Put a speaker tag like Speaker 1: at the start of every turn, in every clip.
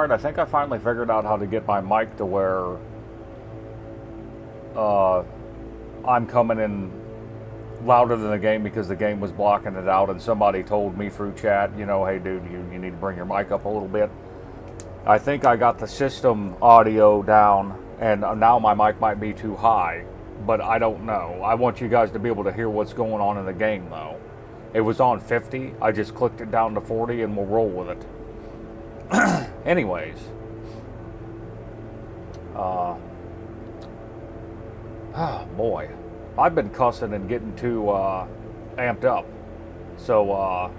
Speaker 1: Alright, I think I finally figured out how to get my mic to where I'm coming in louder than the game because the game was blocking it out, and somebody told me through chat, you know, hey dude, you need to bring your mic up a little bit. I think I got the system audio down, and now my mic might be too high, but I don't know. I want you guys to be able to hear what's going on in the game though. It was on 50, I just clicked it down to 40 and we'll roll with it. Anyways, oh boy, I've been cussing and getting too amped up, so I'm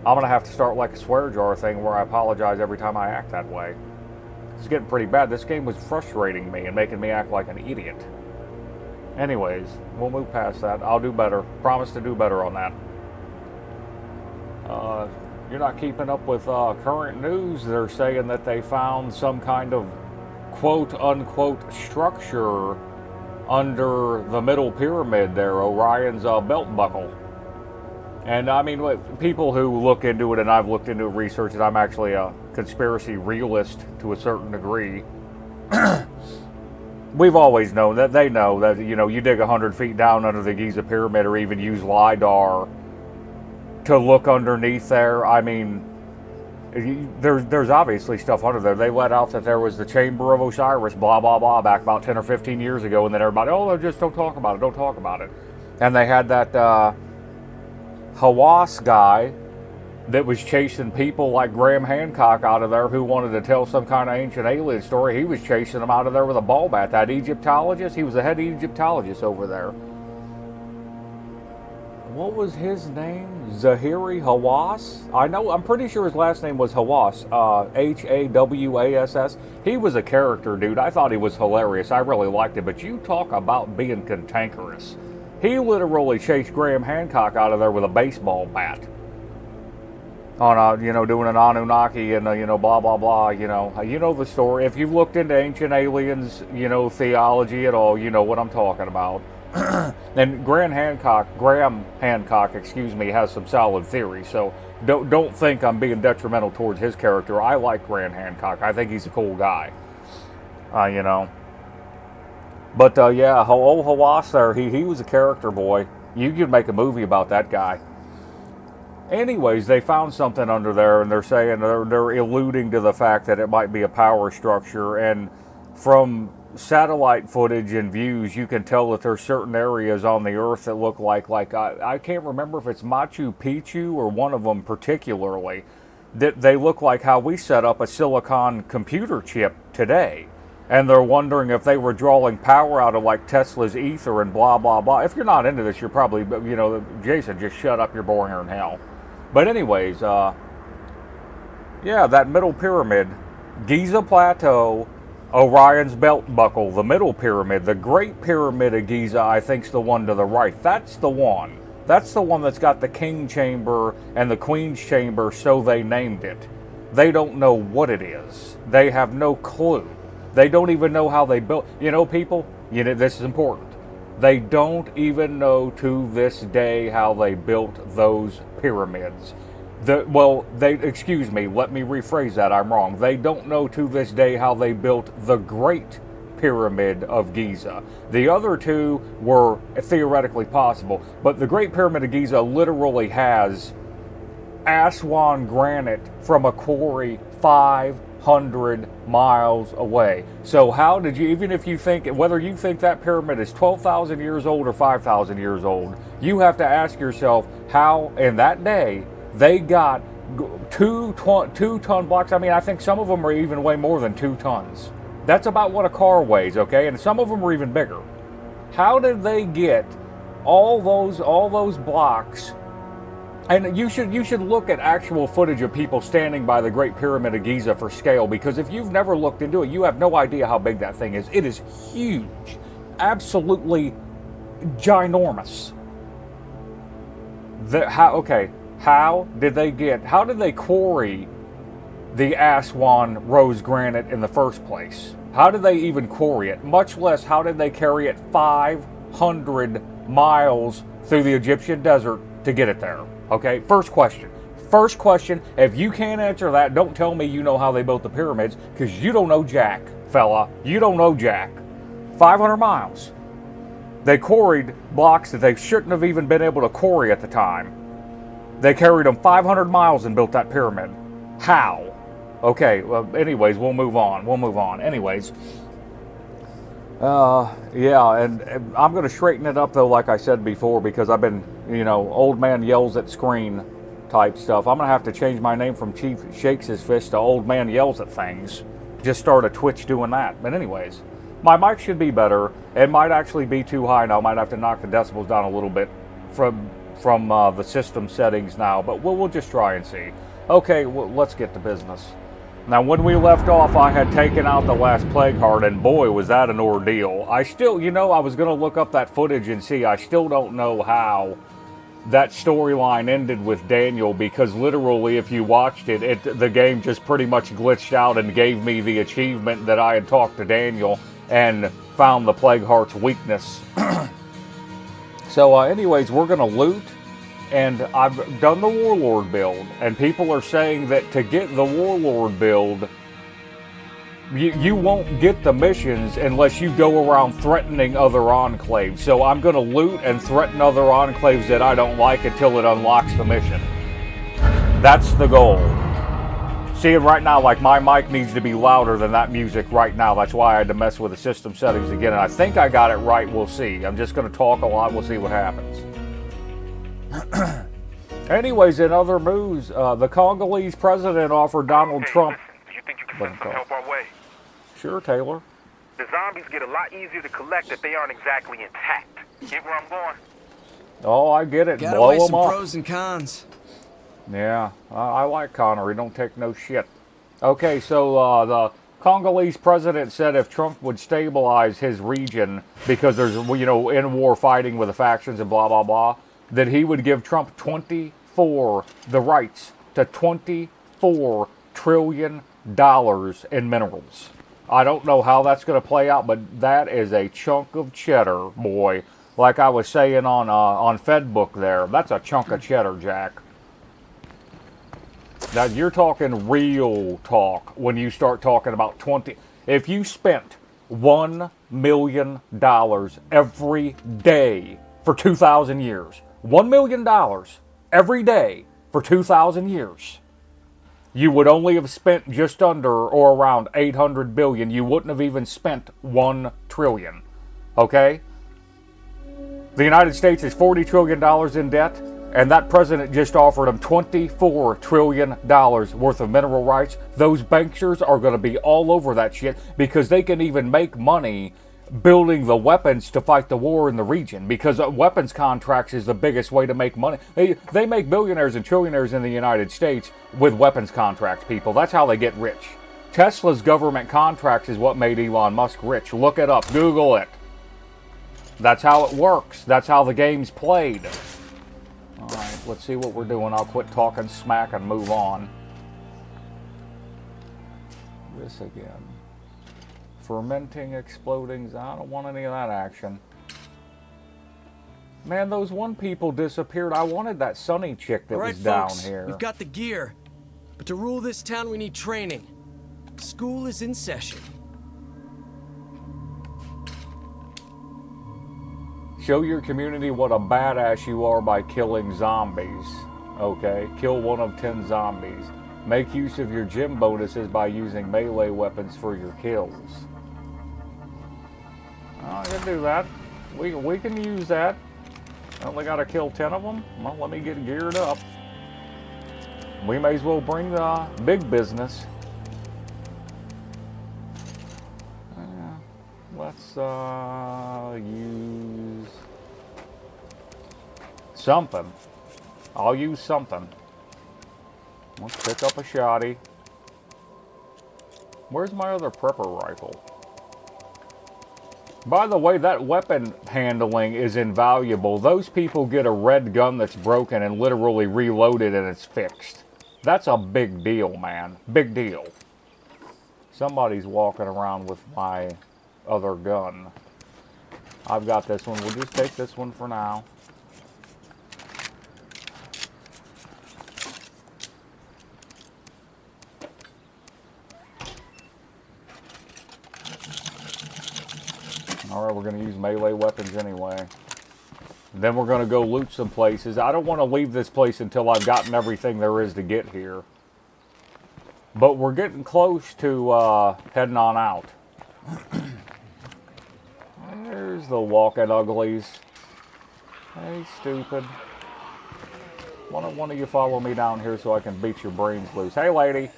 Speaker 1: gonna have to start like a swear jar thing where I apologize every time I act that way. It's getting pretty bad. This game was frustrating me and making me act like an idiot. Anyways, we'll move past that. I'll do better. Promise to do better on that. You're not keeping up with current news. They're saying that they found some kind of quote-unquote structure under the middle pyramid there, Orion's belt buckle. And I mean, people who look into it, and I've looked into research, and I'm actually a conspiracy realist to a certain degree. We've always known that they know that, you know, you dig 100 feet down under the Giza pyramid or even use LiDAR to look underneath there. I mean, there's obviously stuff under there. They let out that there was the Chamber of Osiris, blah, blah, blah, back about 10 or 15 years ago, and then everybody, oh, just don't talk about it, don't talk about it. And they had that Hawass guy that was chasing people like Graham Hancock out of there who wanted to tell some kind of ancient alien story. He was chasing them out of there with a ball bat. That Egyptologist, he was the head Egyptologist over there. What was his name? Zaharie Hawass? I'm pretty sure his last name was Hawass. Hawass. He was a character, dude. I thought he was hilarious. I really liked it. But you talk about being cantankerous. He literally chased Graham Hancock out of there with a baseball bat. On doing an Anunnaki and blah blah blah. You know the story. If you've looked into ancient aliens, theology at all, you know what I'm talking about. And Graham Hancock, has some solid theories. So don't think I'm being detrimental towards his character. I like Graham Hancock. I think he's a cool guy. But yeah, old Hawass there, he was a character, boy. You could make a movie about that guy. Anyways, they found something under there, and they're saying they're alluding to the fact that it might be a power structure. And from satellite footage and views, you can tell that there's certain areas on the Earth that look like I can't remember if it's Machu Picchu or one of them particularly, that they look like how we set up a silicon computer chip today. And they're wondering if they were drawing power out of like Tesla's ether and blah, blah, blah. If you're not into this, you're probably, Jason, just shut up, you're boring in hell. But anyways, yeah, that middle pyramid, Giza Plateau, Orion's belt buckle, the middle pyramid, the Great Pyramid of Giza, I think's the one to the right. That's the one. That's the one that's got the king chamber and the queen's chamber, so they named it. They don't know what it is. They have no clue. They don't even know how they built. People, this is important. They don't even know to this day how they built those pyramids. Let me rephrase that, I'm wrong. They don't know to this day how they built the Great Pyramid of Giza. The other two were theoretically possible, but the Great Pyramid of Giza literally has Aswan granite from a quarry 500 miles away. So how did you, even if you think, whether you think that pyramid is 12,000 years old or 5,000 years old, you have to ask yourself how in that day they got 2 ton blocks. I mean, I think some of them are even way more than 2 tons. That's about what a car weighs, okay? And some of them are even bigger. How did they get all those blocks? And you should look at actual footage of people standing by the Great Pyramid of Giza for scale, because if you've never looked into it, you have no idea how big that thing is. It is huge. Absolutely ginormous. How did they quarry the Aswan rose granite in the first place? How did they even quarry it? Much less, how did they carry it 500 miles through the Egyptian desert to get it there? Okay, first question. First question, if you can't answer that, don't tell me you know how they built the pyramids, because you don't know jack, fella. You don't know jack. 500 miles. They quarried blocks that they shouldn't have even been able to quarry at the time. They carried them 500 miles and built that pyramid. How? Okay, well, anyways, we'll move on. Anyways. Yeah, and I'm going to straighten it up, though, like I said before, because I've been, old man yells at screen type stuff. I'm going to have to change my name from Chief Shakes His Fist to Old Man Yells at Things. Just start a Twitch doing that. But anyways, my mic should be better. It might actually be too high now. I might have to knock the decibels down a little bit from the system settings now, but we'll just try and see. Okay, well, let's get to business. Now, when we left off, I had taken out the last plague heart, and boy, was that an ordeal. I still, I was going to look up that footage and see. I still don't know how that storyline ended with Daniel, because literally, if you watched it, the game just pretty much glitched out and gave me the achievement that I had talked to Daniel and found the plague heart's weakness. So, anyways, we're going to loot. And I've done the Warlord build, and people are saying that to get the Warlord build, you won't get the missions unless you go around threatening other enclaves. So I'm going to loot and threaten other enclaves that I don't like until it unlocks the mission. That's the goal. Seeing right now, like, my mic needs to be louder than that music right now. That's why I had to mess with the system settings again. And I think I got it right. We'll see. I'm just going to talk a lot. We'll see what happens. Anyways, in other moves, the Congolese president offered Donald Trump...
Speaker 2: Do you think you can send some help our way?
Speaker 1: Sure, Taylor.
Speaker 2: The zombies get a lot easier to collect if they aren't exactly intact. Get where I'm going?
Speaker 1: Oh, I get it.
Speaker 3: Gotta
Speaker 1: Blow
Speaker 3: weigh
Speaker 1: them
Speaker 3: some
Speaker 1: up.
Speaker 3: pros and cons.
Speaker 1: Yeah, I like Connery. Don't take no shit. Okay, so the Congolese president said if Trump would stabilize his region, because there's, in-war fighting with the factions and blah, blah, blah, that he would give Trump the rights to $24 trillion in minerals. I don't know how that's going to play out, but that is a chunk of cheddar, boy. Like I was saying on Fedbook there, that's a chunk of cheddar, Jack. Now, you're talking real talk when you start talking about 20... If you spent $1 million every day for 2,000 years... $1 million every day for 2,000 years. You would only have spent just under or around 800 billion. You wouldn't have even spent 1 trillion. Okay? The United States is $40 trillion in debt, and that president just offered them $24 trillion worth of mineral rights. Those banksters are going to be all over that shit because they can even make money building the weapons to fight the war in the region, because weapons contracts is the biggest way to make money. They make billionaires and trillionaires in the United States with weapons contracts, people. That's how they get rich. Tesla's government contracts is what made Elon Musk rich. Look it up. Google it. That's how it works. That's how the game's played. All right, let's see what we're doing. I'll quit talking smack and move on. This again. Fermenting, exploding. I don't want any of that action. Man, those one people disappeared. I wanted that Sunny chick that was down
Speaker 3: folks,
Speaker 1: here.
Speaker 3: We've got the gear, but to rule this town we need training. School is in session.
Speaker 1: Show your community what a badass you are by killing zombies. Okay? Kill 1 of 10 zombies. Make use of your gym bonuses by using melee weapons for your kills. I can do that. We can use that. I only got to kill 10 of them. Well, let me get geared up. We may as well bring the big business. Let's use something. I'll use something. Let's pick up a shotty. Where's my other prepper rifle? By the way, that weapon handling is invaluable. Those people get a red gun that's broken and literally reload it and it's fixed. That's a big deal, man. Big deal. Somebody's walking around with my other gun. I've got this one. We'll just take this one for now. Alright, we're going to use melee weapons anyway. Then we're going to go loot some places. I don't want to leave this place until I've gotten everything there is to get here. But we're getting close to heading on out. There's the walking uglies. Hey, stupid. Why don't one of you follow me down here so I can beat your brains loose? Hey, lady.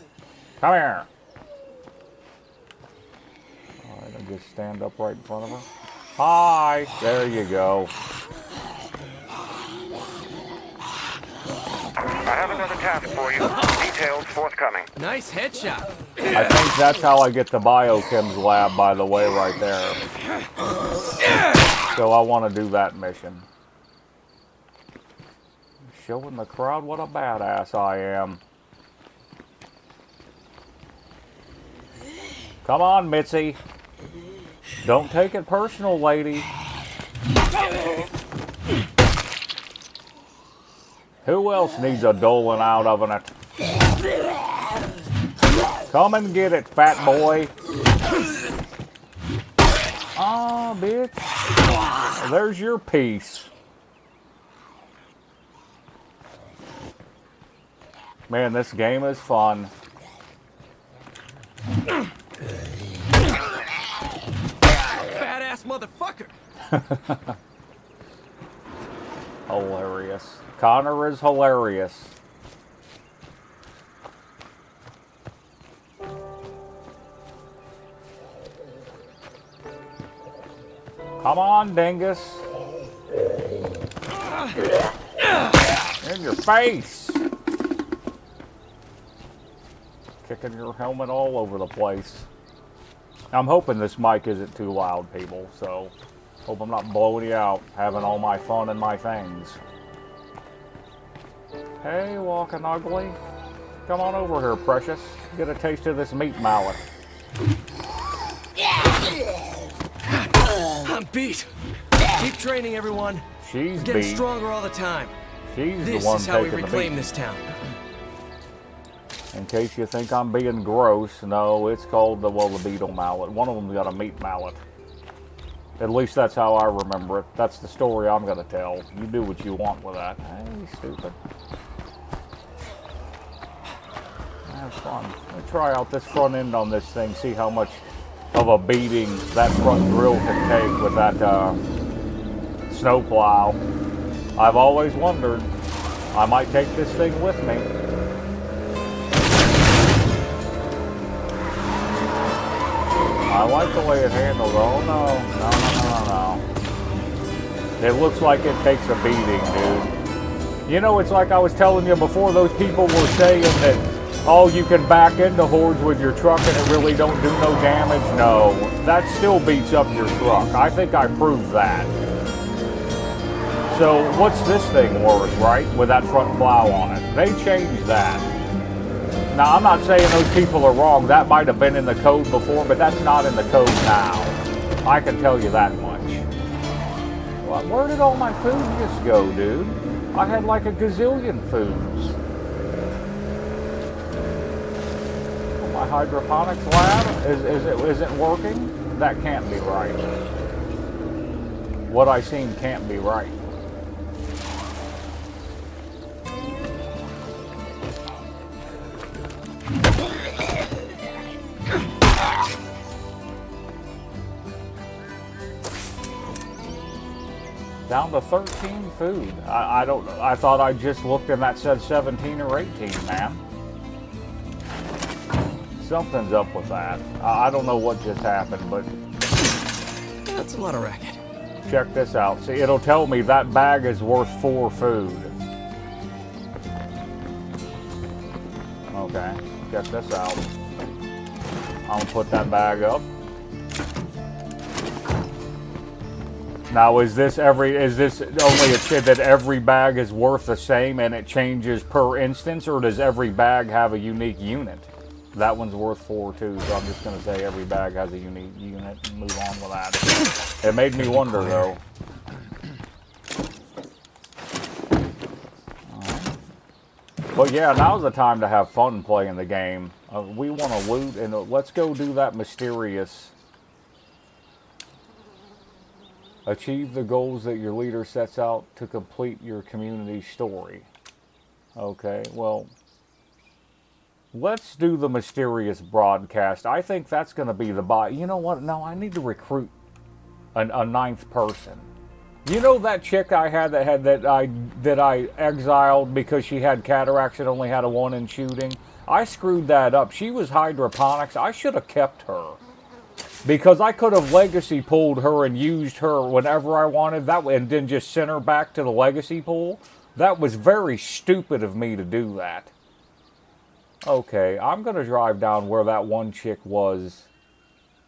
Speaker 1: Come here. Alright, I'll just stand up right in front of her. Hi. There you go.
Speaker 2: I have another task for you. Details forthcoming.
Speaker 3: Nice headshot.
Speaker 1: I think that's how I get the Biochems lab, by the way, right there. So I want to do that mission. Showing the crowd what a badass I am. Come on, Mitzi. Don't take it personal, lady. Who else needs a doling out of it? Come and get it, fat boy. Aw, bitch. There's your piece. Man, this game is fun.
Speaker 3: Badass motherfucker.
Speaker 1: Hilarious. Connor is hilarious. Come on, dingus. In your face. Kicking your helmet all over the place. I'm hoping this mic isn't too loud, people, so hope I'm not blowing you out, having all my fun and my things. Hey, walking ugly. Come on over here, precious. Get a taste of this meat mallet.
Speaker 3: I'm beat. Keep training, everyone.
Speaker 1: She's
Speaker 3: We're getting
Speaker 1: beat.
Speaker 3: stronger all the time.
Speaker 1: She's
Speaker 3: This
Speaker 1: the one
Speaker 3: is how we
Speaker 1: taking the
Speaker 3: reclaim
Speaker 1: beat.
Speaker 3: this town.
Speaker 1: In case you think I'm being gross, no, it's called the beetle mallet. One of them's got a meat mallet. At least that's how I remember it. That's the story I'm going to tell. You do what you want with that. Hey, stupid. Have fun. Let me try out this front end on this thing, see how much of a beating that front grill can take with that snowplow. I've always wondered. I might take this thing with me. I like the way it handles. Oh no, no. It looks like it takes a beating, dude. You know, it's like I was telling you before, those people were saying that, oh, you can back into hordes with your truck and it really don't do no damage. No, that still beats up your truck. I think I proved that. So what's this thing worth, right, with that front plow on it? They changed that. Now, I'm not saying those people are wrong. That might have been in the code before, but that's not in the code now. I can tell you that much. Well, where did all my food just go, dude? I had like a gazillion foods. Well, my hydroponics lab, is it working? That can't be right. What I seen can't be right. Down to 13 food. I don't. I thought I just looked and that said 17 or 18, man. Something's up with that. I don't know what just happened, but
Speaker 3: That's a lot of racket.
Speaker 1: check this out. See, it'll tell me that bag is worth 4 food. Okay, check this out. I'm gonna put that bag up. Now, is this only a said that every bag is worth the same and it changes per instance, or does every bag have a unique unit? That one's worth 4 too, so I'm just going to say every bag has a unique unit and move on with that. It made me wonder though. Alright. But yeah, now's the time to have fun playing the game. We want to loot, and let's go do that mysterious Achieve the goals that your leader sets out to complete your community story. Okay, well, let's do the mysterious broadcast. I think that's going to be the You know what? No, I need to recruit a ninth person. You know that chick I had that I exiled because she had cataracts and only had a 1 in shooting? I screwed that up. She was hydroponics. I should have kept her. Because I could have legacy pooled her and used her whenever I wanted that, and then just sent her back to the legacy pool. That was very stupid of me to do that. Okay, I'm going to drive down where that one chick was.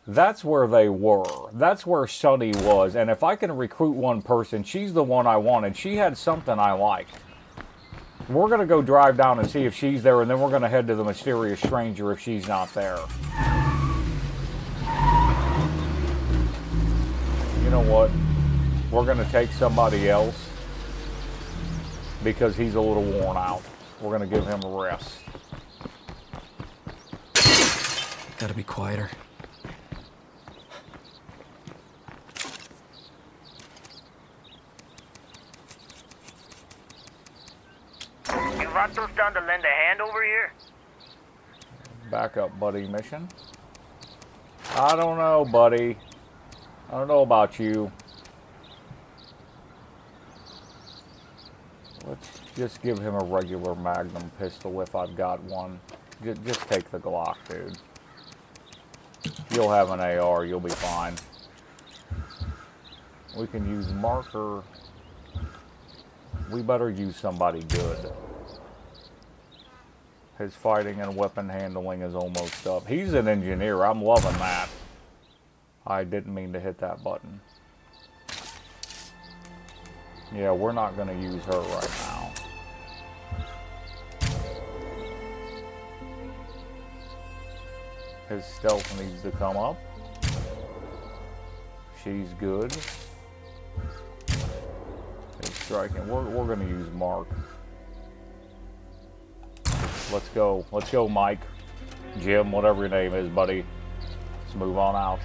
Speaker 1: That's where they were. That's where Sunny was. And if I can recruit one person, she's the one I wanted. She had something I liked. We're going to go drive down and see if she's there, and then we're going to head to the mysterious stranger if she's not there. You know what? We're going to take somebody else because he's a little worn out. We're going to give him a rest.
Speaker 3: Gotta be quieter.
Speaker 2: You vatos down to lend a hand over here?
Speaker 1: Back up, buddy, mission. I don't know, buddy. I don't know about you. Let's just give him a regular Magnum pistol if I've got one. Just take the Glock, dude. You'll have an AR, you'll be fine. We can use marker. We better use somebody good. His fighting and weapon handling is almost up. He's an engineer, I'm loving that. I didn't mean to hit that button. Yeah, we're not going to use her right now. His stealth needs to come up. She's good. His striking. We're going to use Mark. Let's go. Let's go, Mike. Jim, whatever your name is, buddy. Let's move on out.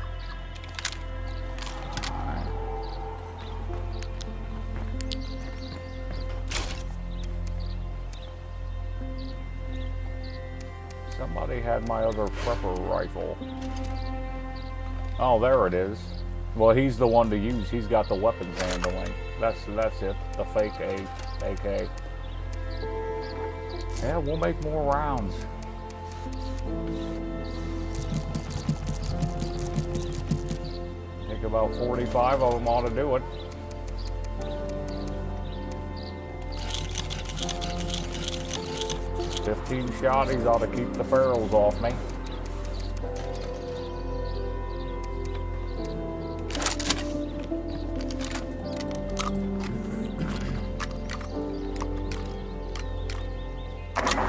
Speaker 1: Somebody had my other prepper rifle. Oh, there it is. Well, he's the one to use. He's got the weapons handling. That's it. The fake AK. Yeah, we'll make more rounds. I think about 45 of them ought to do it. "15 shotties ought to keep the ferals off me."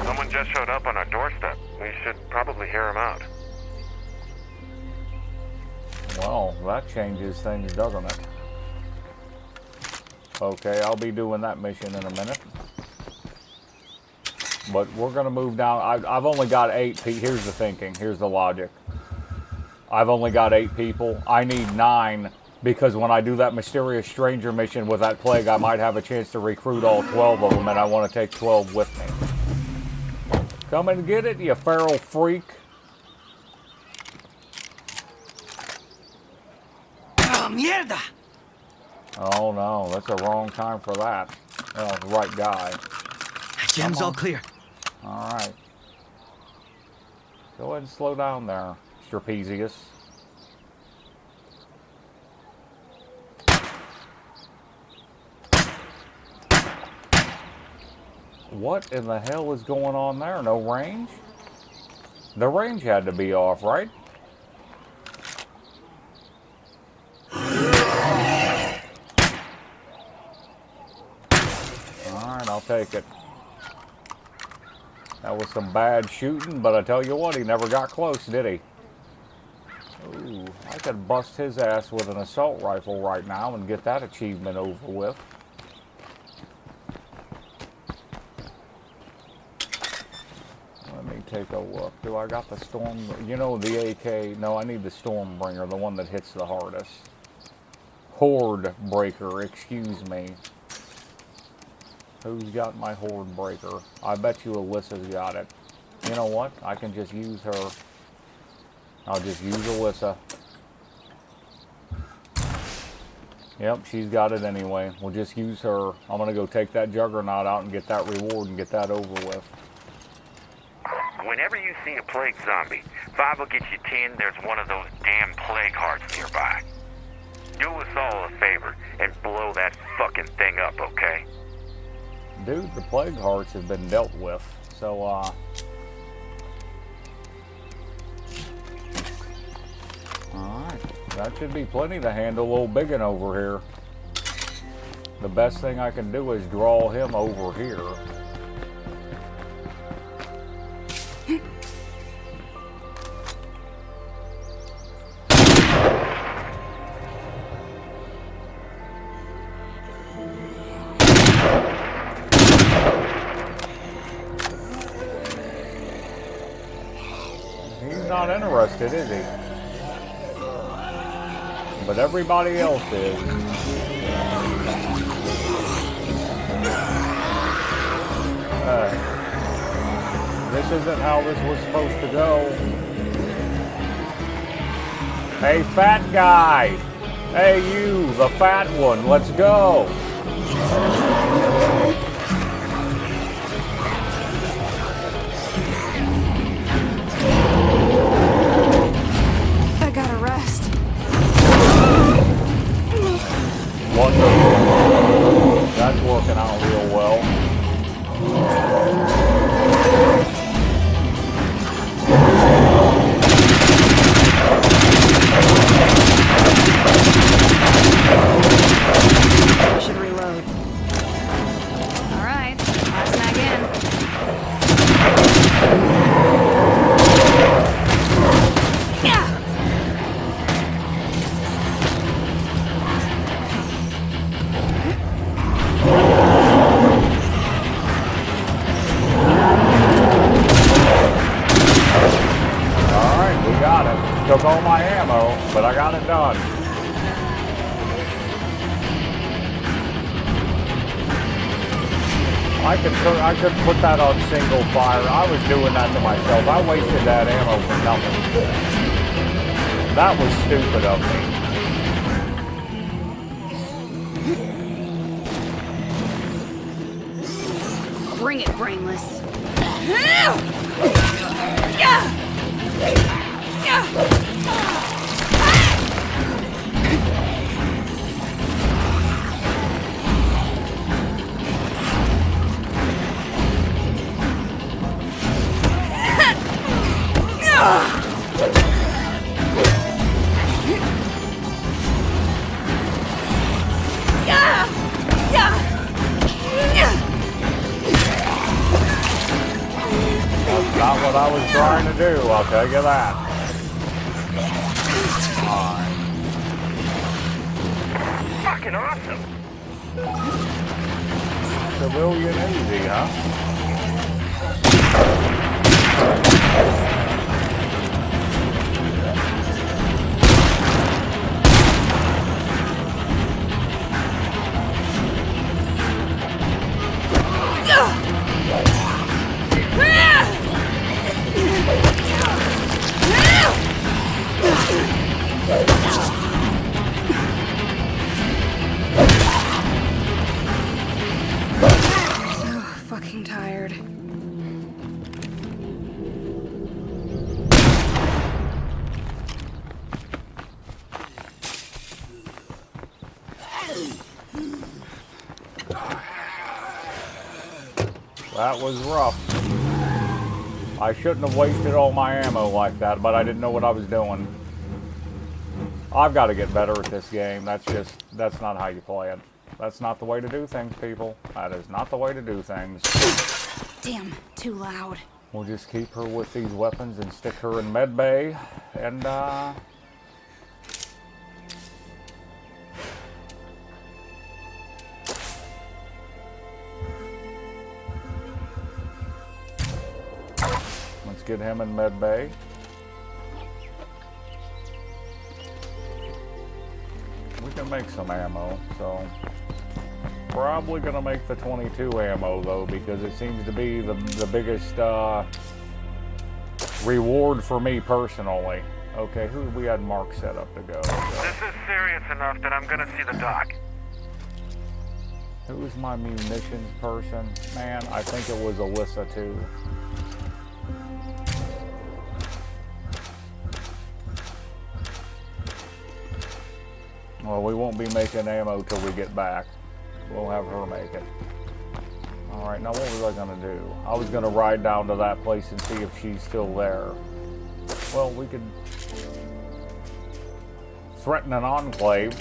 Speaker 2: Someone just showed up on our doorstep. We should probably hear him out.
Speaker 1: Well, that changes things, doesn't it? Okay, I'll be doing that mission in a minute. But we're going to move down. I've only got 8 people. Here's the thinking. Here's the logic. I've only got 8 people. I need 9 because when I do that mysterious stranger mission with that plague, I might have a chance to recruit all 12 of them, and I want to take 12 with me. Come and get it, you feral freak.
Speaker 3: Mierda!
Speaker 1: Oh no, that's the wrong time for that. Oh, the right guy.
Speaker 3: Jam's all clear.
Speaker 1: All right. Go ahead and slow down there, Trapezius. What in the hell is going on there? No range? The range had to be off, right? Alright, I'll take it. That was some bad shooting, but I tell you what, he never got close, did he? Ooh, I could bust his ass with an assault rifle right now and get that achievement over with. Let me take a look. Do I got the storm? You know, the AK. No, I need the Stormbringer, the one that hits the hardest. Horde breaker, excuse me. Who's got my horde breaker? I bet you Alyssa's got it. You know what? I can just use her. I'll just use Alyssa. Yep, she's got it anyway. We'll just use her. I'm going to go take that Juggernaut out and get that reward and get that over with.
Speaker 2: Whenever you see a plague zombie, 5 will get you 10, there's one of those damn plague hearts nearby. Do us all a favor and blow that fucking thing up, okay?
Speaker 1: Dude, the plague hearts have been dealt with. So, alright. That should be plenty to handle old Biggin over here. The best thing I can do is draw him over here. He's not interested, is he? But everybody else is. This isn't how this was supposed to go. Hey, fat guy! Hey, you, the fat one, let's go!
Speaker 4: I gotta rest.
Speaker 1: Wonderful. That's working out real well.
Speaker 4: I should reload. All right, last mag in. Yeah.
Speaker 1: Alright, we got it. Took all my ammo, but I got it done. I could put that on single fire. I was doing that to myself. I wasted that ammo for nothing. That was stupid of me.
Speaker 4: Bring it, brainless.
Speaker 1: That's not what I was trying to do, I'll tell you that. Alright.
Speaker 2: Fucking awesome!
Speaker 1: Civilian easy, huh?
Speaker 4: So fucking tired.
Speaker 1: That was rough. I shouldn't have wasted all my ammo like that, but I didn't know what I was doing. I've got to get better at this game. That's not how you play it. That's not the way to do things, people. That is not the way to do things.
Speaker 4: Damn, too loud.
Speaker 1: We'll just keep her with these weapons and stick her in med bay, and let's get him in med bay. We can make some ammo, so probably gonna make the 22 ammo though, because it seems to be the biggest reward for me personally. Okay, who we had Mark set up to go?
Speaker 2: This is serious enough that I'm gonna see the doc.
Speaker 1: Who's my munitions person? Man, I think it was Alyssa too. Well, we won't be making ammo till we get back. We'll have her make it. Alright, now what was I gonna do? I was gonna ride down to that place and see if she's still there. Well, we could threaten an enclave.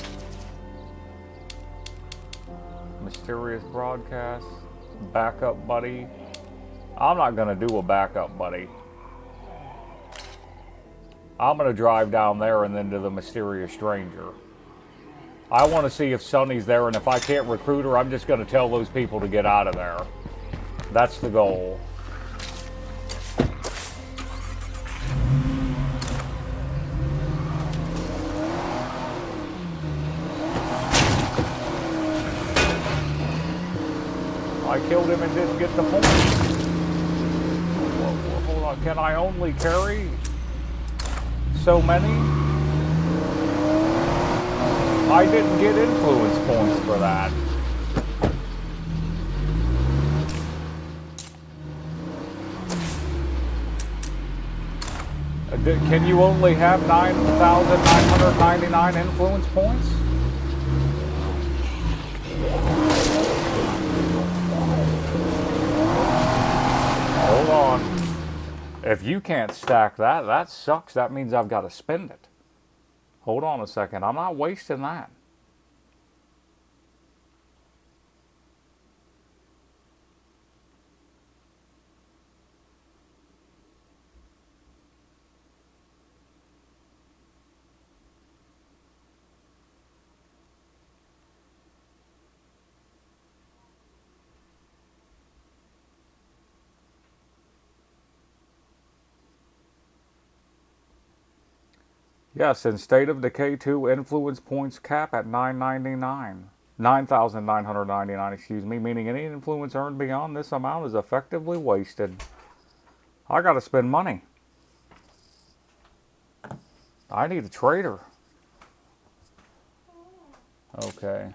Speaker 1: Mysterious broadcast. Backup buddy. I'm not gonna do a backup buddy. I'm gonna drive down there and then to the mysterious stranger. I want to see if Sonny's there, and if I can't recruit her, I'm just going to tell those people to get out of there. That's the goal. I killed him and didn't get the point. Hold on, can I only carry so many? I didn't get influence points for that. Can you only have 9,999 influence points? Hold on. If you can't stack that, that sucks. That means I've got to spend it. Hold on a second. I'm not wasting that. Yes, in State of Decay 2, influence points cap at 9,999, excuse me, meaning any influence earned beyond this amount is effectively wasted. I gotta spend money. I need a trader. Okay.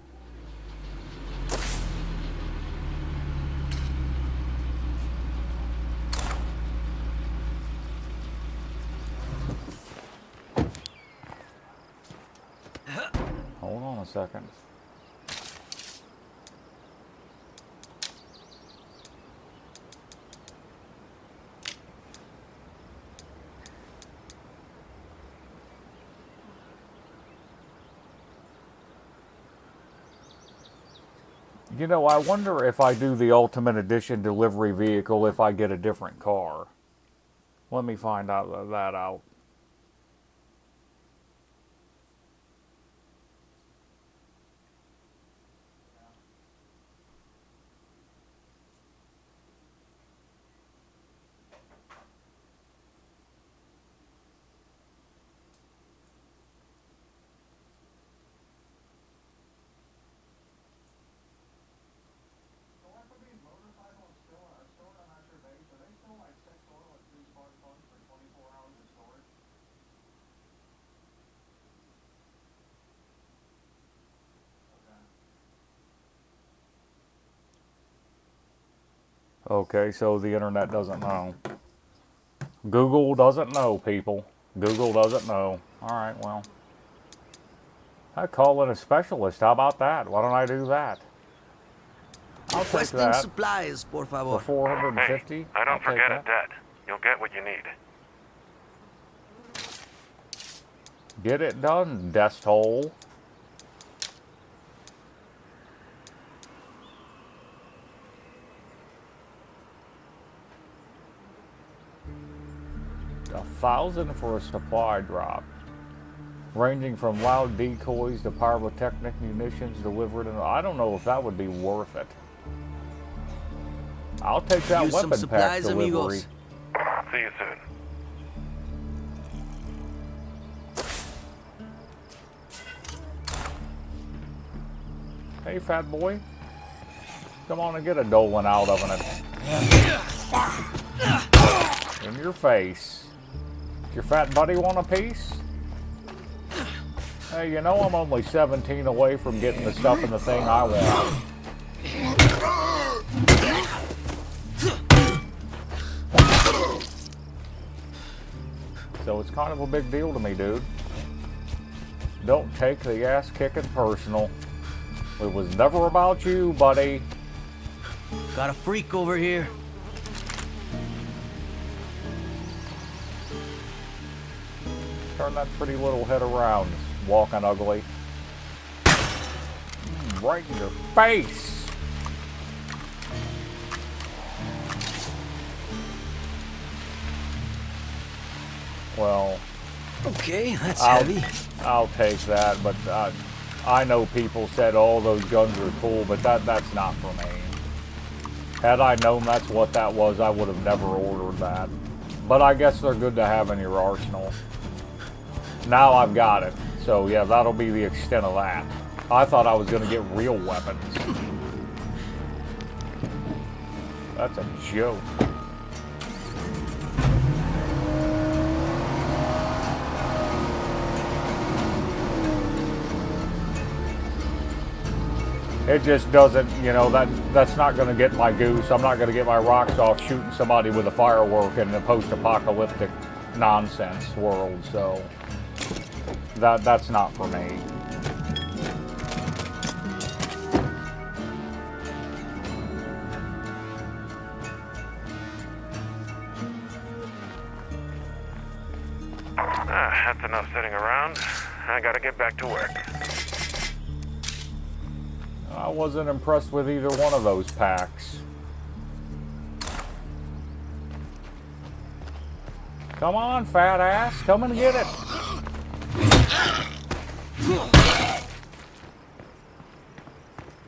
Speaker 1: Hold on a second. You know, I wonder if I do the Ultimate Edition delivery vehicle if I get a different car. Let me find that out. Okay, so the internet doesn't know. Google doesn't know, people. Google doesn't know. Alright, well. I call in a specialist. How about that? Why don't I do that? I'll take
Speaker 5: Requesting
Speaker 1: that.
Speaker 5: supplies, por favor.
Speaker 1: For 450?
Speaker 2: Hey, I don't
Speaker 1: I'll take
Speaker 2: forget
Speaker 1: that.
Speaker 2: a debt. You'll get what you need.
Speaker 1: Get it done, dest hole. $1,000 for a supply drop, ranging from loud decoys to pyrotechnic munitions delivered in. I don't know if that would be worth it. I'll take that
Speaker 5: Use some
Speaker 1: weapon pack
Speaker 5: supplies,
Speaker 1: delivery.
Speaker 5: amigos.
Speaker 2: See you soon.
Speaker 1: Hey, fat boy. Come on and get a Dolan out of it. In your face. Your fat buddy want a piece? Hey, you know I'm only 17 away from getting the stuff in the thing I want. So it's kind of a big deal to me, dude. Don't take the ass kicking personal. It was never about you, buddy.
Speaker 5: Got a freak over here.
Speaker 1: Turn that pretty little head around, walking ugly. Right in your face! Well...
Speaker 5: Okay, that's heavy.
Speaker 1: I'll take that, but I know people said, oh, those guns are cool, but that's not for me. Had I known that's what that was, I would have never ordered that. But I guess they're good to have in your arsenal. Now I've got it, so yeah, that'll be the extent of that. I thought I was going to get real weapons. That's a joke. It just doesn't, you know, that's not going to get my goose. I'm not going to get my rocks off shooting somebody with a firework in a post-apocalyptic nonsense world, so that's not for me.
Speaker 2: That's enough sitting around. I gotta get back to work.
Speaker 1: I wasn't impressed with either one of those packs. Come on, fat ass. Come and get it.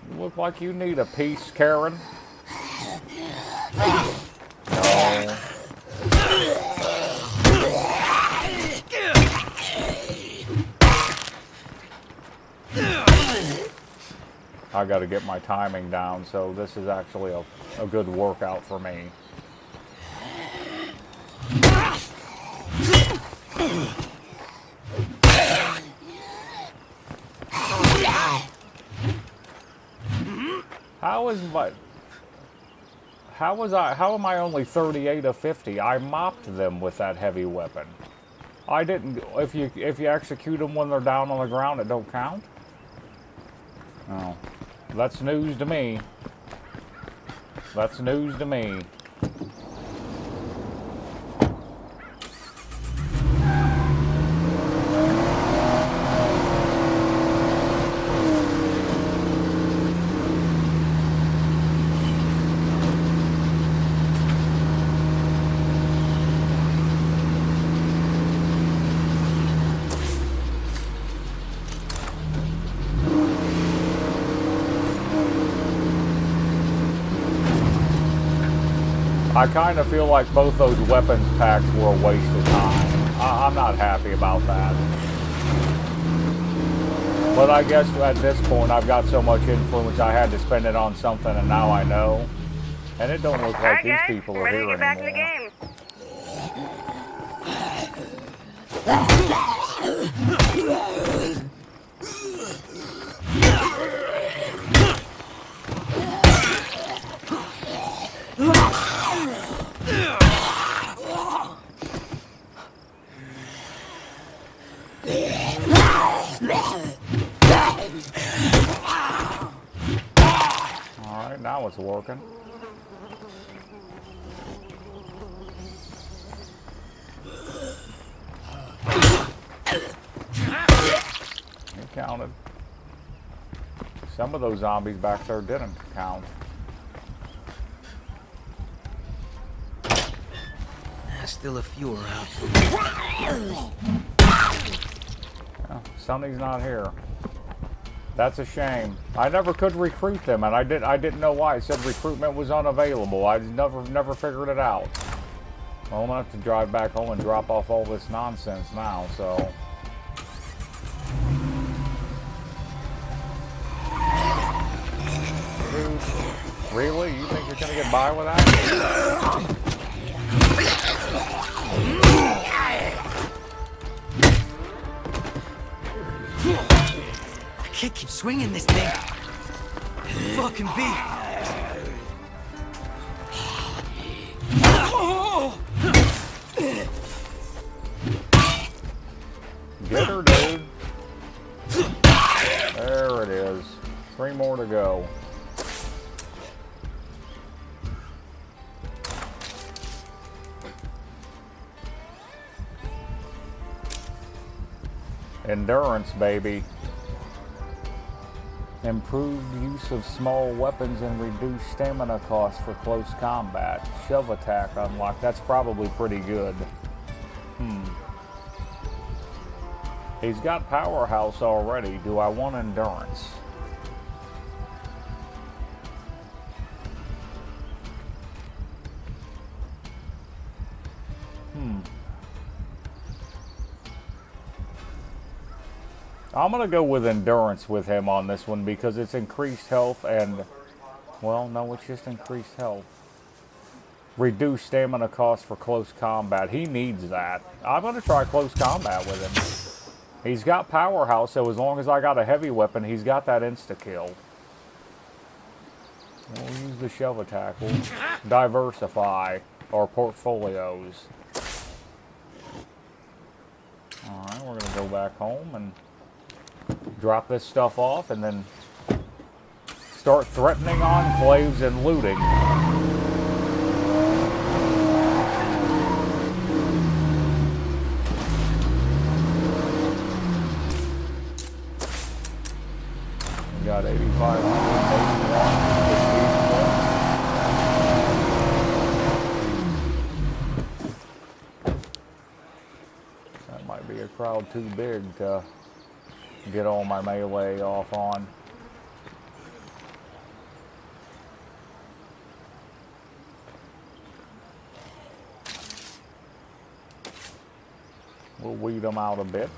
Speaker 1: You look like you need a piece, Karen. No. I got to get my timing down, so this is actually a good workout for me. How am I only 38 of 50? I mopped them with that heavy weapon. I didn't. If you execute them when they're down on the ground, it don't count. Oh, that's news to me. That's news to me. I kind of feel like both those weapons packs were a waste of time. I'm not happy about that. But I guess at this point I've got so much influence I had to spend it on something, and now I know. And it don't look like these people are here anymore. Back in the game. Alright, now it's working. It counted. Some of those zombies back there didn't count.
Speaker 5: Still a few around.
Speaker 1: Yeah, Sonny's not here. That's a shame. I never could recruit them, and I didn't know why. It said recruitment was unavailable. I never figured it out. Well, I'm gonna have to drive back home and drop off all this nonsense now, so. Really? You think you're gonna get by with that?
Speaker 5: I can't keep swinging this thing. Fucking beat.
Speaker 1: Get her, dude. There it is. 3 more to go. Endurance, baby. Improved use of small weapons and reduced stamina costs for close combat. Shove attack unlocked. That's probably pretty good. He's got powerhouse already. Do I want endurance? I'm going to go with endurance with him on this one because it's increased health and, well, no, it's just increased health. Reduced stamina cost for close combat. He needs that. I'm going to try close combat with him. He's got powerhouse, so as long as I got a heavy weapon, he's got that insta-kill. We'll use the shove attack. We'll diversify our portfolios. Alright, we're going to go back home and drop this stuff off and then start threatening enclaves and looting. We got 8,581. That might be a crowd too big to get all my melee off on. We'll weed them out a bit.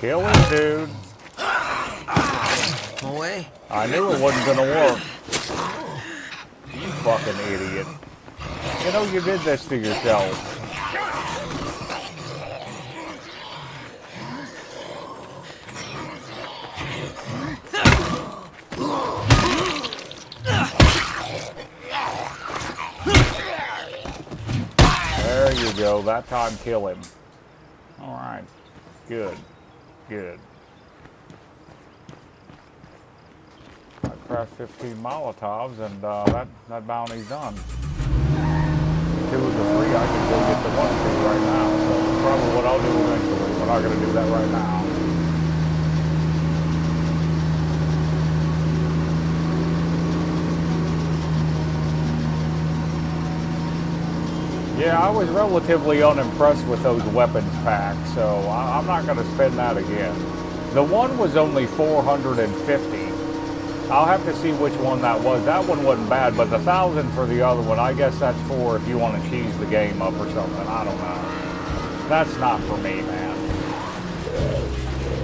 Speaker 1: Kill him, dude.
Speaker 5: Away.
Speaker 1: I knew it wasn't gonna work. You fucking idiot. You know you did this to yourself. There you go. That time kill him. Alright. Good. Good. I crashed 15 Molotovs and that bounty's done. 2 of the 3 I can go get the 1 2 right now, so that's probably what I'll do eventually. We're not going to do that right now. Yeah, I was relatively unimpressed with those weapons packs, so I'm not going to spend that again. The one was only 450. I'll have to see which one that was. That one wasn't bad, but the 1,000 for the other one, I guess that's for if you want to cheese the game up or something. I don't know. That's not for me, man.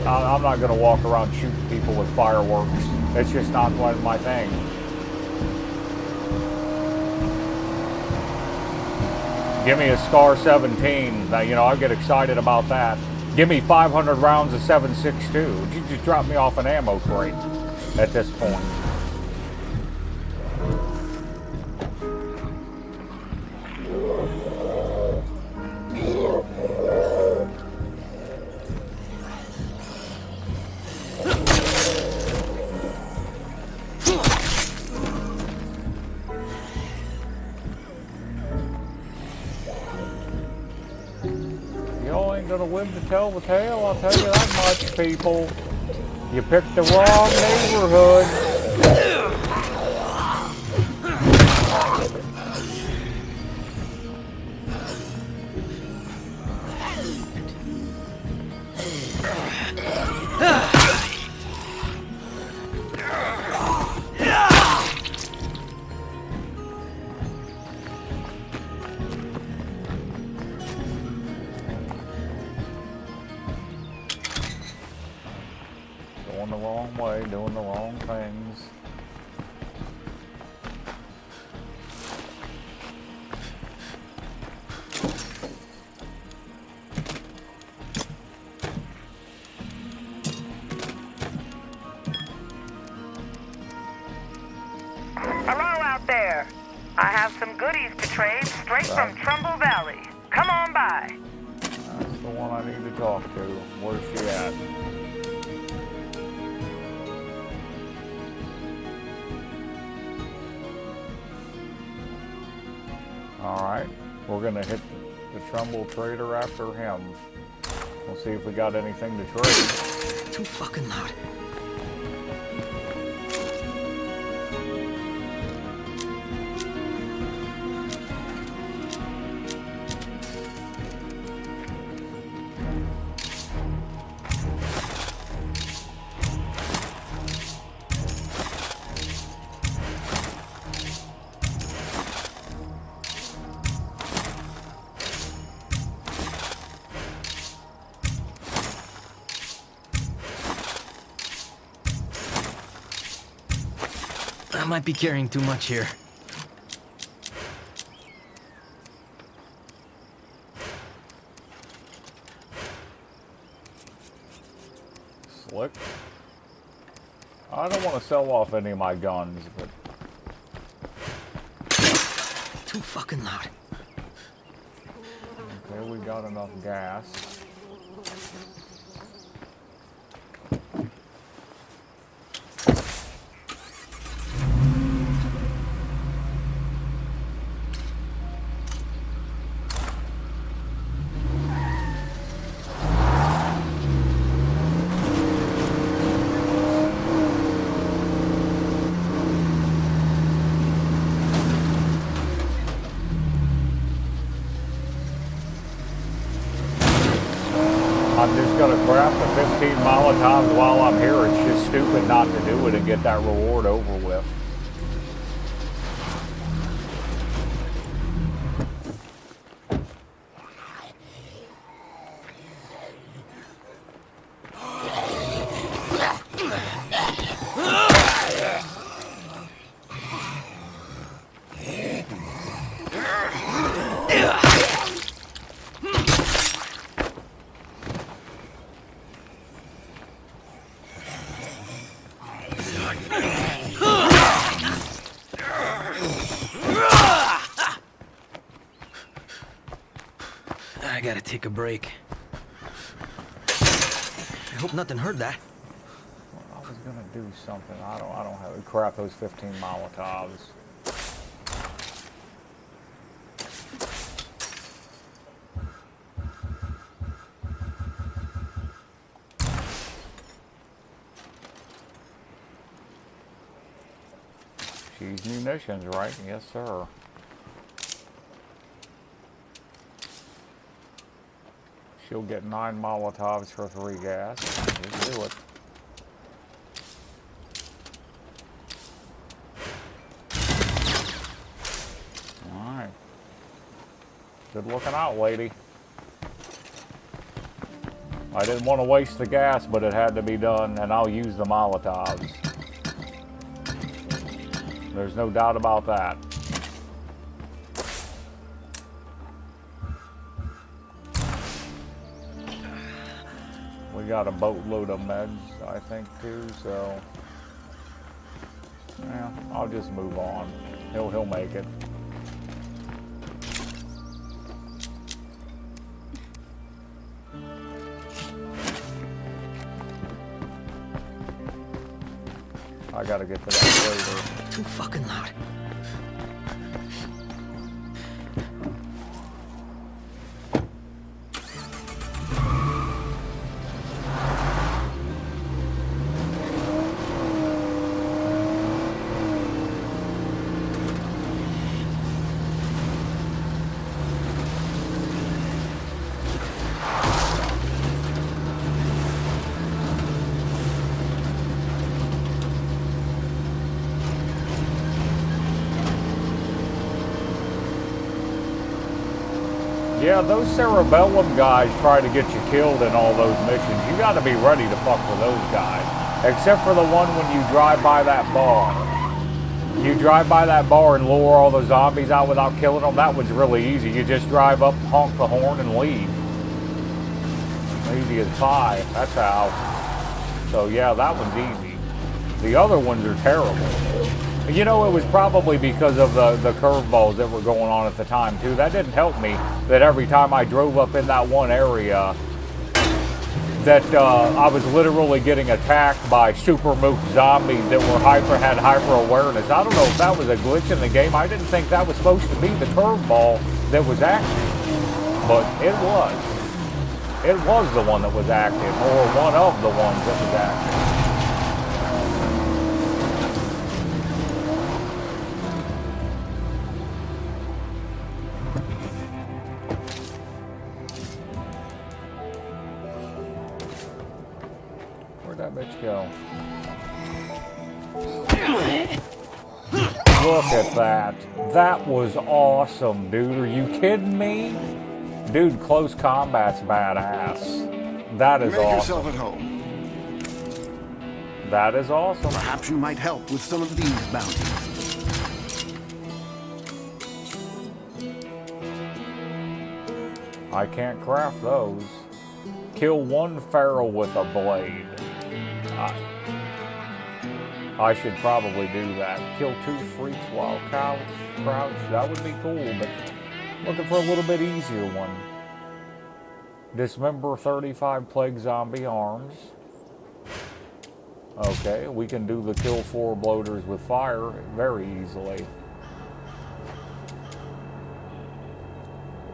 Speaker 1: I'm not going to walk around shooting people with fireworks. It's just not my thing. Give me a Scar 17. Now, you know, I get excited about that. Give me 500 rounds of 7.62. You just drop me off an ammo crate at this point. Gonna live to tell the tale, I'll tell you that much, people. You picked the wrong neighborhood. wrong way, doing the wrong things.
Speaker 6: Hello out there. I have some goodies to trade straight from Trumbull Valley. Come on by.
Speaker 1: That's the one I need to talk to. Where's she at? Alright, we're gonna hit the Trumbull Trader after him. We'll see if we got anything to trade.
Speaker 5: Too fucking loud. I might be carrying too much here.
Speaker 1: Slick. I don't want to sell off any of my guns, but...
Speaker 5: Too fucking loud.
Speaker 1: Okay, we got enough gas. I'm just gonna craft the 15 Molotovs while I'm here. It's just stupid not to do it and get that reward over with.
Speaker 5: I gotta take a break. I hope nothing heard that.
Speaker 1: I was gonna do something. I don't have to craft those 15 Molotovs. She's munitions, right? Yes, sir. She'll get 9 Molotovs for 3 gas. Just do it. Alright. Good looking out, lady. I didn't want to waste the gas, but it had to be done, and I'll use the Molotovs. There's no doubt about that. We got a boatload of meds, I think, too, so... Yeah, I'll just move on. He'll make it. I gotta get to that trader.
Speaker 5: Too fucking loud.
Speaker 1: Yeah, those cerebellum guys try to get you killed in all those missions. You gotta be ready to fuck with those guys. Except for the one when you drive by that bar. You drive by that bar and lure all the zombies out without killing them. That one's really easy. You just drive up, honk the horn, and leave. Easy as pie. That's how. So yeah, that one's easy. The other ones are terrible. You know, it was probably because of the curveballs that were going on at the time too. That didn't help me. That every time I drove up in that one area, that I was literally getting attacked by super mook zombies that were had hyper awareness. I don't know if that was a glitch in the game. I didn't think that was supposed to be the curveball that was active, but it was. It was the one that was active, or one of the ones that was active. Where'd that bitch go? Look at that. That was awesome, dude. Are you kidding me? Dude, close combat's badass. That is
Speaker 7: Make
Speaker 1: awesome.
Speaker 7: yourself at home.
Speaker 1: That is awesome.
Speaker 7: Perhaps you might help with some of these bounties.
Speaker 1: I can't craft those. Kill one feral with a blade. I should probably do that. Kill 2 freaks while crouched. That would be cool, but looking for a little bit easier one. Dismember 35 plague zombie arms. Okay, we can do the kill 4 bloaters with fire very easily.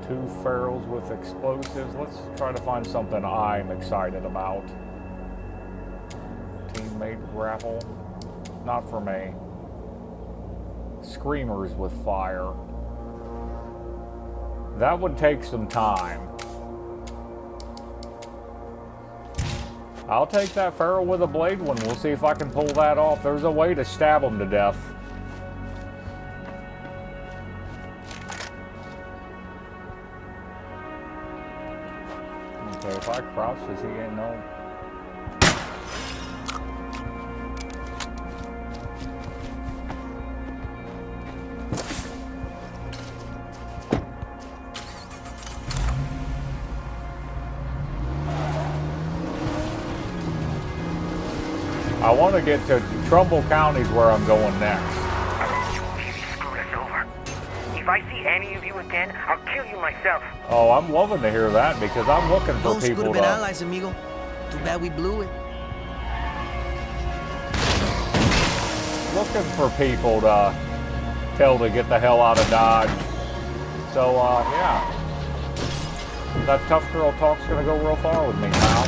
Speaker 1: 2 ferals with explosives. Let's try to find something I'm excited about. Teammate grapple. Not for me. Screamers with fire. That would take some time. I'll take that feral with a blade one. We'll see if I can pull that off. There's a way to stab him to death. Okay, if I crouch, does he ain't no... I want to get to Trumbull County is where I'm going next.
Speaker 2: Screw us over. If I see any of you again, I'll kill you myself.
Speaker 1: Oh, I'm loving to hear that because I'm looking for
Speaker 5: Those could
Speaker 1: people
Speaker 5: have been
Speaker 1: to...
Speaker 5: allies, amigo. Too bad we blew it.
Speaker 1: Looking for people to tell to get the hell out of Dodge. So, yeah. That tough girl talk's gonna go real far with me now.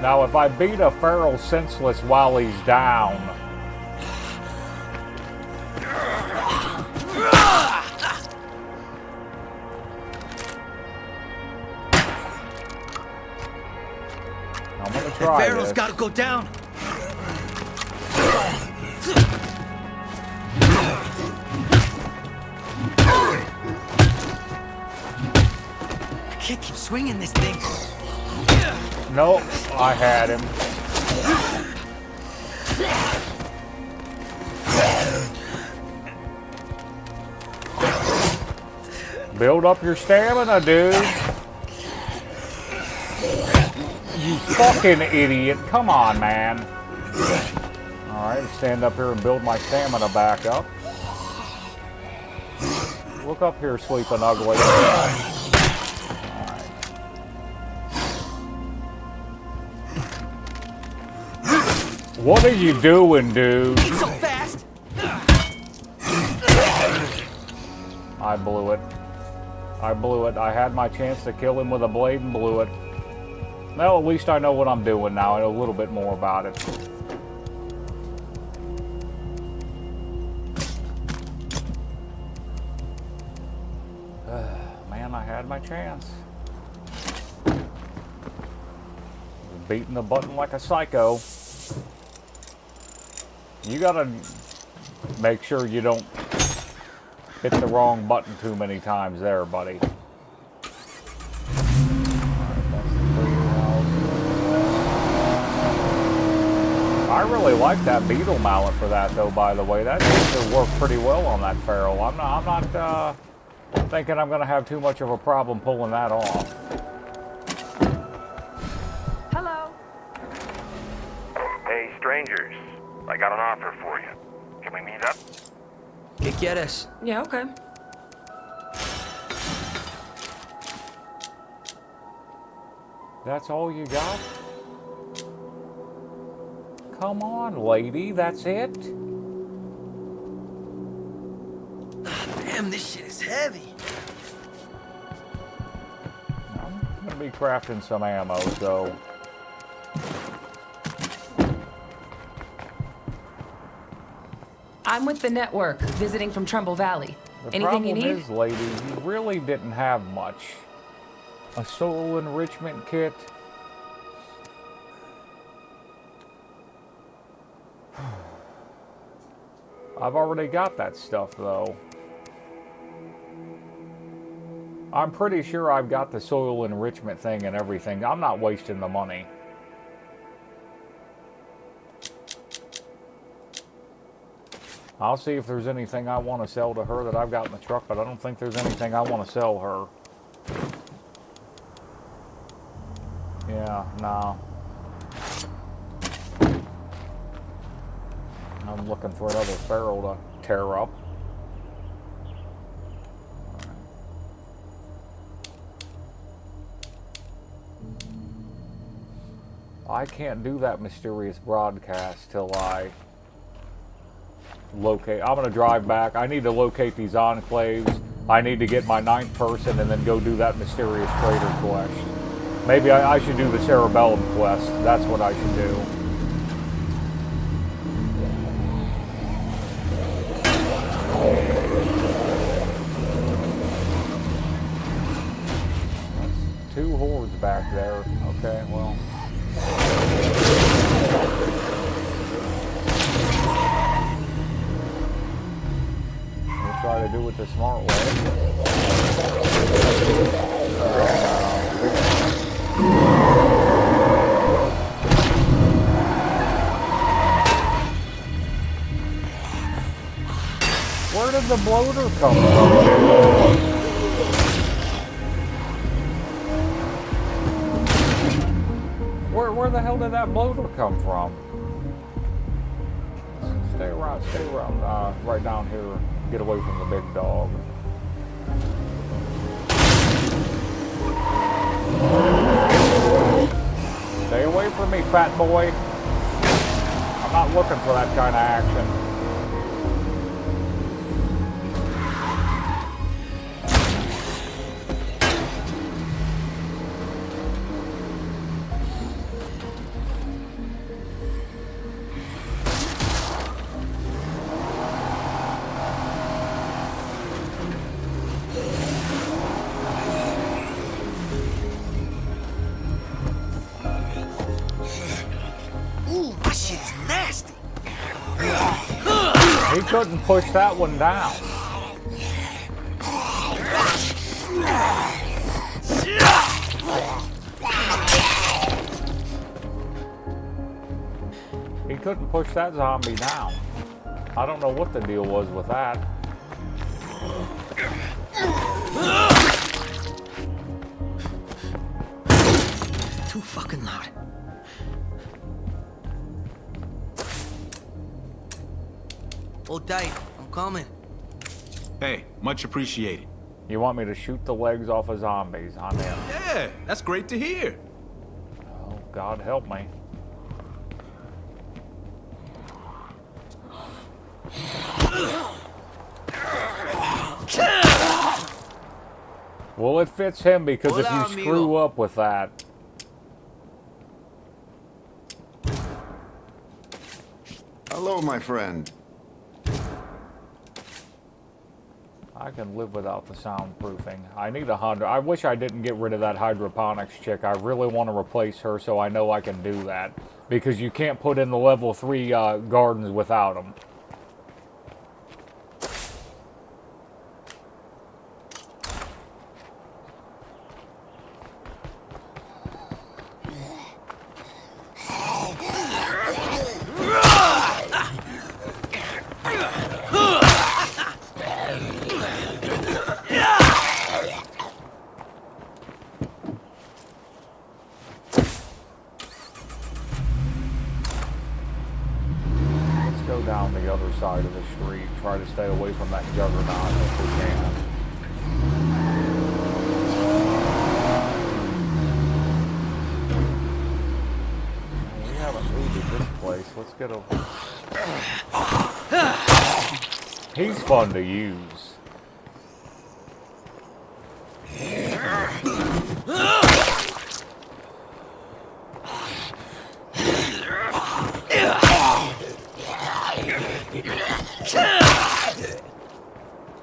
Speaker 1: Now, if I beat a feral senseless while he's down... I'm gonna try this.
Speaker 5: Feral's gotta go down. I can't keep swinging this thing.
Speaker 1: Nope, I had him. Build up your stamina, dude. You fucking idiot. Come on, man. Alright, stand up here and build my stamina back up. Look up here, sleeping ugly. What are you doing, dude?
Speaker 5: It's so fast.
Speaker 1: I blew it. I blew it. I had my chance to kill him with a blade and blew it. Well, at least I know what I'm doing now. I know a little bit more about it. Man, I had my chance. Beating the button like a psycho. You gotta Make sure you don't hit the wrong button too many times there, buddy. I really like that beetle mallet for that, though, by the way. That seems to work pretty well on that feral. I'm not thinking I'm going to have too much of a problem pulling that off.
Speaker 6: Hello.
Speaker 2: Hey, strangers. I got an offer for you. Can we meet up?
Speaker 5: ¿Qué quieres?
Speaker 8: Yeah, okay.
Speaker 1: That's all you got? Come on, lady, that's it?
Speaker 5: Damn, this shit is heavy.
Speaker 1: I'm gonna be crafting some ammo, so...
Speaker 8: I'm with the network, visiting from Trumbull Valley.
Speaker 1: The
Speaker 8: Anything you
Speaker 1: problem
Speaker 8: need?
Speaker 1: is, lady, you really didn't have much. A soul enrichment kit. I've already got that stuff, though. I'm pretty sure I've got the soil enrichment thing and everything. I'm not wasting the money. I'll see if there's anything I want to sell to her that I've got in the truck, but I don't think there's anything I want to sell her. Yeah, no. I'm looking for another feral to tear up. I can't do that mysterious broadcast till I locate. I'm going to drive back. I need to locate these enclaves. I need to get my 9th person and then go do that mysterious trader quest. Maybe I should do the cerebellum quest. That's what I should do. That's 2 hordes back there. Okay, well. We'll try to do it the smart way. Where did the bloater come from? Where the hell did that bloater come from? Stay around, right down here. Get away from the big dog. Stay away from me, fat boy. I'm not looking for that kind of action.
Speaker 5: Ooh, my shit's nasty.
Speaker 1: He couldn't push that one down. He couldn't push that zombie down. I don't know what the deal was with that.
Speaker 5: Too fucking loud. Hold tight, I'm coming.
Speaker 9: Hey, much appreciated.
Speaker 1: You want me to shoot the legs off of zombies? I'm in.
Speaker 9: Yeah, that's great to hear.
Speaker 1: Oh, God help me. Well, it fits him because if
Speaker 5: Hola,
Speaker 1: you screw
Speaker 5: amigo.
Speaker 1: up with that...
Speaker 7: Hello, my friend.
Speaker 1: I can live without the soundproofing. I need a Honda. I wish I didn't get rid of that hydroponics chick. I really want to replace her so I know I can do that. Because you can't put in the level 3 gardens without them. go down the other side of the street. Try to stay away from that juggernaut if we can. We haven't looted this place. Let's get over. He's fun to use.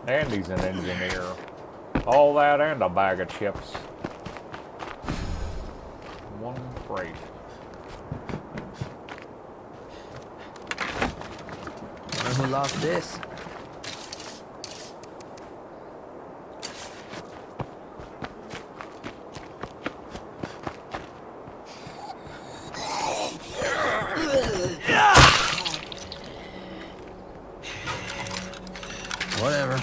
Speaker 1: And he's an engineer. All that and a bag of chips. One crate.
Speaker 5: Who lost this? Whatever.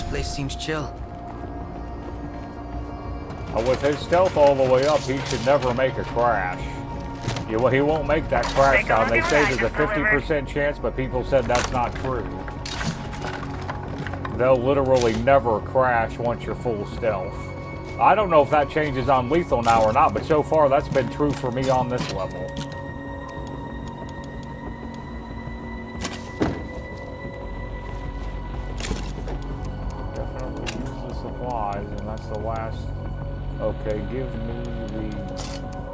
Speaker 5: Place seems chill.
Speaker 1: With his stealth all the way up, he should never make a crash. He won't make that crash sound. They say there's a 50% chance, but people said that's not true. They'll literally never crash once you're full stealth. I don't know if that changes on lethal now or not, but so far that's been true for me on this level. And that's the last. Okay, give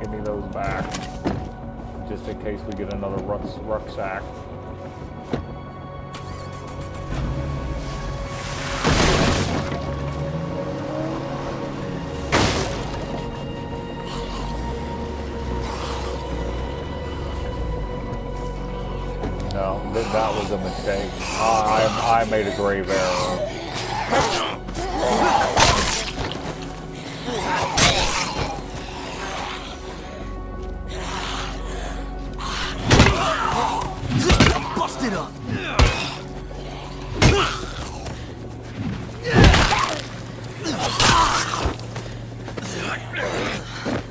Speaker 1: me those back, just in case we get another rucksack. No, that was a mistake. I made a grave error.
Speaker 5: Busted up.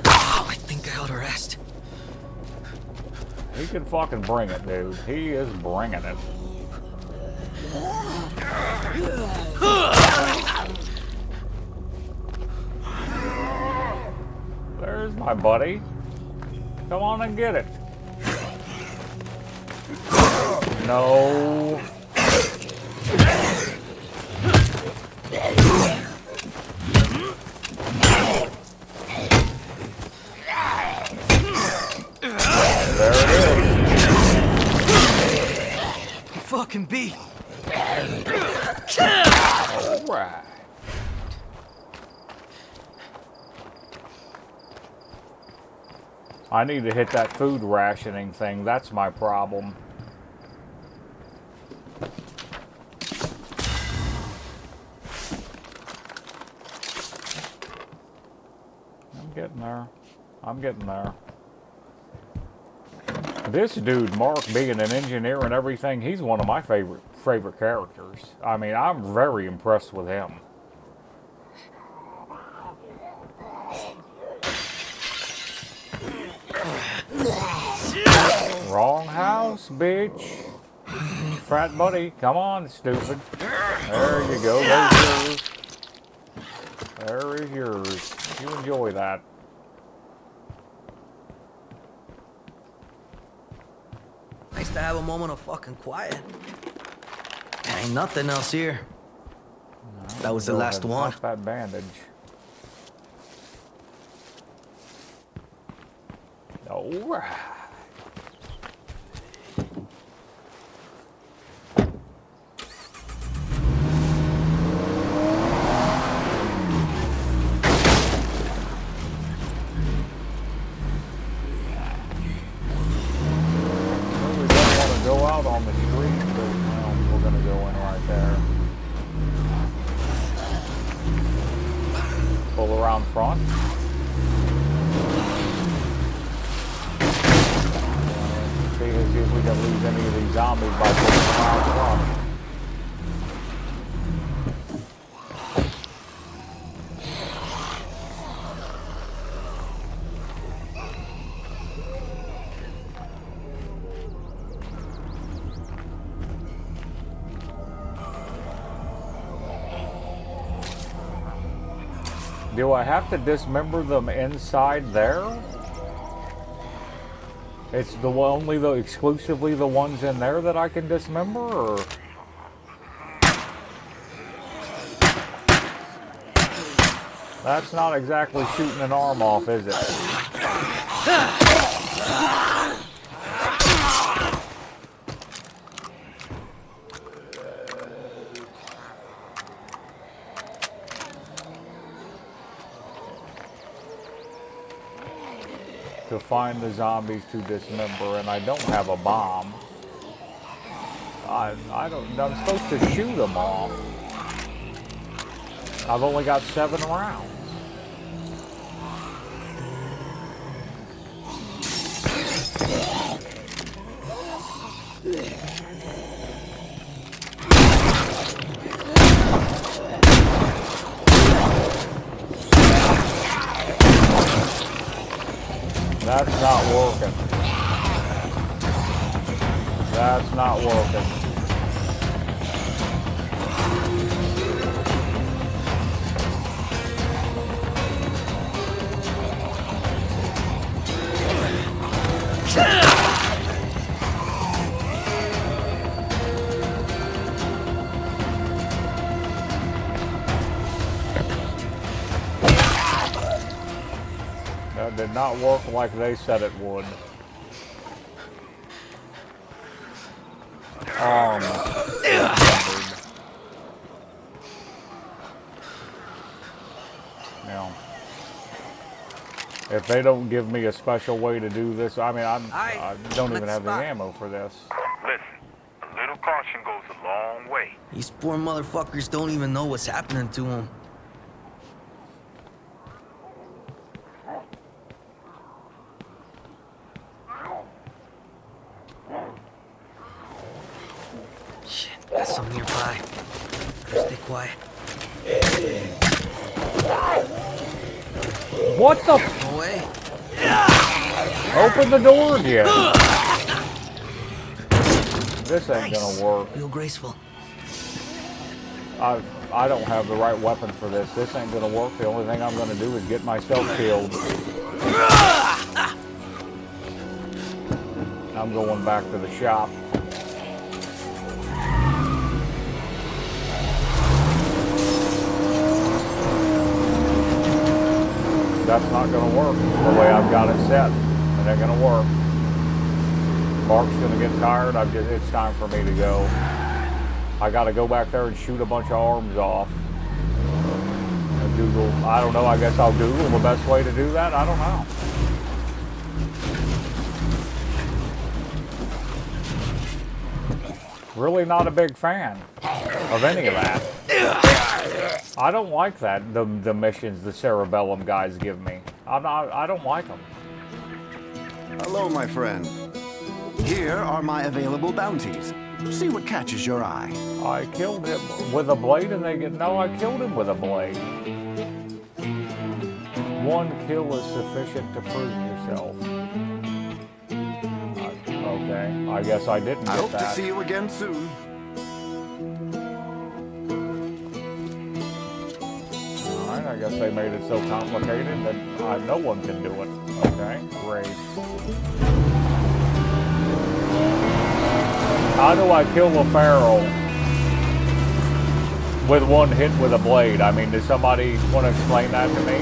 Speaker 5: I think I ought to rest.
Speaker 1: He can fucking bring it, dude. He is bringing it. There's my buddy. Come on and get it. No. There it is.
Speaker 5: Fucking beat.
Speaker 1: All right. I need to hit that food rationing thing. That's my problem. I'm getting there. This dude, Mark, being an engineer and everything, he's one of my favorite characters. I mean, I'm very impressed with him. Wrong house, bitch. Frat buddy, come on, stupid. There you go, there's yours. There is yours. You enjoy that.
Speaker 5: Nice to have a moment of fucking quiet. Ain't nothing else here. That was the
Speaker 1: Go
Speaker 5: last
Speaker 1: ahead and
Speaker 5: one.
Speaker 1: pop that bandage. Alright. Go out on the street, but well, we're going to go in right there. Pull around front. See if we can lose any of these zombies by pulling around front. Do I have to dismember them inside there? It's exclusively the ones in there that I can dismember, or? That's not exactly shooting an arm off, is it? To find the zombies to dismember, and I don't have a bomb. I'm supposed to shoot them off. I've only got 7 rounds. That's not working. That's not working. That did not work like they said it would. Now, if they don't give me a special way to do this, I mean, I don't even have the ammo for this.
Speaker 2: Listen, a little caution goes a long way.
Speaker 5: These poor motherfuckers don't even know what's happening to them. Shit, that's some nearby. Stay quiet.
Speaker 1: What the?
Speaker 5: No way.
Speaker 1: Open the door again. This ain't gonna work.
Speaker 5: Real graceful.
Speaker 1: I don't have the right weapon for this. This ain't gonna work. The only thing I'm gonna do is get myself killed. I'm going back to the shop. That's not gonna work the way I've got it set. It ain't gonna work. Mark's gonna get tired. It's time for me to go. I gotta go back there and shoot a bunch of arms off. And Google, I don't know, I guess I'll Google the best way to do that. I don't know. Really not a big fan of any of that. I don't like that, the missions the Cerebellum guys give me. I don't like them.
Speaker 7: Hello, my friend. Here are my available bounties. See what catches your eye.
Speaker 1: I killed him with a blade and they get, no, I killed him with a blade. 1 kill is sufficient to prove yourself. Okay, I guess I didn't
Speaker 7: I
Speaker 1: get
Speaker 7: hope to
Speaker 1: that.
Speaker 7: see you again soon.
Speaker 1: Alright, I guess they made it so complicated that no one can do it. Okay, great. How do I kill a feral with one hit with a blade? I mean, does somebody want to explain that to me?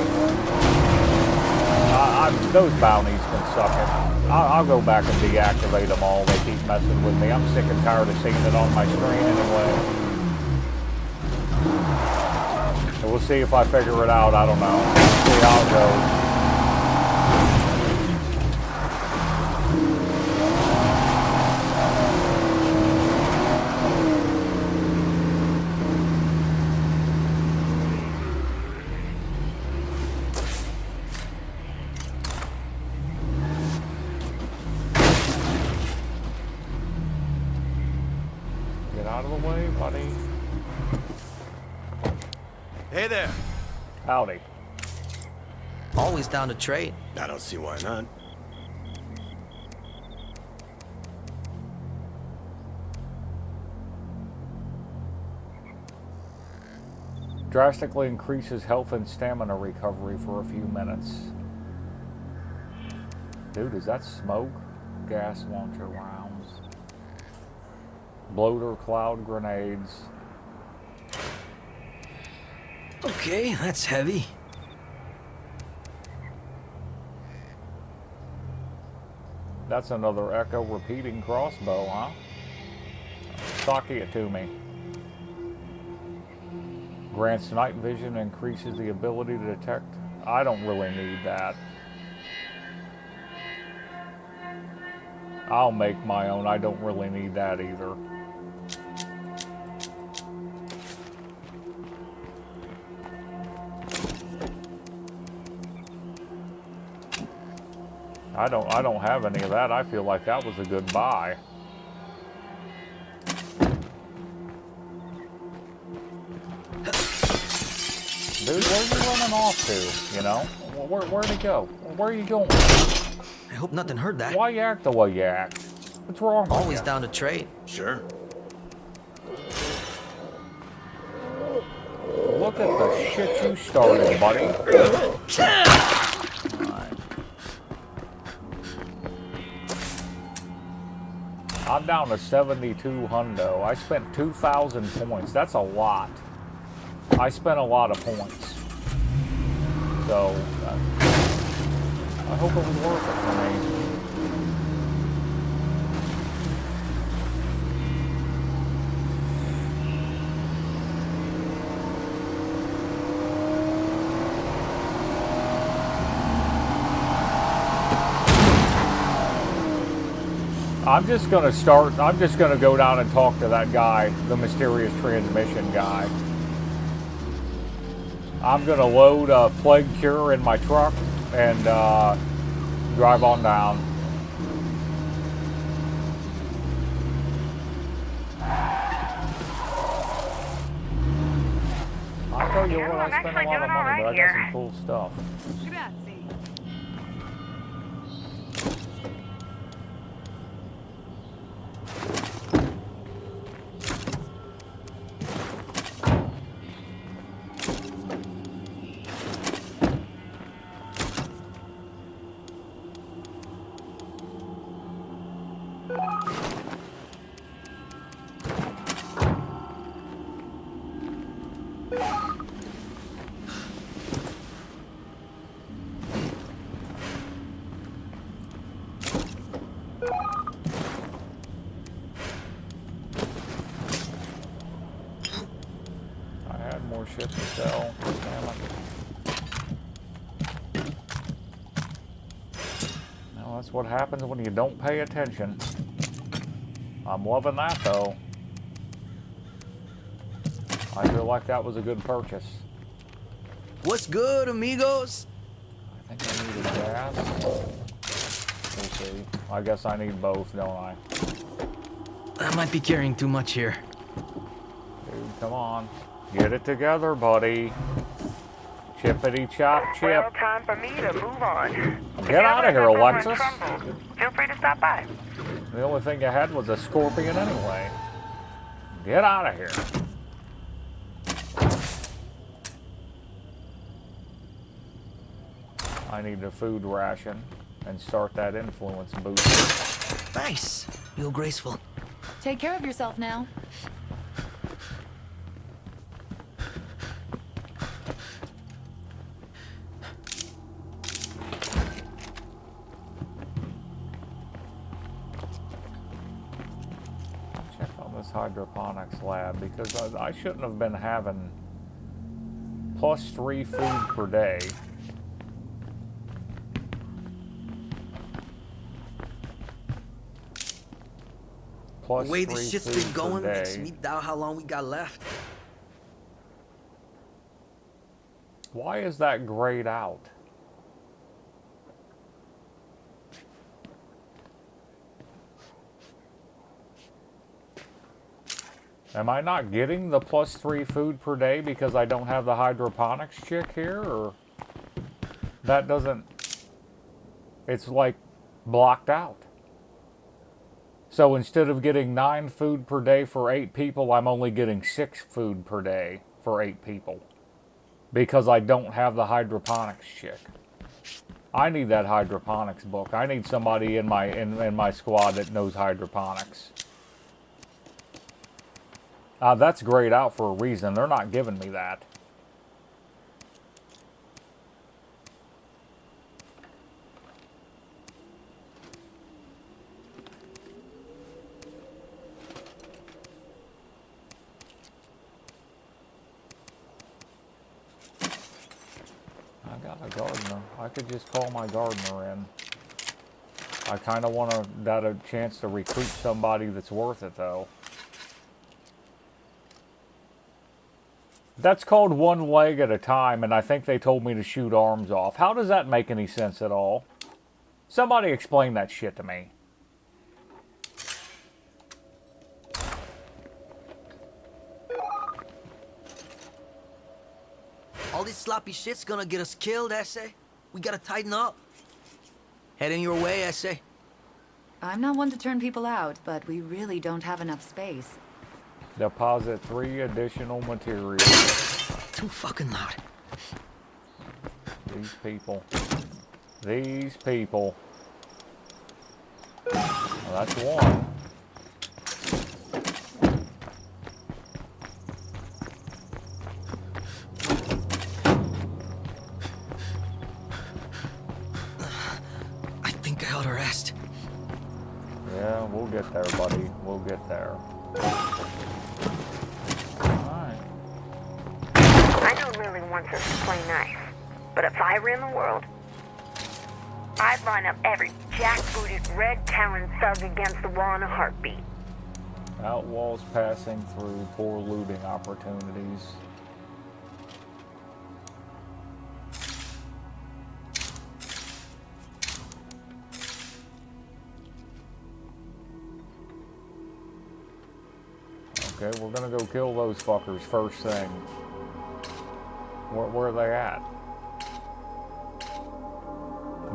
Speaker 1: Those bounties can suck it. I'll go back and deactivate them all. They keep messing with me. I'm sick and tired of seeing it on my screen anyway. And we'll see if I figure it out. I don't know. See how it goes. Get out of the way, buddy.
Speaker 10: Hey there.
Speaker 1: Howdy.
Speaker 5: Always down to trade.
Speaker 10: I don't see why not.
Speaker 1: Drastically increases health and stamina recovery for a few minutes. Dude, is that smoke? Gas launcher rounds. Bloater cloud grenades.
Speaker 5: Okay, that's heavy.
Speaker 1: That's another echo repeating crossbow, huh? Stocky it to me. Grants night vision, increases the ability to detect. I don't really need that. I'll make my own. I don't really need that either. I don't have any of that. I feel like that was a good buy. Dude, where are you running off to? You know? Where'd he go? Where are you going?
Speaker 5: I hope nothing heard that.
Speaker 1: Why you act the way you act? What's wrong with
Speaker 5: Always
Speaker 1: you?
Speaker 5: down to trade.
Speaker 10: Sure.
Speaker 1: Look at the shit you started, buddy. I'm down to 72 hundo. I spent 2,000 points. That's a lot. I spent a lot of points. So, I hope it was worth it for me. I'm just gonna go down and talk to that guy, the mysterious transmission guy. I'm gonna load a plague cure in my truck and drive on down. I'll tell you what, I spent a lot of money, but I got some cool stuff. Shit to sell. Damn it. Well, that's what happens when you don't pay attention. I'm loving that though. I feel like that was a good purchase.
Speaker 5: What's good, amigos?
Speaker 1: I think I needed gas. We'll see. I guess I need both, don't I?
Speaker 5: I might be carrying too much here.
Speaker 1: Dude, come on. Get it together, buddy. Chippity chop chip.
Speaker 6: Well, time for me to move on.
Speaker 1: Get out of here, Alexis.
Speaker 6: Feel free to stop by.
Speaker 1: The only thing you had was a scorpion anyway. Get out of here. I need a food ration and start that influence boost.
Speaker 5: Nice. Real graceful.
Speaker 8: Take care of yourself now.
Speaker 1: Check on this hydroponics lab because I shouldn't have been having +3 food per day.
Speaker 5: The way this shit's been going makes me doubt how long we got left.
Speaker 1: Why is that grayed out? Am I not getting the +3 food per day because I don't have the hydroponics chick here, or that doesn't, it's like blocked out. So instead of getting 9 food per day for 8 people, I'm only getting 6 food per day for 8 people. Because I don't have the hydroponics chick. I need that hydroponics book. I need somebody in my squad that knows hydroponics. That's grayed out for a reason. They're not giving me that. I got a gardener. I could just call my gardener in. I kind of want a chance to recruit somebody that's worth it, though. That's called one leg at a time, and I think they told me to shoot arms off. How does that make any sense at all? Somebody explain that shit to me.
Speaker 5: All this sloppy shit's gonna get us killed, Essay. We gotta tighten up. Heading your way, Essay.
Speaker 4: I'm not one to turn people out, but we really don't have enough space.
Speaker 1: Deposit 3 additional materials.
Speaker 5: Too fucking loud.
Speaker 1: These people. These people. Well, that's one.
Speaker 5: I think I ought to rest.
Speaker 1: Yeah, we'll get there, buddy. We'll get there.
Speaker 6: I don't really want us to play nice, but if I ran the world, I'd line up every jackbooted red talon thug against the wall in a heartbeat.
Speaker 1: Outlaws passing through, poor looting opportunities. Okay, we're gonna go kill those fuckers first thing. Where are they at?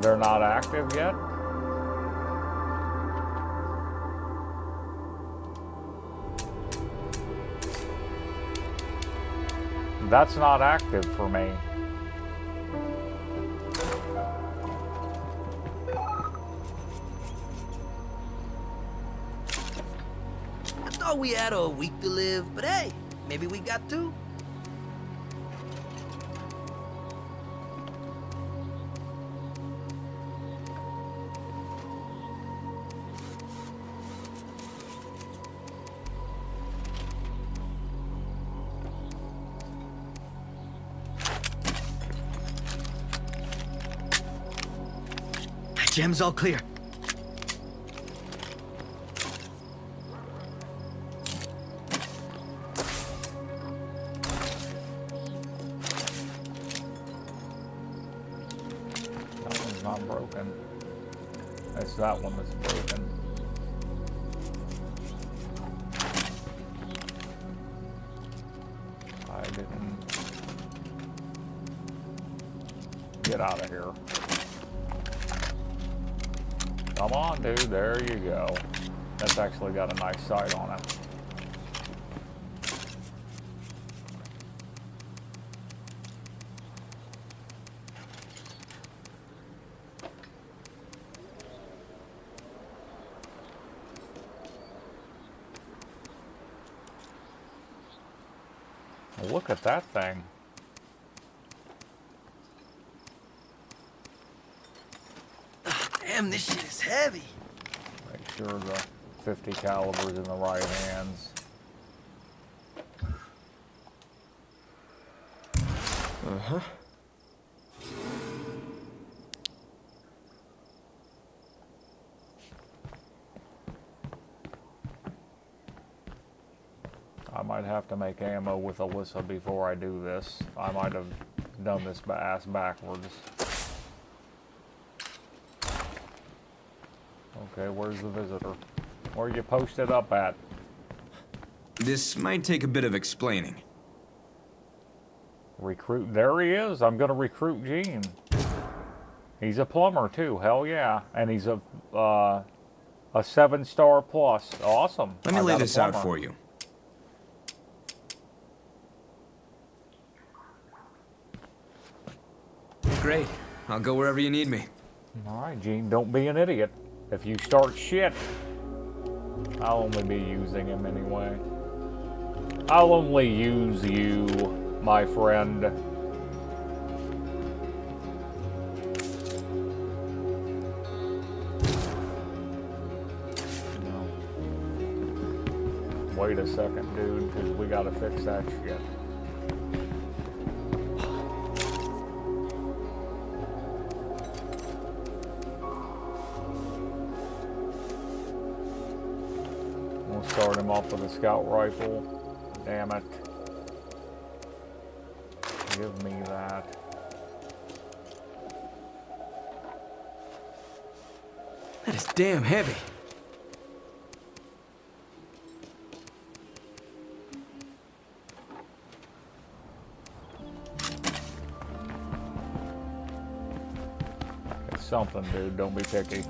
Speaker 1: They're not active yet? That's not active for me.
Speaker 5: I thought we had a week to live, but hey, maybe we got 2. Gem's all clear.
Speaker 1: That one's not broken. It's that one that's broken. I didn't get out of here. Come on, dude. There you go. That's actually got a nice sight on it. Well, look at that thing.
Speaker 5: Damn, this shit is heavy.
Speaker 1: Make sure the 50 caliber's in the right hands.
Speaker 3: Uh-huh.
Speaker 1: I might have to make ammo with Alyssa before I do this. I might have done this ass backwards. Okay, where's the visitor? Where you posted up at?
Speaker 11: This might take a bit of explaining.
Speaker 1: Recruit, there he is. I'm gonna recruit Gene. He's a plumber too, hell yeah. And he's a 7-star plus. Awesome.
Speaker 11: Let me lay this out for you.
Speaker 3: Great. I'll go wherever you need me.
Speaker 1: Alright, Gene, don't be an idiot. If you start shit, I'll only be using him anyway. I'll only use you, my friend. No. Wait a second, dude, because we gotta fix that shit. Start him off with a scout rifle. Damn it. Give me that.
Speaker 3: That is damn heavy.
Speaker 1: It's something, dude. Don't be picky.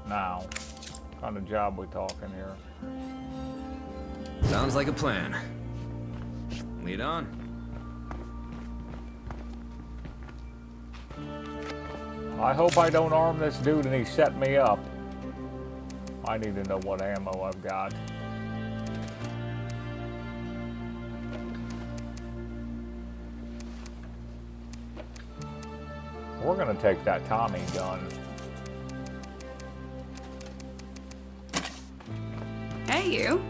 Speaker 1: Now, what kind of job we talking here?
Speaker 3: Sounds like a plan. Lead on.
Speaker 1: I hope I don't arm this dude and he set me up. I need to know what ammo I've got. We're gonna take that Tommy gun.
Speaker 4: Hey, you.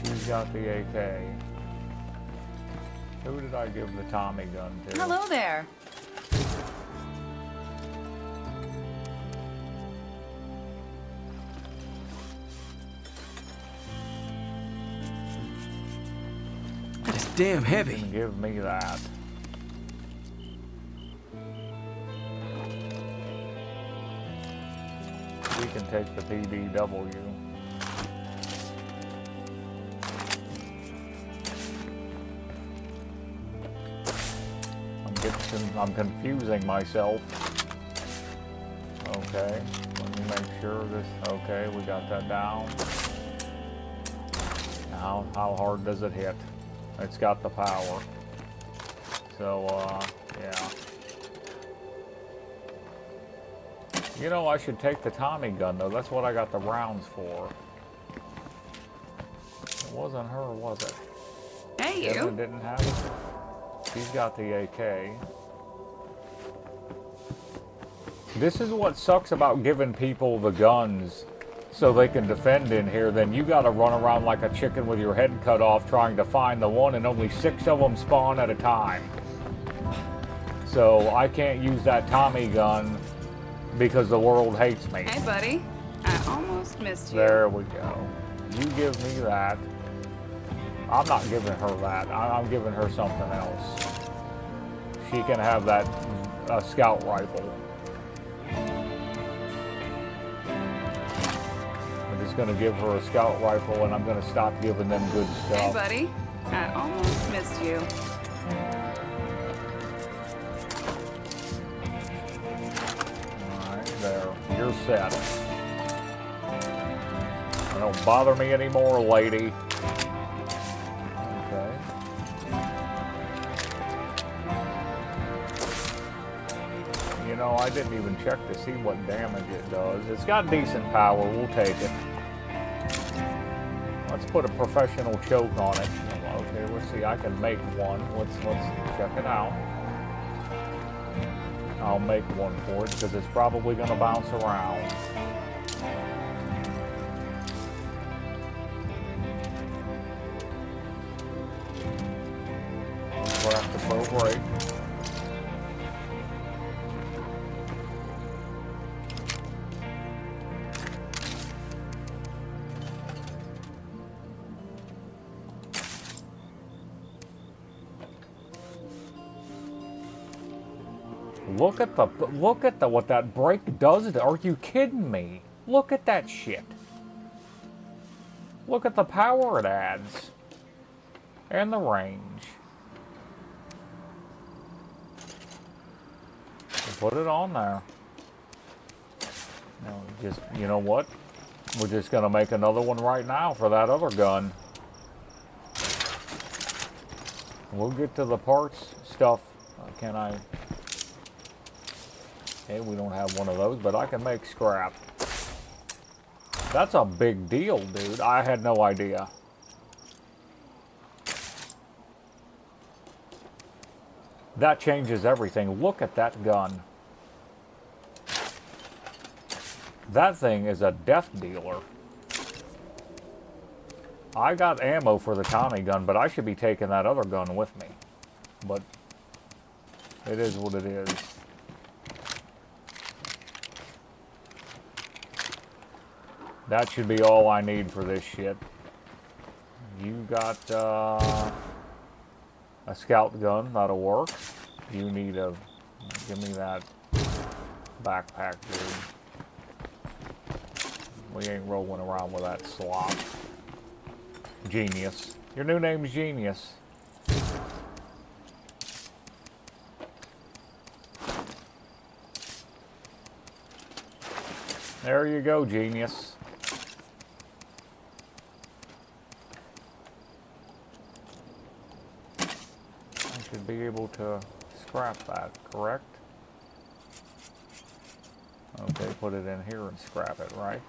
Speaker 1: She's got the AK. Who did I give the Tommy gun to?
Speaker 8: Hello there.
Speaker 3: That is damn heavy.
Speaker 1: Give me that. We can take the PDW. I'm confusing myself. Okay, let me make sure this. Okay, we got that down. Now, how hard does it hit? It's got the power. So, yeah. You know, I should take the Tommy gun, though. That's what I got the rounds for. It wasn't her, was it?
Speaker 4: Hey, you.
Speaker 1: Evan didn't have it. She's got the AK. This is what sucks about giving people the guns so they can defend in here. Then you got to run around like a chicken with your head cut off trying to find the one, and only 6 of them spawn at a time. So I can't use that Tommy gun because the world hates me.
Speaker 4: Hey, buddy. I almost missed you.
Speaker 1: There we go. You give me that. I'm not giving her that. I'm giving her something else. She can have that scout rifle. just going to give her a scout rifle, and I'm going to stop giving them good
Speaker 8: Hey,
Speaker 1: stuff.
Speaker 8: buddy. I almost missed you.
Speaker 1: Alright, there. You're set. Don't bother me anymore, lady. Okay. You know, I didn't even check to see what damage it does. It's got decent power. We'll take it. Let's put a professional choke on it. Okay, let's see. I can make one. Let's check it out. I'll make one for it because it's probably going to bounce around. Grab the pro brake. Look at what that brake does. Are you kidding me? Look at that shit. Look at the power it adds. And the range. Put it on there. Now, just, you know what? We're just gonna make another one right now for that other gun. We'll get to the parts stuff. Can I? Okay, we don't have one of those, but I can make scrap. That's a big deal, dude. I had no idea. That changes everything. Look at that gun. That thing is a death dealer. I got ammo for the Tommy gun, but I should be taking that other gun with me. But it is what it is. That should be all I need for this shit. You got a scout gun, that'll work. You need a... Give me that backpack, dude. We ain't rolling around with that slop. Genius. Your new name's Genius. There you go, Genius. Be able to scrap that, correct? Okay, put it in here and scrap it, right?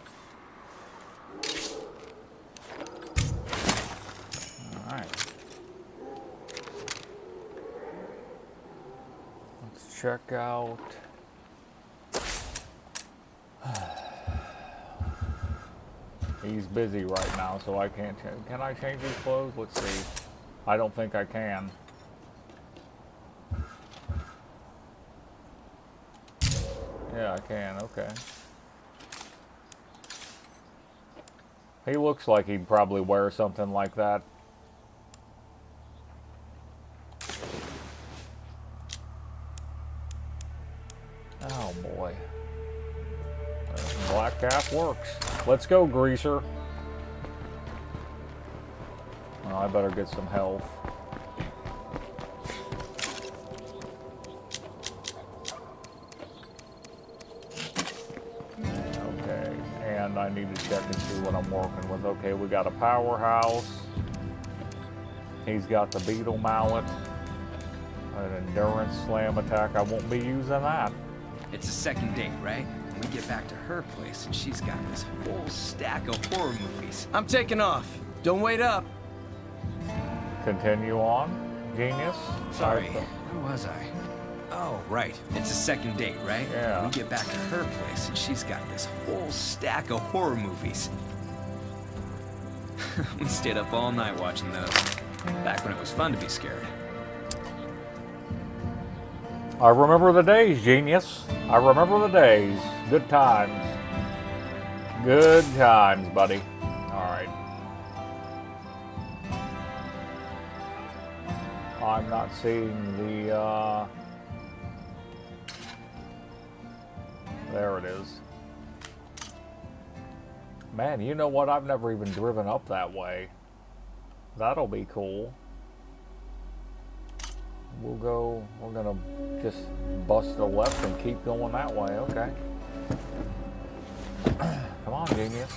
Speaker 1: Alright. Let's check out... He's busy right now, so I can't change. Can I change his clothes? Let's see. I don't think I can. Yeah, I can, okay. He looks like he'd probably wear something like that. Oh boy. Black cap works. Let's go, Greaser. Oh, I better get some health. I need to check and see what I'm working with. Okay, we got a powerhouse. He's got the beetle mallet. An endurance slam attack. I won't be using that.
Speaker 11: It's a second date, right? We get back to her place and she's got this whole stack of horror movies.
Speaker 3: I'm taking off. Don't wait up.
Speaker 1: Continue on, Genius.
Speaker 11: Sorry, where was I? Oh, right. It's a second date, right?
Speaker 1: Yeah.
Speaker 11: We get back to her place, and she's got this whole stack of horror movies. We stayed up all night watching those. Back when it was fun to be scared.
Speaker 1: I remember the days, Genius. I remember the days. Good times. Good times, buddy. Alright. I'm not seeing the, There it is. Man, you know what? I've never even driven up that way. That'll be cool. We're gonna just bust the left and keep going that way, okay. Come on, genius.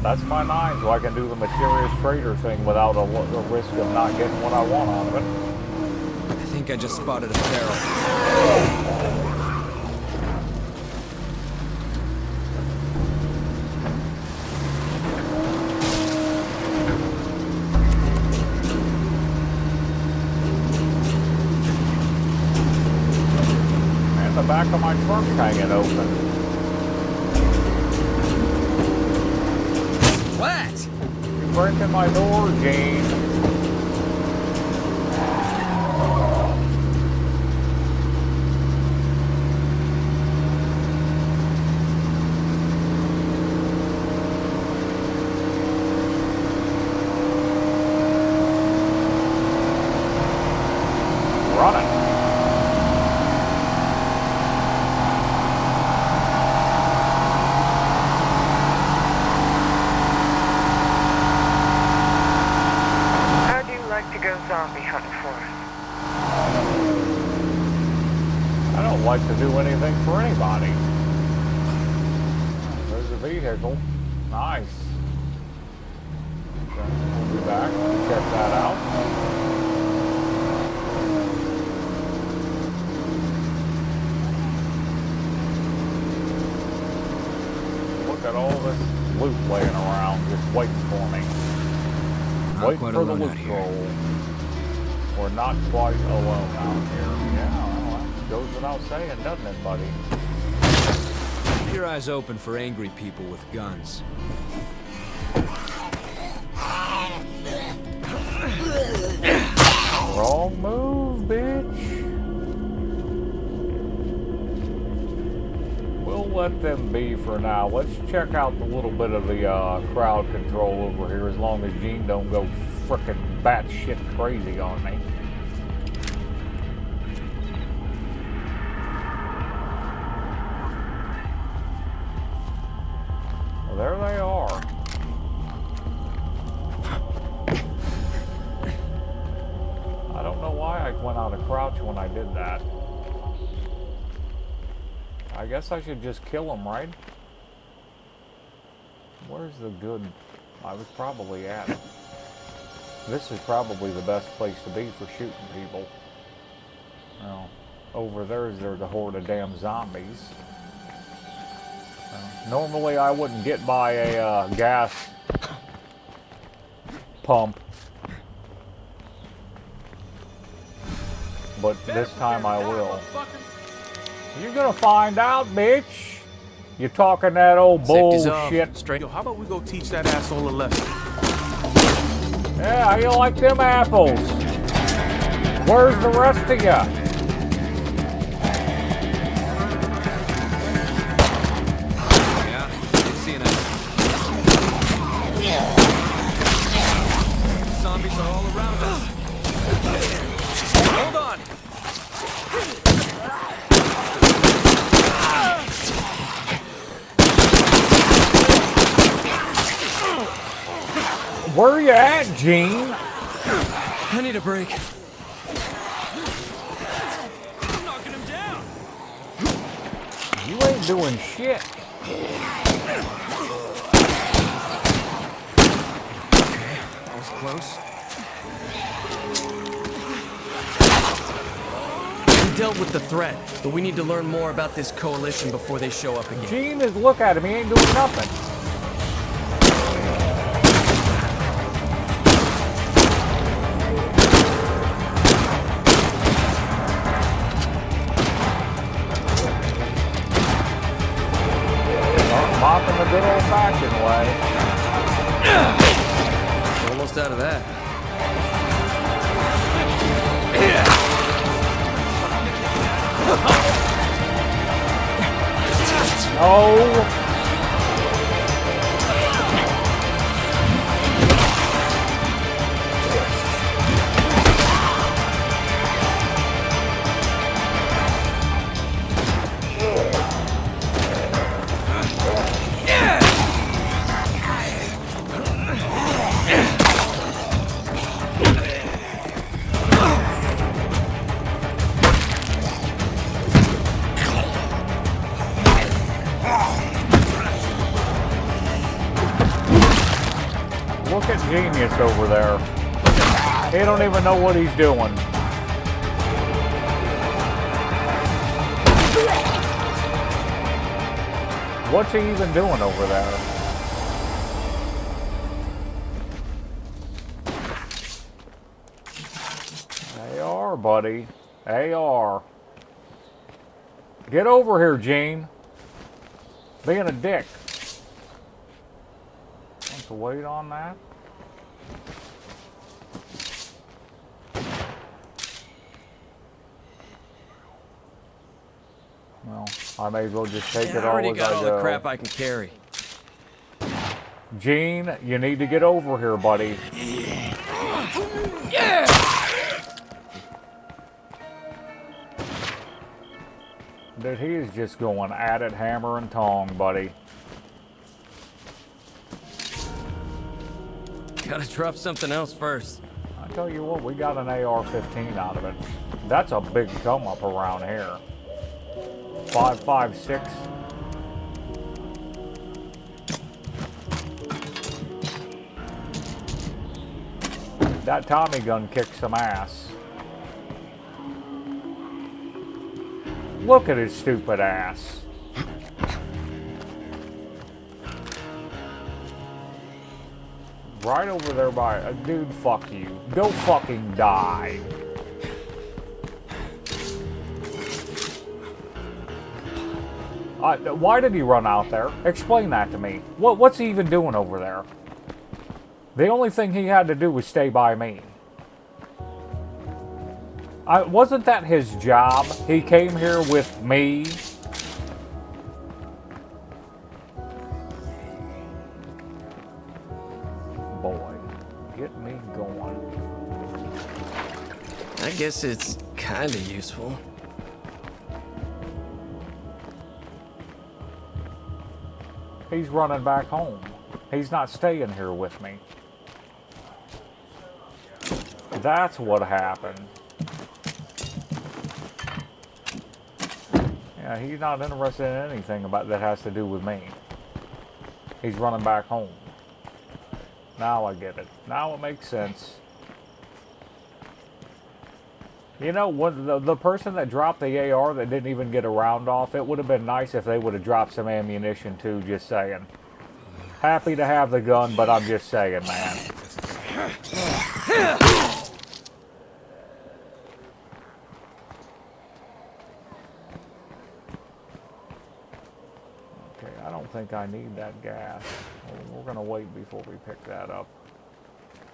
Speaker 1: That's my 9, so I can do the mysterious trader thing without a risk of not getting what I want out of it.
Speaker 11: I think I just spotted a barrel.
Speaker 1: The back of my truck's hanging open.
Speaker 11: What?
Speaker 1: You're breaking my door, Gene. Running.
Speaker 6: Zombie hunting for us.
Speaker 1: I don't like to do anything for anybody. There's a vehicle. Nice. Okay, we'll be back. Check that out. Look at all this loot laying around just waiting for me. Waiting for the loot roll. We're not quite alone out here. Yeah, well, that goes without saying, doesn't it, buddy?
Speaker 11: Keep your eyes open for angry people with guns.
Speaker 1: Wrong move, bitch. We'll let them be for now. Let's check out the little bit of the crowd control over here, as long as Gene don't go frickin' batshit crazy on me. Well, there they are. I don't know why I went out of crouch when I did that. I guess I should just kill them, right? Where's the good? I was probably at it. This is probably the best place to be for shooting people. Now, over there's a horde of damn zombies. Normally I wouldn't get by a gas pump. But this time I will. You're gonna find out, bitch. You're talking that old bullshit.
Speaker 9: Straight. Yo, how about we go teach that asshole a lesson?
Speaker 1: Yeah, how you like them apples? Where's the rest of ya?
Speaker 11: Yeah, I'm seeing it. Zombies are all around us. Hold on.
Speaker 1: Where you at, Gene?
Speaker 3: I need a break.
Speaker 11: I'm knocking him down.
Speaker 1: You ain't doing shit.
Speaker 3: Okay, that was close. We dealt with the threat, but we need to learn more about this coalition before they show up again.
Speaker 1: Gene is, look at him, he ain't doing nothing. Mopping the good old-fashioned way.
Speaker 3: Almost out of that.
Speaker 1: No. Look at genius over there. He don't even know what he's doing. What's he even doing over there? AR, buddy. AR. Get over here, Gene. Being a dick. Want to wait on that? Well, I may as well just take it all as I go.
Speaker 3: I already got all the crap I can carry.
Speaker 1: Gene, you need to get over here, buddy.
Speaker 3: Yeah!
Speaker 1: Dude, he is just going at it hammer and tong, buddy.
Speaker 3: Gotta drop something else first.
Speaker 1: I tell you what, we got an AR-15 out of it. That's a big come up around here. 5.56. That Tommy gun kicks some ass. Look at his stupid ass. Right over there by... dude, fuck you. Go fucking die. Why did he run out there? Explain that to me. What's he even doing over there? The only thing he had to do was stay by me. Wasn't that his job? He came here with me. Boy, get me going.
Speaker 3: I guess it's kinda useful.
Speaker 1: He's running back home. He's not staying here with me. That's what happened. Yeah, he's not interested in anything about that has to do with me. He's running back home. Now I get it. Now it makes sense. You know, when the person that dropped the AR that didn't even get a round off, it would have been nice if they would have dropped some ammunition too, just saying. Happy to have the gun, but I'm just saying, man. Okay, I don't think I need that gas. We're going to wait before we pick that up.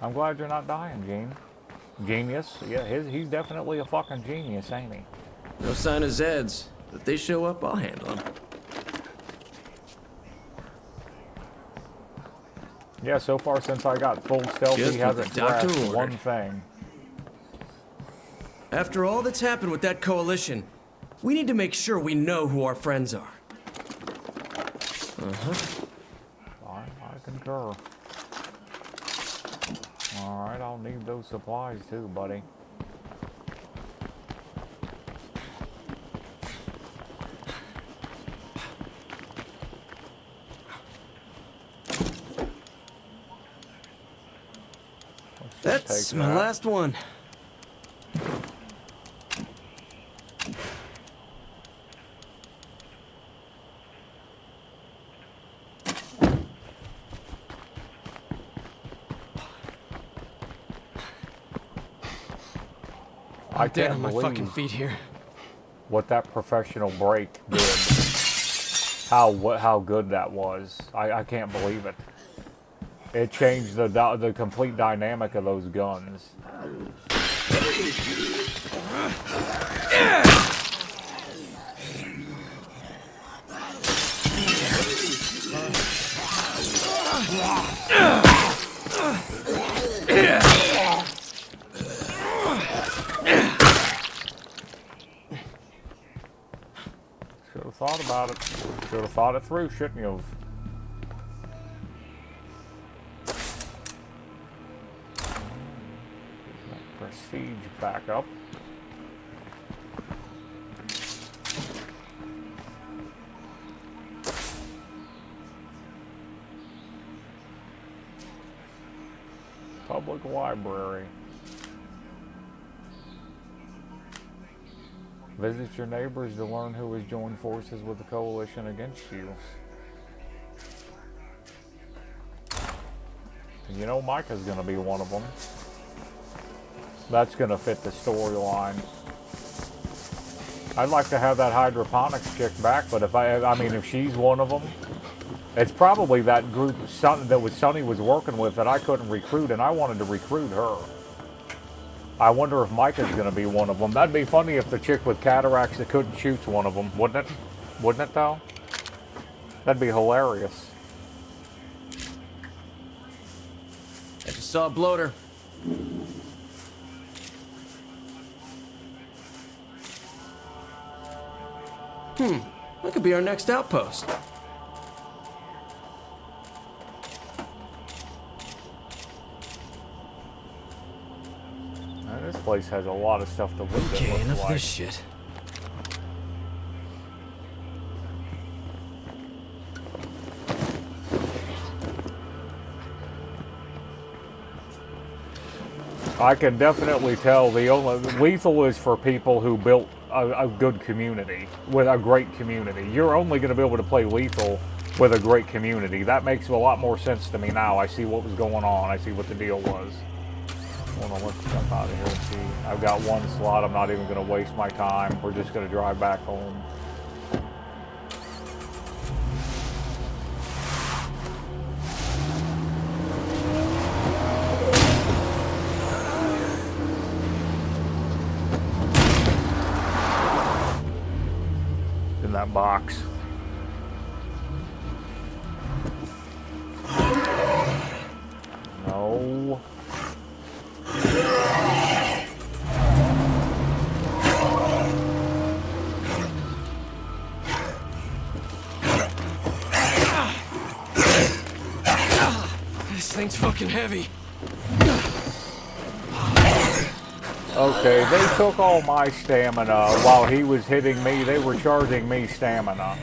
Speaker 1: I'm glad you're not dying, Gene. Genius. Yeah, he's definitely a fucking genius, ain't he?
Speaker 3: No sign of Zeds. If they show up, I'll handle them.
Speaker 1: Yeah, so far since I got full stealth, he hasn't grabbed one thing.
Speaker 3: After all that's happened with that coalition, we need to make sure we know who our friends are.
Speaker 1: I concur. Alright, I'll need those supplies too, buddy.
Speaker 3: That's my last one.
Speaker 1: I can't
Speaker 3: on my fucking feet here.
Speaker 1: What that professional break did. How good that was. I can't believe it. It changed the complete dynamic of those guns. Should have thought about it. Should have thought it through, shouldn't you have? Prestige back up. Public library. Visit your neighbors to learn who has joined forces with the coalition against you. And you know Micah's going to be one of them. That's going to fit the storyline. I'd like to have that hydroponics chick back, but if I mean, if she's one of them, it's probably that group that Sonny was working with that I couldn't recruit, and I wanted to recruit her. I wonder if Micah's going to be one of them. That'd be funny if the chick with cataracts that couldn't shoot's one of them, wouldn't it? Wouldn't it, though? That'd be hilarious.
Speaker 3: I just saw a bloater. That could be our next outpost.
Speaker 1: Now, this place has a lot of stuff to look at.
Speaker 3: Okay, enough of this shit.
Speaker 1: I can definitely tell the only lethal is for people who built a good community, with a great community. You're only going to be able to play lethal with a great community. That makes a lot more sense to me now. I see what was going on. I see what the deal was. Hold on, let's jump out of here and see. I've got one slot. I'm not even going to waste my time. We're just going to drive back home. In that box. No.
Speaker 3: This thing's fucking heavy.
Speaker 1: Okay, they took all my stamina while he was hitting me. They were charging me stamina.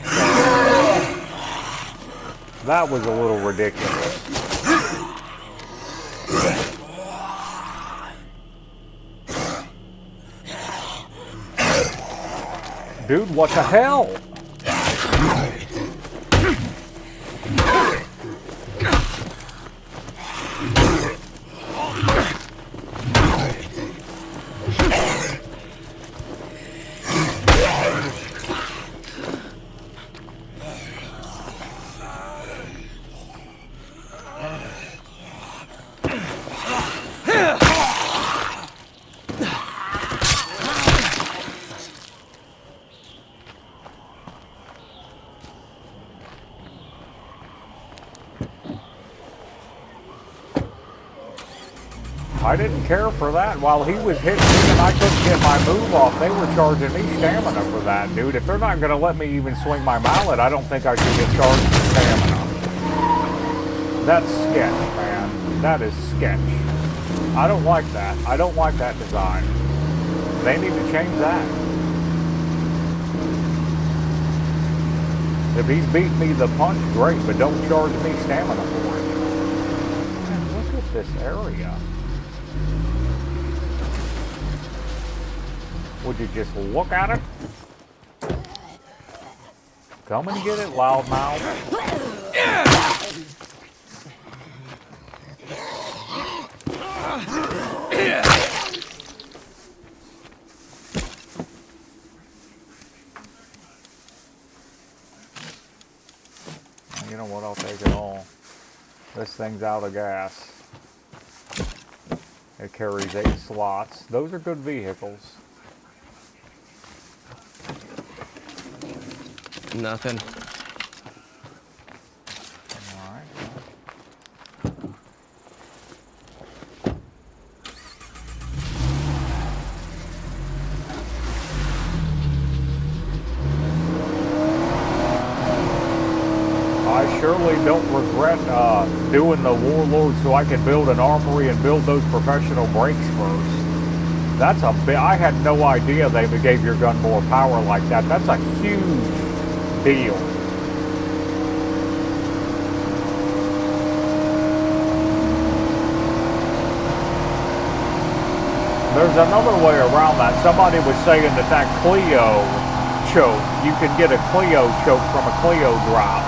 Speaker 1: That was a little ridiculous. Dude, what the hell? I didn't care for that. While he was hitting me and I couldn't get my move off, they were charging me stamina for that, dude. If they're not going to let me even swing my mallet, I don't think I should get charged for stamina. That's sketch, man. That is sketch. I don't like that. I don't like that design. They need to change that. If he's beating me the punch, great, but don't charge me stamina for it. Man, look at this area. Would you just look at it? Come and get it, loudmouth. You know what? I'll take it all. This thing's out of gas. It carries 8 slots. Those are good vehicles.
Speaker 3: Nothing.
Speaker 1: Alright. I surely don't regret doing the Warlord so I can build an armory and build those professional brakes first. That's a bit. I had no idea they gave your gun more power like that. That's a huge deal. There's another way around that. Somebody was saying that Clio choke, you can get a Clio choke from a Clio drop.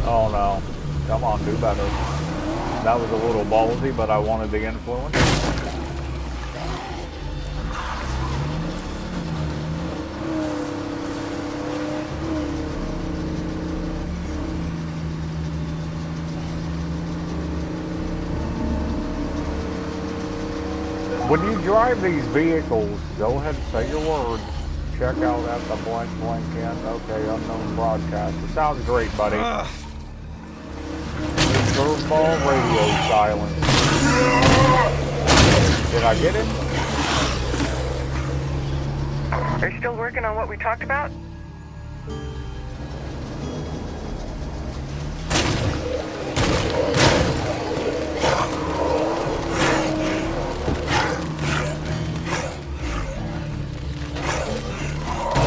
Speaker 1: Oh no. Come on, do better. That was a little ballsy, but I wanted the influence. When you drive these vehicles, go ahead and say your words. Check out at the blank blank end. Okay, unknown broadcaster. Sounds great, buddy. Curveball radio silence. Did I get it?
Speaker 6: Are you still working on what we talked about?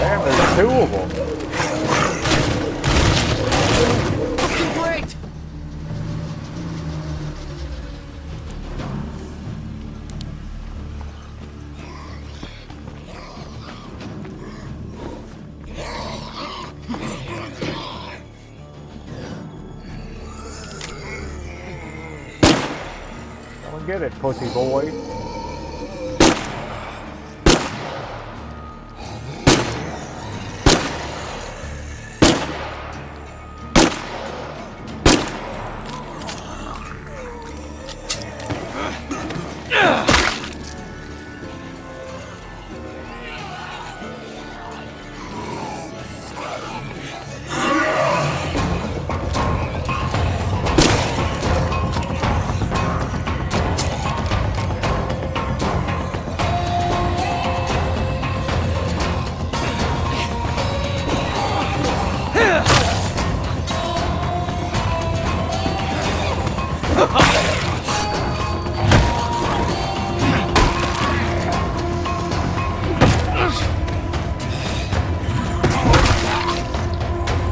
Speaker 1: Damn, there's two of them.
Speaker 3: Great!
Speaker 1: Come and get it, pussy boy.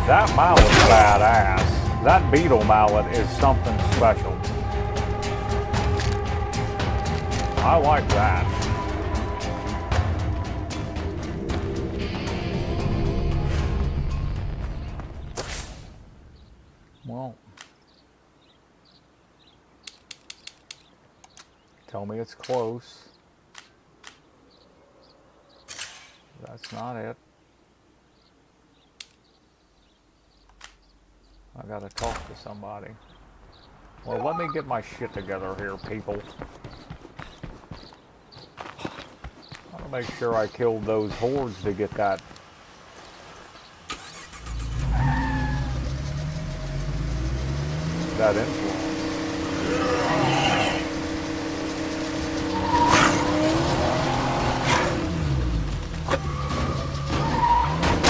Speaker 1: That mallet's badass. That beetle mallet is something special. I like that. Well, tell me it's close. That's not it. I gotta talk to somebody. Well, let me get my shit together here, people. I want to make sure I killed those hordes to get that. That influence.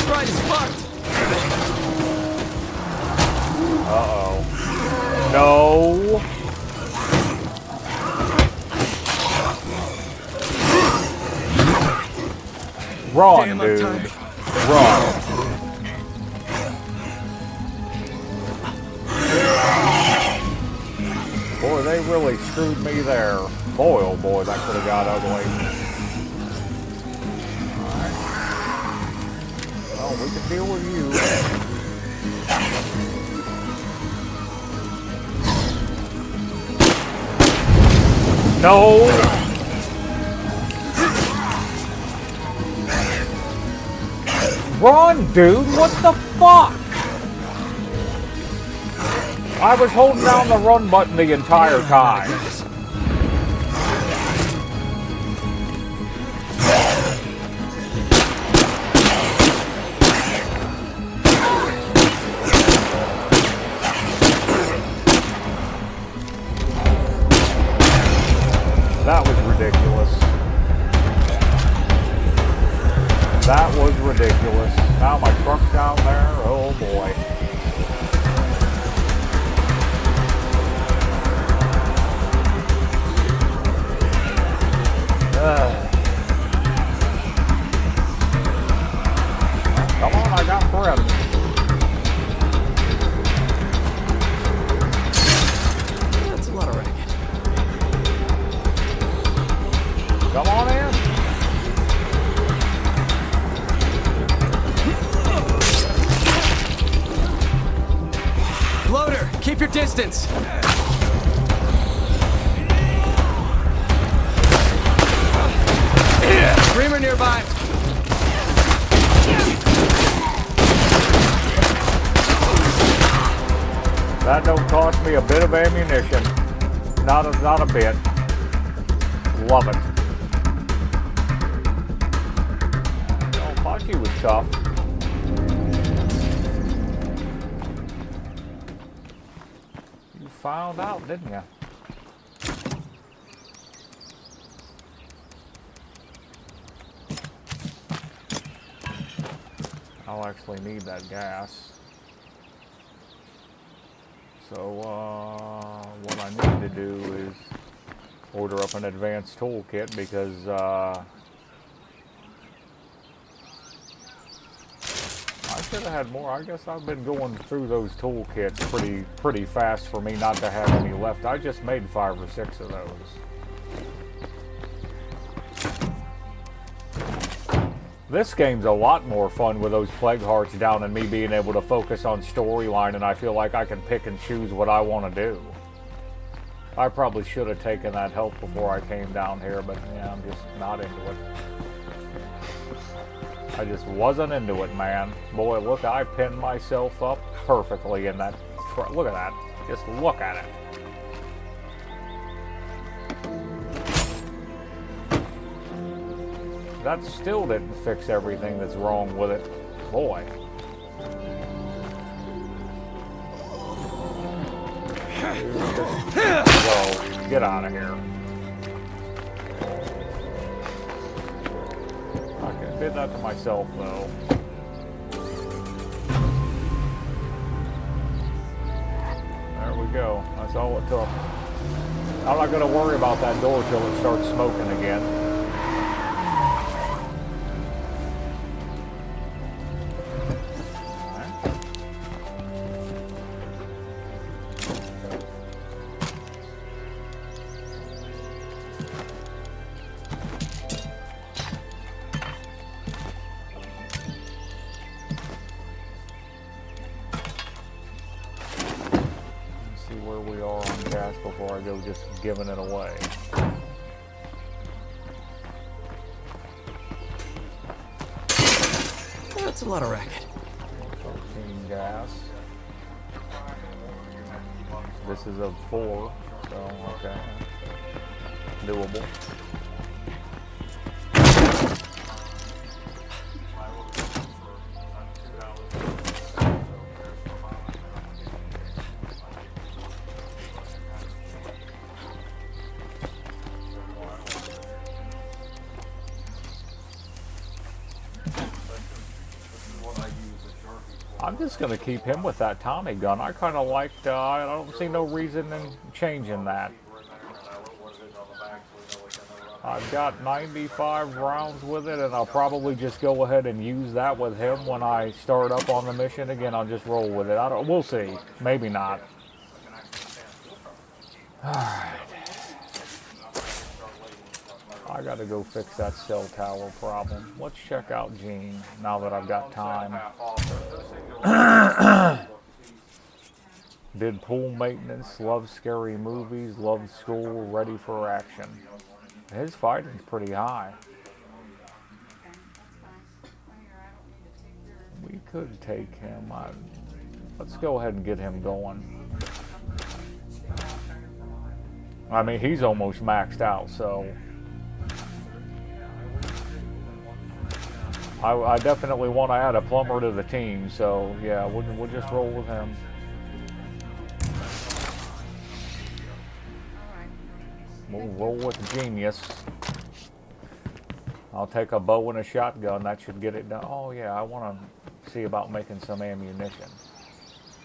Speaker 3: Right, sparked!
Speaker 1: Uh-oh. No! Run,
Speaker 3: Damn,
Speaker 1: dude.
Speaker 3: I'm tired.
Speaker 1: Run. Boy, they really screwed me there. Boy, oh boy, that could have got ugly. Alright. Well, we can deal with you. No! Run, dude! What the fuck? I was holding down the run button the entire time. That was ridiculous. That was ridiculous. Now my truck's down there. Oh boy.
Speaker 3: distance! Screamer nearby!
Speaker 1: That don't cost me a bit of ammunition. Not a bit. Love it. Oh, Pachi was tough. You found out, didn't you? I'll actually need that gas. So, what I need to do is order up an advanced toolkit because, I should have had more. I guess I've been going through those toolkits pretty fast for me not to have any left. I just made 5 or 6 of those. This game's a lot more fun with those plague hearts down and me being able to focus on storyline, and I feel like I can pick and choose what I want to do. I probably should have taken that help before I came down here, but yeah, I'm just not into it. I just wasn't into it, man. Boy, look, I pinned myself up perfectly in that truck. Look at that. Just look at it. That still didn't fix everything that's wrong with it. Boy. Whoa, get out of here. I did that to myself, though. There we go. That's all it took. I'm not going to worry about that door till it starts smoking again. Just giving it away.
Speaker 3: That's a lot of racket.
Speaker 1: 13 gas. This is a 4, so okay. Doable. I'm just going to keep him with that Tommy gun. I kind of liked, I don't see no reason in changing that. I've got 95 rounds with it, and I'll probably just go ahead and use that with him when I start up on the mission. Again, I'll just roll with it. We'll see. Maybe not. Alright. I gotta go fix that cell tower problem. Let's check out Gene now that I've got time. Did pool maintenance, loves scary movies, loves school, ready for action. His fighting's pretty high. We could take him. Let's go ahead and get him going. I mean, he's almost maxed out, so I definitely want to add a plumber to the team, so yeah, we'll just roll with him. We'll roll with Genius. I'll take a bow and a shotgun. That should get it done. Oh yeah, I want to see about making some ammunition.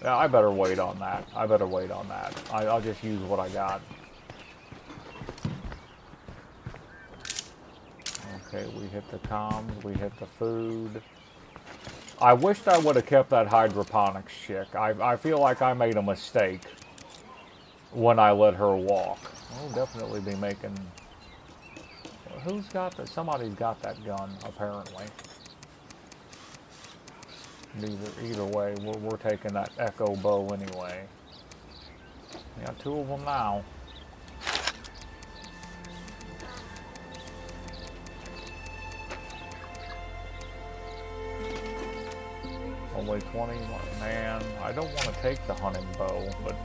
Speaker 1: Yeah, I better wait on that. I'll just use what I got. Okay, we hit the comms, we hit the food. I wished I would have kept that hydroponics chick. I feel like I made a mistake when I let her walk. I'll definitely be making... Who's got that? Somebody's got that gun, apparently. Either way, we're taking that Echo bow anyway. Got 2 of them now. Only 20, man. I don't want to take the hunting bow, but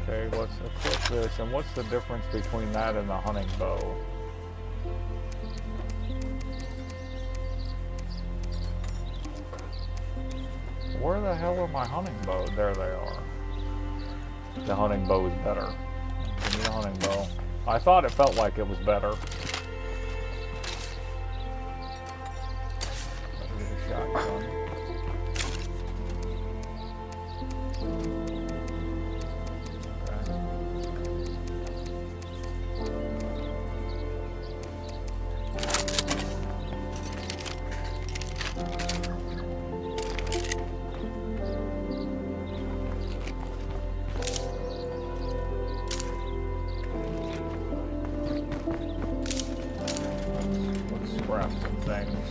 Speaker 1: okay, let's equip this. And what's the difference between that and the hunting bow? Where the hell are my hunting bow? There they are. The hunting bow is better. Give me the hunting bow. I thought it felt like it was better. Let's get a shotgun. Some things.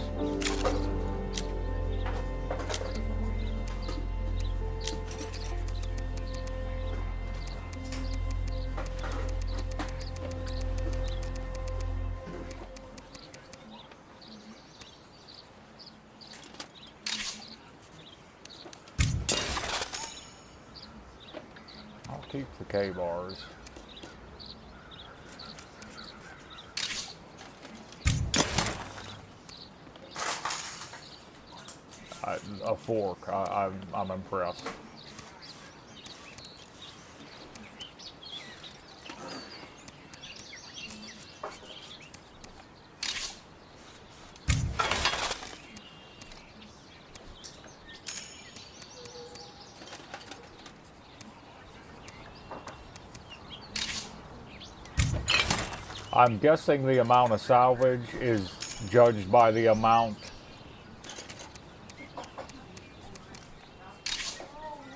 Speaker 1: I'll keep the K bars. A fork. I'm impressed. I'm guessing the amount of salvage is judged by the amount,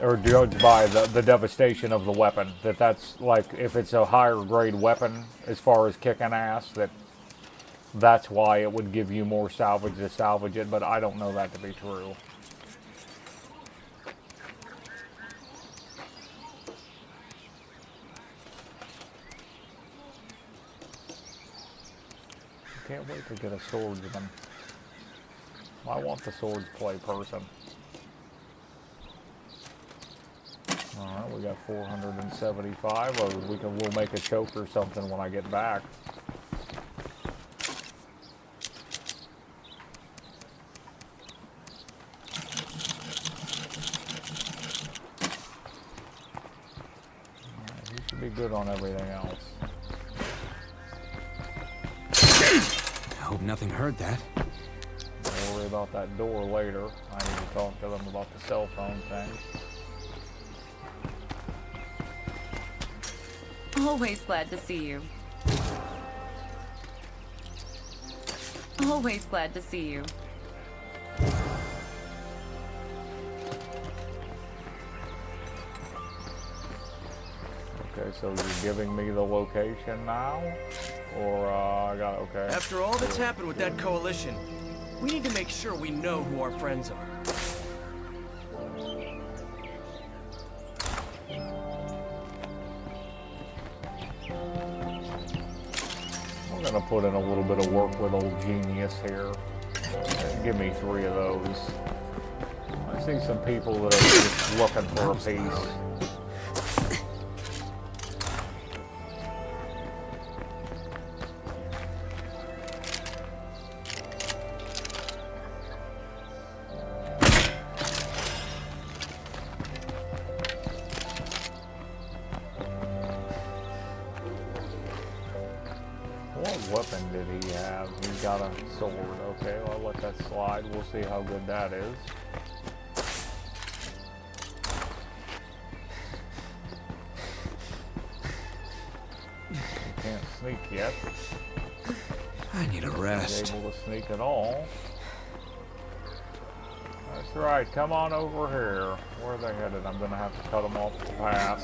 Speaker 1: or judged by the devastation of the weapon. That's like, if it's a higher grade weapon as far as kicking ass, that's why it would give you more salvage to salvage it, but I don't know that to be true. Can't wait to get a swordsman. I want the swords play person. Alright, we got 475. Or we'll make a choke or something when I get back. Alright, he should be good on everything else.
Speaker 11: I hope nothing heard that.
Speaker 1: Don't worry about that door later. I need to talk to them about the cell phone thing.
Speaker 8: Always glad to see you. Always glad to see you.
Speaker 1: Okay, so you're giving me the location now? Or, I got, okay.
Speaker 3: After all that's happened with that coalition, we need to make sure we know who our friends are.
Speaker 1: I'm gonna put in a little bit of work with old Genius here. Give me 3 of those. I see some people that are just looking for a piece. What weapon did he have? He got a sword. Okay, well, I'll let that slide. We'll see how good that is. You can't sneak yet.
Speaker 11: I need a rest.
Speaker 1: Not able to sneak at all. That's right. Come on over here. Where are they headed? I'm gonna have to cut them off the pass.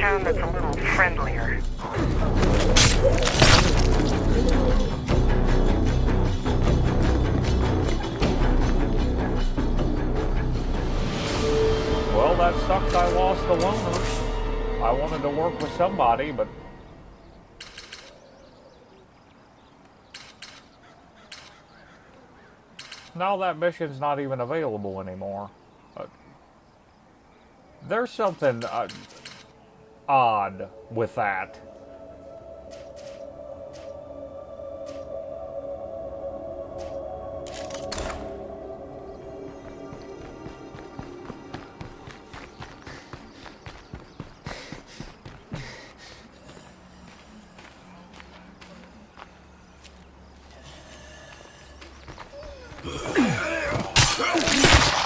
Speaker 6: town that's a little friendlier.
Speaker 1: Well, that sucks. I lost the loner. I wanted to work with somebody, but now that mission's not even available anymore. There's something odd with that.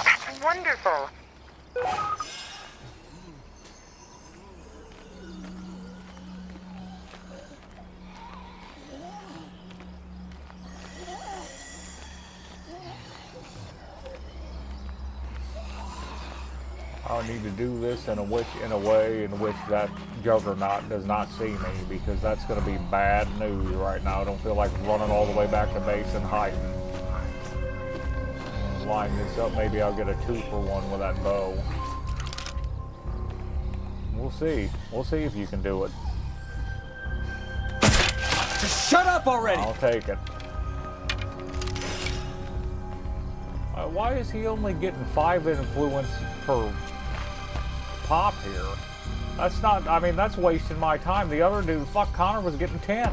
Speaker 6: That's wonderful.
Speaker 1: I need to do this in a way in which that Juggernaut does not see me, because that's going to be bad news right now. I don't feel like running all the way back to base and hiding. Line this up, maybe I'll get a 2-for-1 with that bow. We'll see. We'll see if you can do it.
Speaker 3: Just shut up already!
Speaker 1: I'll take it. Why is he only getting 5 influence per pop here? That's not, I mean, that's wasting my time. The other dude, fuck, Connor was getting 10.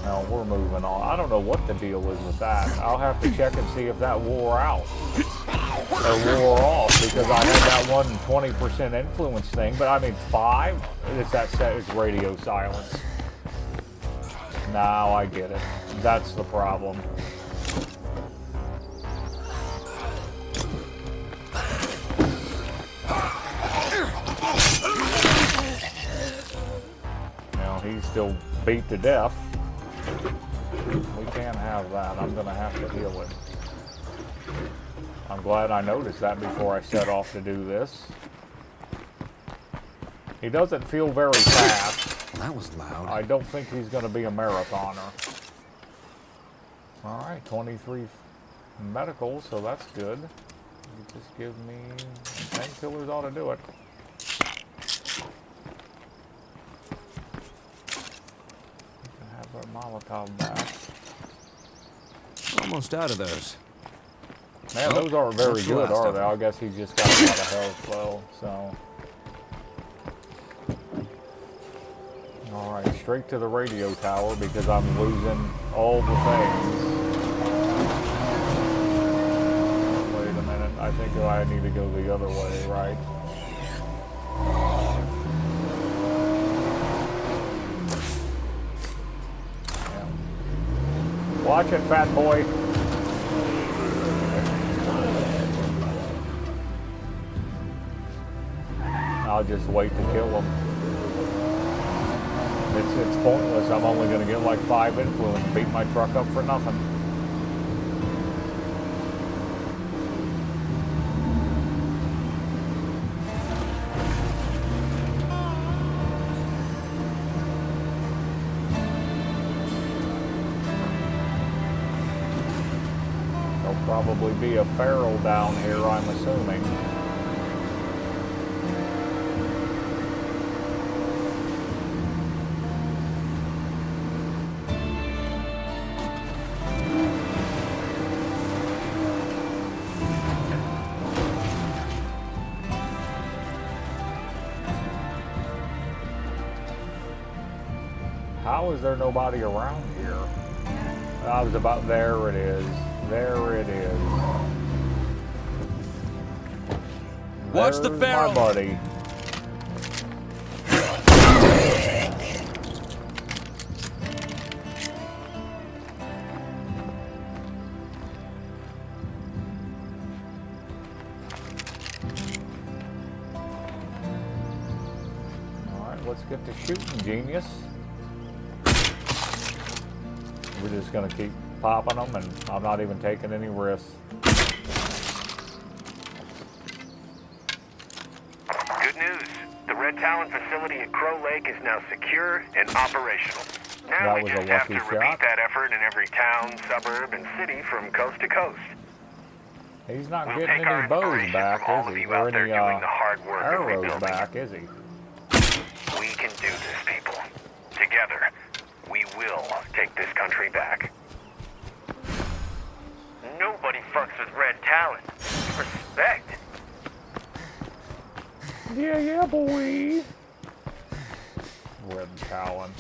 Speaker 1: No, we're moving on. I don't know what the deal is with that. I'll have to check and see if that wore out. Or wore off, because I had that one 20% influence thing. But I mean, 5? It's that set, it's radio silence. Now I get it. That's the problem. Now he's still beat to death. We can't have that. I'm gonna have to heal him. I'm glad I noticed that before I set off to do this. He doesn't feel very fast.
Speaker 3: That was loud.
Speaker 1: I don't think he's going to be a marathoner. Alright, 23 medical, so that's good. You just give me painkillers, ought to do it. You can have our Molotov back.
Speaker 3: Almost out of those.
Speaker 1: Man, those aren't very good, are they? I guess he's just got a lot of health, though, so... Alright, straight to the radio tower because I'm losing all the things. Wait a minute, I think I need to go the other way, right? Yeah. Watch it, fat boy. I'll just wait to kill him. It's pointless. I'm only going to get like 5 influence and beat my truck up for nothing. There'll probably be a feral down here, I'm assuming. How is there nobody around here? I was about, there it is. There it is.
Speaker 3: Watch the feral.
Speaker 1: My buddy. All right, let's get to shooting, genius. We're just going to keep popping them, and I'm not even taking any risks.
Speaker 2: Red Talon facility at Crow Lake is now secure and operational. Now
Speaker 1: That
Speaker 2: we
Speaker 1: was a
Speaker 2: just have to
Speaker 1: lucky
Speaker 2: repeat
Speaker 1: shot.
Speaker 2: that effort in every town, suburb, and city from coast to coast.
Speaker 1: He's not
Speaker 2: We'll
Speaker 1: getting
Speaker 2: take our
Speaker 1: any bows
Speaker 2: inspiration
Speaker 1: back,
Speaker 2: from all
Speaker 1: is
Speaker 2: of
Speaker 1: he?
Speaker 2: you
Speaker 1: Or
Speaker 2: out there
Speaker 1: any
Speaker 2: doing the hard work of
Speaker 1: arrows
Speaker 2: rebuilding.
Speaker 1: back, is he?
Speaker 2: We can do this, people. Together, we will take this country back. Nobody fucks with Red Talon. Respect.
Speaker 1: Yeah, boy. Red Talon.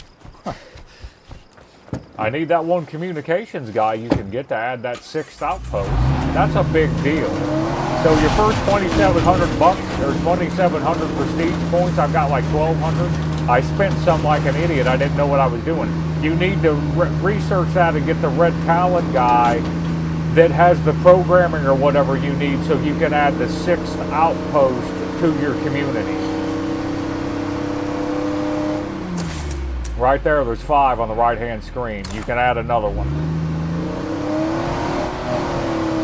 Speaker 1: I need that one communications guy you can get to add that 6th outpost. That's a big deal. So your first 2,700 bucks or 2,700 prestige points, I've got like 1,200. I spent some like an idiot. I didn't know what I was doing. You need to research that and get the Red Talon guy that has the programming or whatever you need so you can add the 6th outpost to your community. Right there's 5 on the right-hand screen. You can add another one.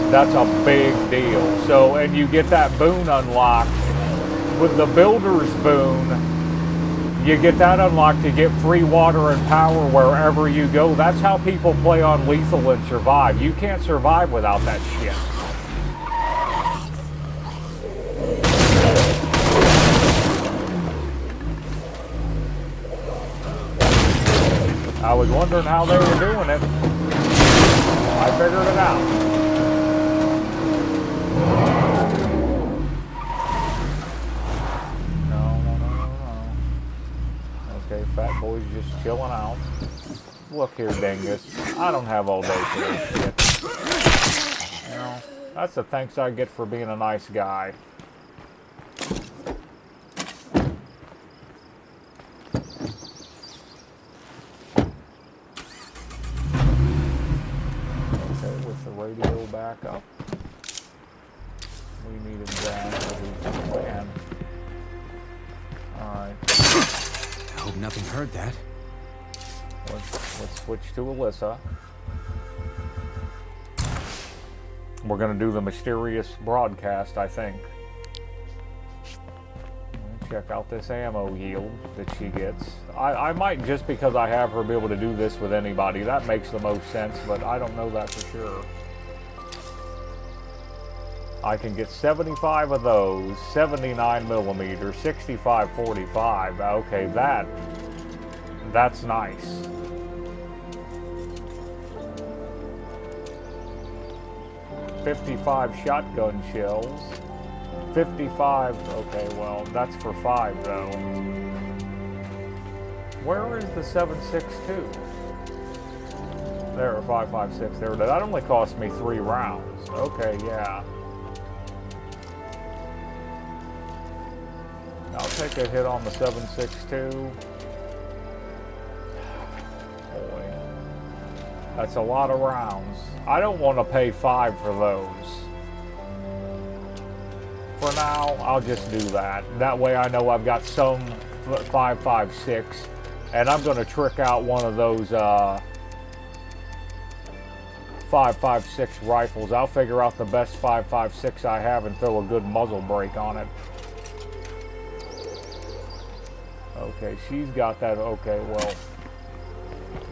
Speaker 1: That's a big deal. So, and you get that boon unlocked. With the Builder's boon, you get that unlocked to get free water and power wherever you go. That's how people play on Lethal and survive. You can't survive without that shit. I was wondering how they were doing it. I figured it out. No. Okay, fat boy's just chilling out. Look here, dingus. I don't have all day for this shit. You know, that's the thanks I get for being a nice guy. Radio back up. We needed that for the plan. Alright.
Speaker 11: I hope nothing heard that.
Speaker 1: Let's switch to Alyssa. We're gonna do the mysterious broadcast, I think. Check out this ammo yield that she gets. I might, just because I have her, be able to do this with anybody. That makes the most sense, but I don't know that for sure. I can get 75 of those, 79 millimeter, 65 45. Okay, that's nice. .55 shotgun shells. 55, okay, well, that's for 5 though. Where is the 7.62? There, 5.56, there. That only cost me 3 rounds. Okay, yeah. I'll take a hit on the 7.62. Boy, that's a lot of rounds. I don't want to pay 5 for those. For now, I'll just do that. That way I know I've got some 5.56, and I'm going to trick out one of those 5.56 rifles. I'll figure out the best 5.56 I have and throw a good muzzle brake on it. Okay, she's got that. Okay, well,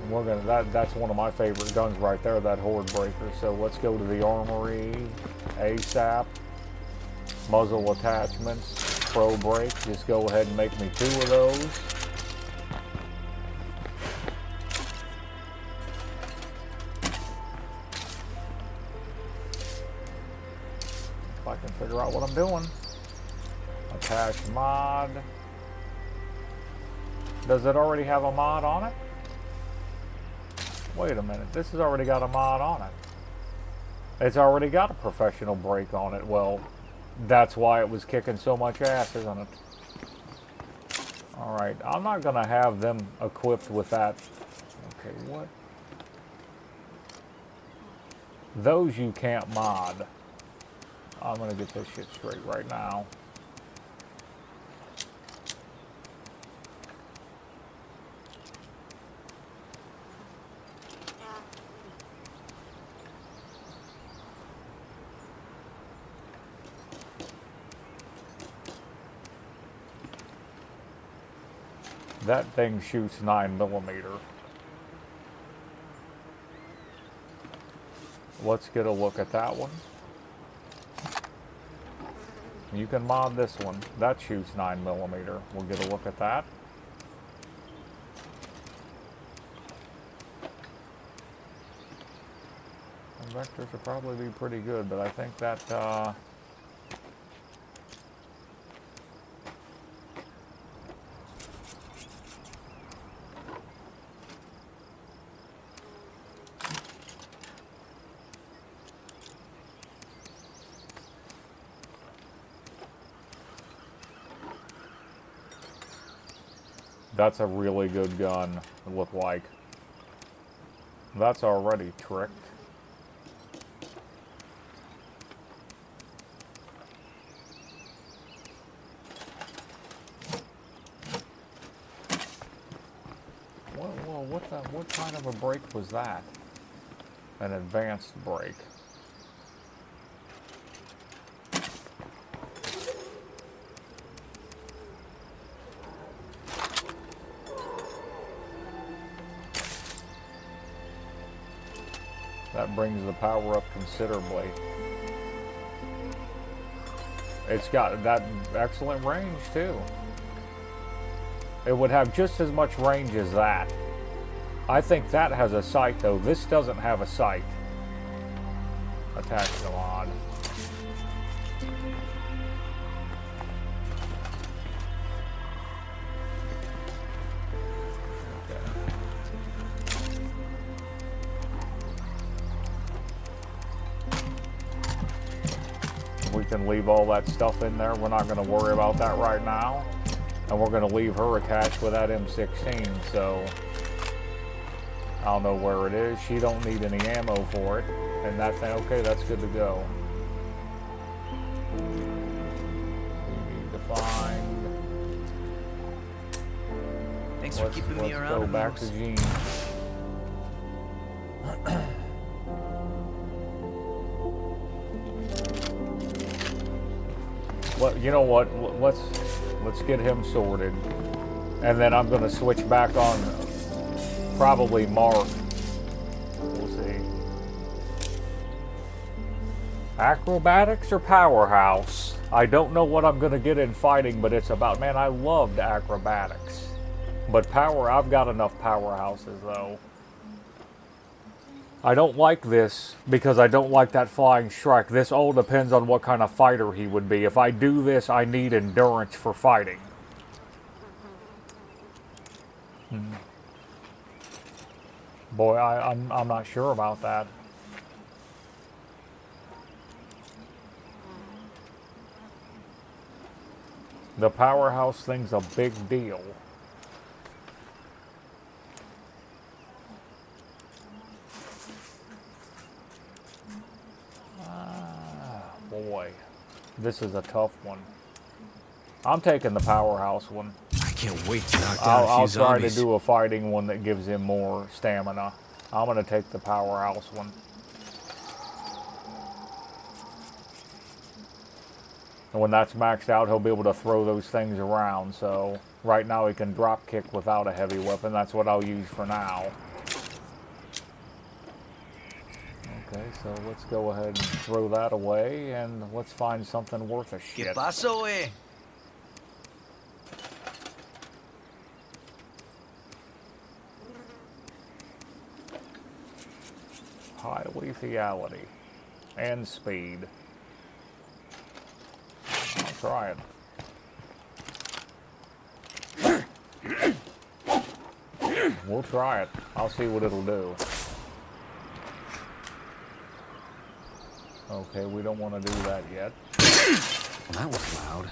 Speaker 1: we're gonna. That's one of my favorite guns right there. That Horde Breaker. So let's go to the armory ASAP. Muzzle attachments, pro brake. Just go ahead and make me 2 of those. If I can figure out what I'm doing. Attach mod. Does it already have a mod on it? Wait a minute, this has already got a mod on it. It's already got a professional brake on it. Well, that's why it was kicking so much ass, isn't it? Alright, I'm not going to have them equipped with that. Okay, what? Those you can't mod. I'm going to get this shit straight right now. That thing shoots 9mm. Let's get a look at that one. You can mod this one. That shoots 9mm. We'll get a look at that. The vectors will probably be pretty good, but I think that that's a really good gun, it looked like. That's already tricked. What kind of a brake was that? An advanced brake. That brings the power up considerably. It's got that excellent range too. It would have just as much range as that. I think that has a sight though. This doesn't have a sight. Attach the mod. We can leave all that stuff in there. We're not going to worry about that right now. And we're going to leave her attached with that M16, so I don't know where it is. She don't need any ammo for it. And that thing, okay, that's good to go. We need to find...
Speaker 11: Thanks for keeping me around.
Speaker 1: Let's go back to Jean. Well, you know what? Let's get him sorted, and then I'm going to switch back on probably Mark. We'll see. Acrobatics or Powerhouse? I don't know what I'm going to get in fighting, but it's about, man, I loved acrobatics. But I've got enough powerhouses though. I don't like this because I don't like that flying strike. This all depends on what kind of fighter he would be. If I do this, I need endurance for fighting. Boy, I'm not sure about that. The powerhouse thing's a big deal. Boy, this is a tough one. I'm taking the powerhouse one.
Speaker 3: I can't wait to knock down a few
Speaker 1: I'll try
Speaker 3: zombies.
Speaker 1: to do a fighting one that gives him more stamina. I'm going to take the powerhouse one. And when that's maxed out, he'll be able to throw those things around. So right now he can drop kick without a heavy weapon. That's what I'll use for now. Okay, so let's go ahead and throw that away, and let's find something worth a shit.
Speaker 5: ¿Qué pasó, eh?
Speaker 1: High lethality and speed. I'll try it. We'll try it. I'll see what it'll do. Okay, we don't want to do that yet.
Speaker 3: Well, that was loud.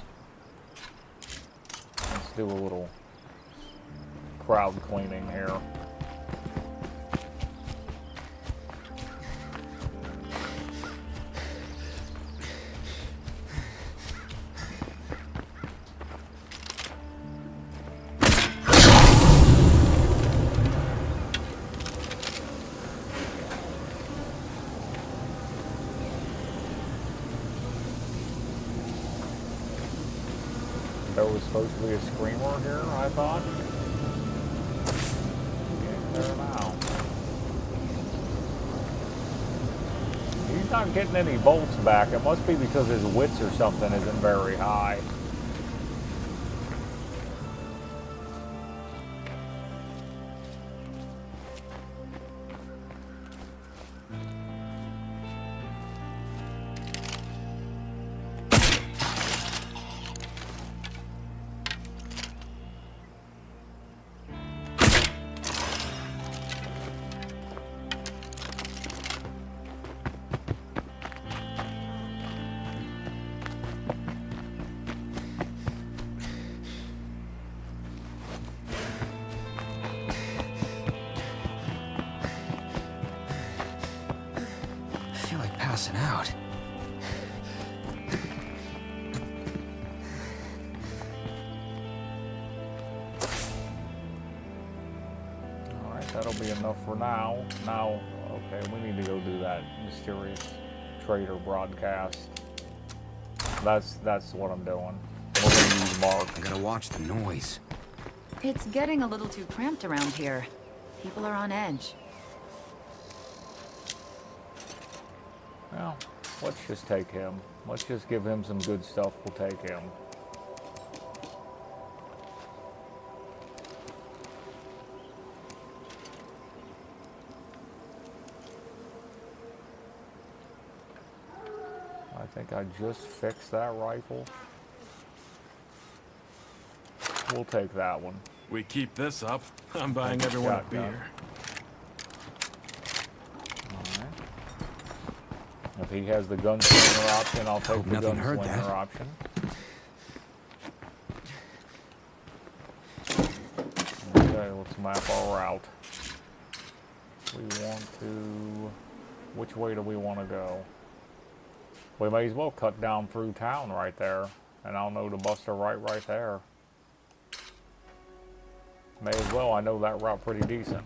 Speaker 1: Let's do a little crowd cleaning here. There was supposed to be a screamer here, I thought. He's not getting any bolts back. It must be because his wits or something isn't very high.
Speaker 11: I feel like passing out.
Speaker 1: Alright, that'll be enough for now. Now, okay, we need to go do that mysterious trader broadcast. That's what I'm doing. We're gonna use Mark.
Speaker 11: I gotta watch the noise.
Speaker 8: It's getting a little too cramped around here. People are on edge.
Speaker 1: Well, let's just take him. Let's just give him some good stuff. We'll take him. I think I just fixed that rifle. We'll take that one.
Speaker 9: We keep this up, I'm buying everyone a beer.
Speaker 1: Alright. If he has the gunslinger option, I'll take the gunslinger option. Okay, let's map our route. We want to... Which way do we want to go? We may as well cut down through town right there. And I'll know to bust a right there. May as well, I know that route pretty decent.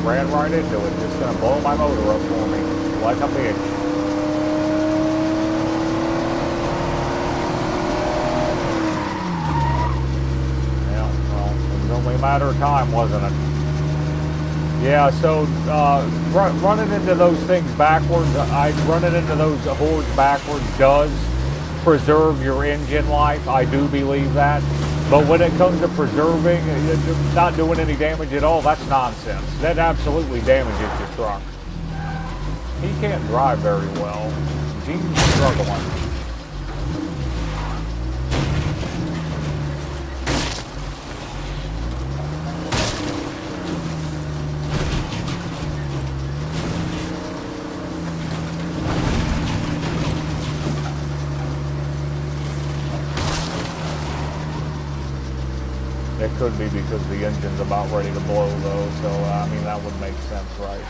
Speaker 1: Ran right into it. Just gonna blow my motor up for me. Like a bitch. Yeah, well, it was only a matter of time, wasn't it? Yeah, so running into those things backwards, running into those hordes backwards does preserve your engine life. I do believe that. But when it comes to preserving, not doing any damage at all, that's nonsense. That absolutely damages your truck. He can't drive very well. Gene's struggling. It could be because the engine's about ready to blow, though, so, I mean, that would make sense, right?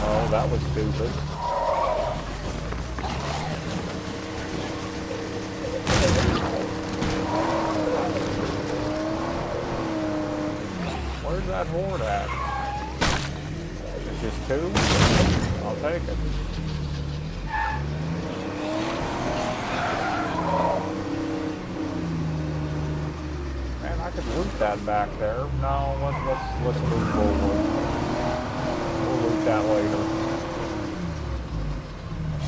Speaker 1: Oh, that was stupid. Where's that horde at? It's just two? I'll take it. Man, I could loot that back there. No, let's move forward. We'll loot that later.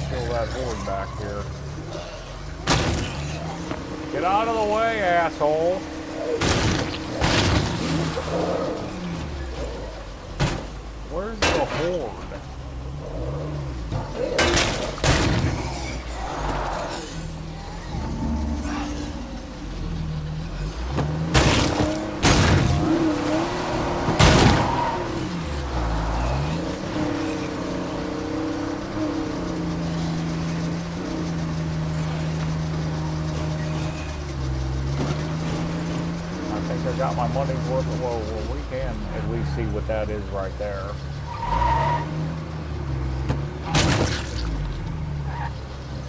Speaker 1: Kill that horde back here. Get out of the way, asshole! Where's the horde? got my money's worth of well, we can at least see what that is right there.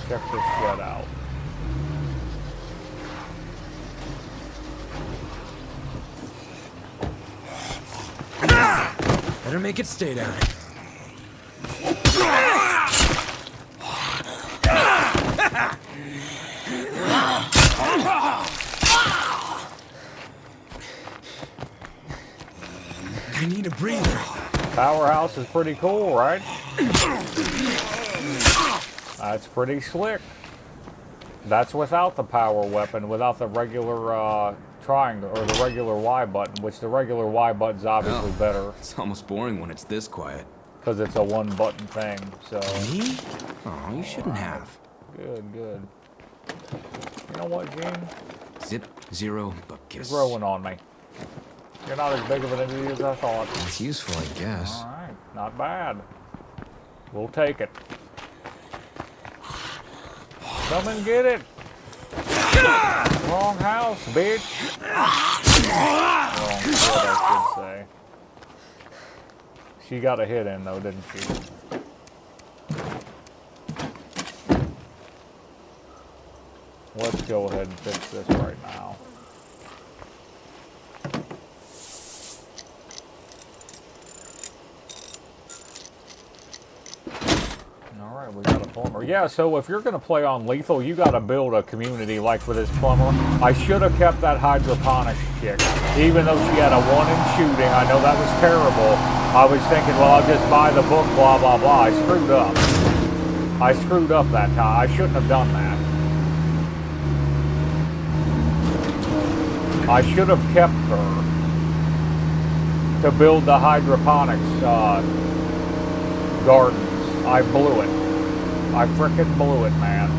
Speaker 1: Check this shit out.
Speaker 3: Better make it stay down. I need a breather.
Speaker 1: Powerhouse is pretty cool, right? That's pretty slick. That's without the power weapon, without the regular triangle, or the regular Y button, which the regular Y button's obviously better.
Speaker 11: It's almost boring when it's this quiet.
Speaker 1: Because it's a one button thing, so...
Speaker 11: Me? Oh, you shouldn't have.
Speaker 1: Good, good. You know what, Gene?
Speaker 11: Zip, zero, buck
Speaker 1: You're
Speaker 11: kiss.
Speaker 1: growing on me. You're not as big of an idiot as I thought.
Speaker 11: It's useful, I guess.
Speaker 1: Alright, not bad. We'll take it. Come and get it! Wrong house, bitch! Wrong foot, I should say. She got a hit in, though, didn't she? Let's go ahead and fix this right now. Alright, we got a plumber. Yeah, so if you're going to play on lethal, you got to build a community like for this plumber. I should have kept that hydroponics chick. Even though she had a 1 in shooting, I know that was terrible. I was thinking, well, I'll just buy the book, blah, blah, blah. I screwed up. I screwed up that time. I shouldn't have done that. I should have kept her to build the hydroponics gardens. I blew it. I frickin' blew it, man.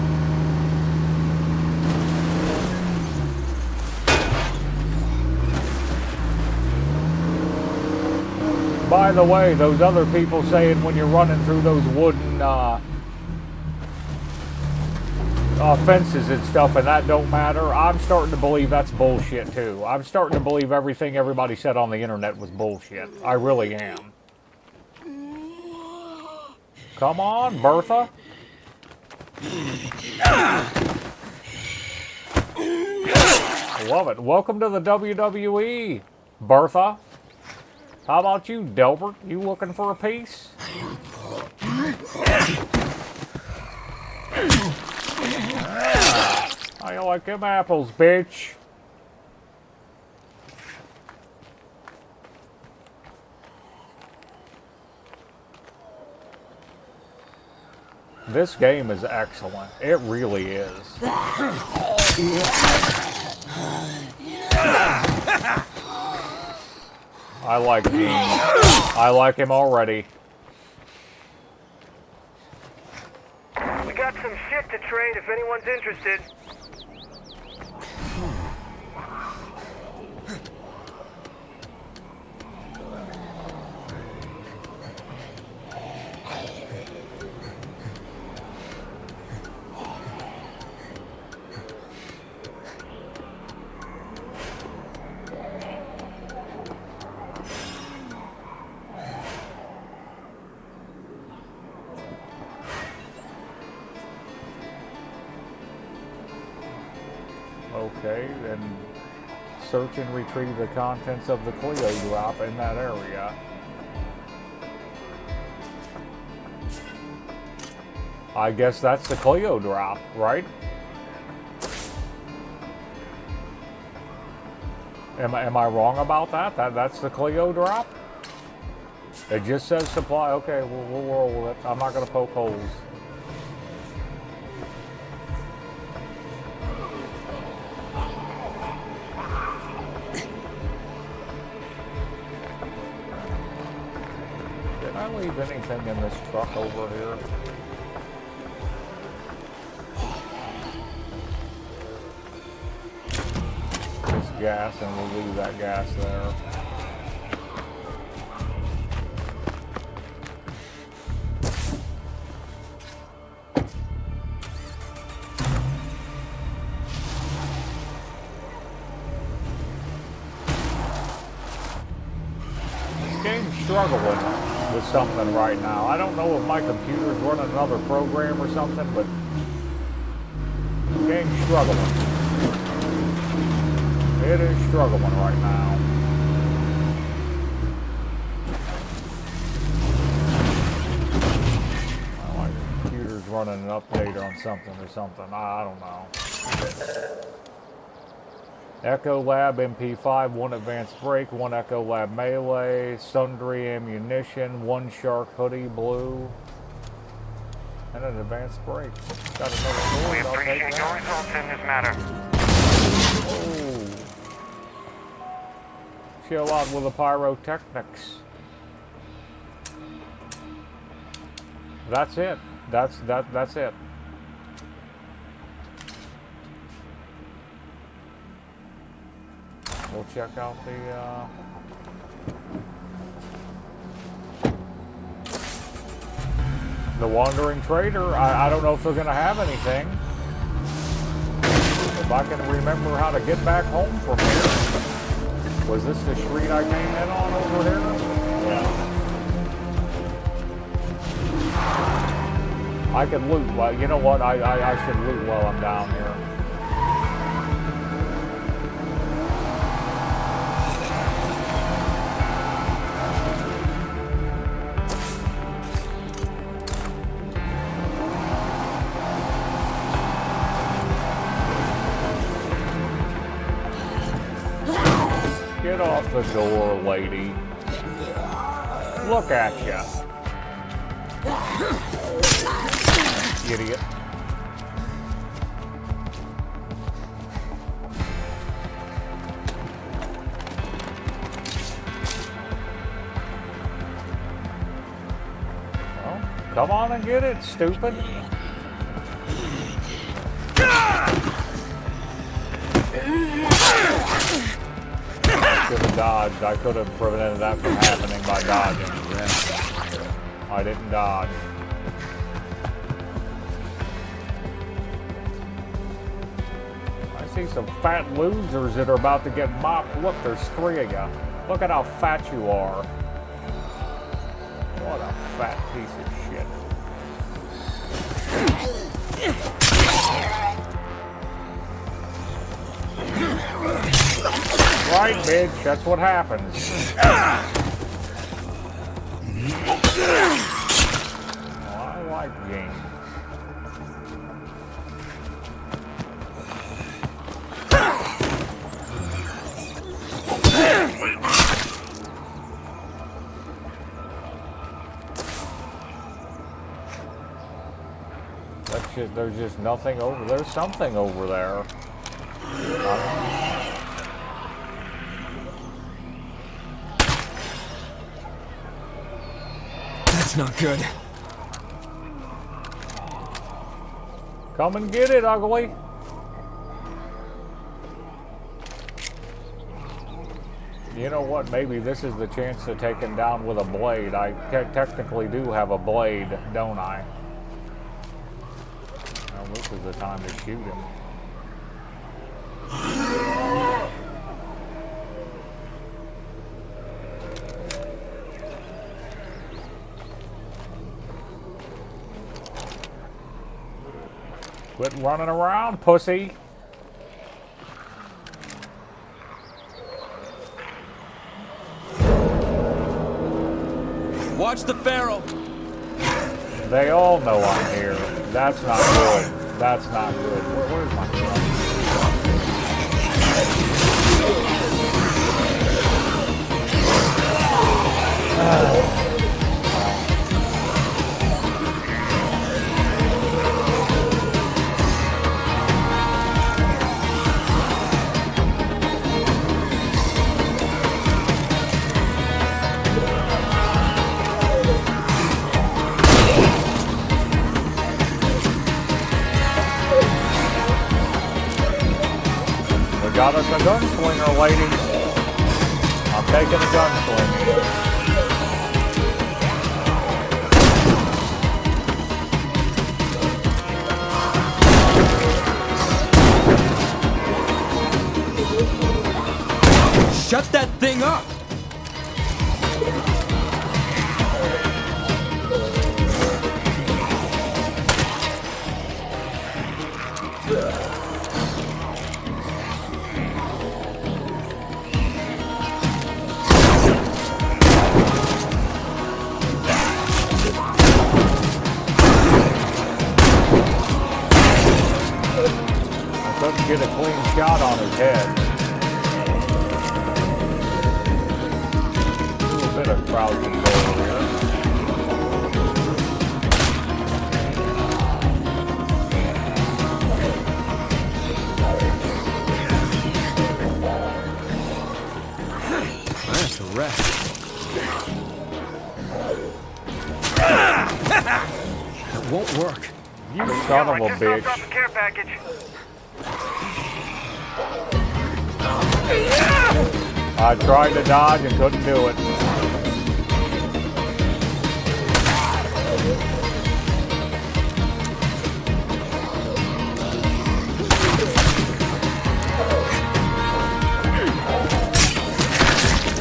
Speaker 1: By the way, those other people saying when you're running through those wooden fences and stuff and that don't matter, I'm starting to believe that's bullshit too. I'm starting to believe everything everybody said on the internet was bullshit. I really am. Come on, Bertha. Love it. Welcome to the WWE, Bertha. How about you, Delbert? You looking for a piece? How you like them apples, bitch? This game is excellent. It really is. I like Gene. I like him already.
Speaker 12: We got some shit to trade if anyone's interested.
Speaker 1: Okay, then search and retrieve the contents of the Clio drop in that area. I guess that's the Clio drop, right? Am I wrong about that? That's the Clio drop? It just says supply. Okay, we'll roll with it. I'm not going to poke holes. Did I leave anything in this truck over here? This gas, and we'll leave that gas there. struggling with something right now. I don't know if my computer's running another program or something, but the game's struggling. It is struggling right now. Well, my computer's running an update on something or something. I don't know. Echo Lab MP5, 1 advanced brake, 1 Echo Lab melee, sundry ammunition, 1 shark hoodie blue, and an advanced brake. Got another sword.
Speaker 2: We appreciate your results in this matter.
Speaker 1: Oh. Chill out with the pyrotechnics. That's it. That's it. We'll check out the Wandering Trader. I don't know if they're going to have anything. If I can remember how to get back home from here. Was this the street I came in on over here? Yeah. I could loot. Well, you know what? I should loot while I'm down here. Get off the door, lady. Look at ya. Idiot. Well, come on and get it, stupid. Should have dodged. I could have prevented that from happening by dodging. I didn't dodge. I see some fat losers that are about to get mopped. Look, there's 3 of you. Look at how fat you are. What a fat piece of shit. Right, bitch, that's what happens. Oh, I like games. There's just nothing over there. There's something over there.
Speaker 3: That's not good.
Speaker 1: Come and get it, ugly. You know what? Maybe this is the chance to take him down with a blade. I technically do have a blade, don't I? Well, this is the time to shoot him. Quit running around, pussy.
Speaker 3: Watch the Pharaoh.
Speaker 1: They all know I'm here. That's not good. That's not good. Where's my gun? Got us a gunslinger, ladies. I'm taking a gunslinger.
Speaker 3: Shut that thing up!
Speaker 1: get a clean shot on his head. Do a bit of crowd control here.
Speaker 3: That's a wreck. That won't work.
Speaker 1: You son of a bitch.
Speaker 12: Drop a care package.
Speaker 1: I tried to dodge and couldn't do it.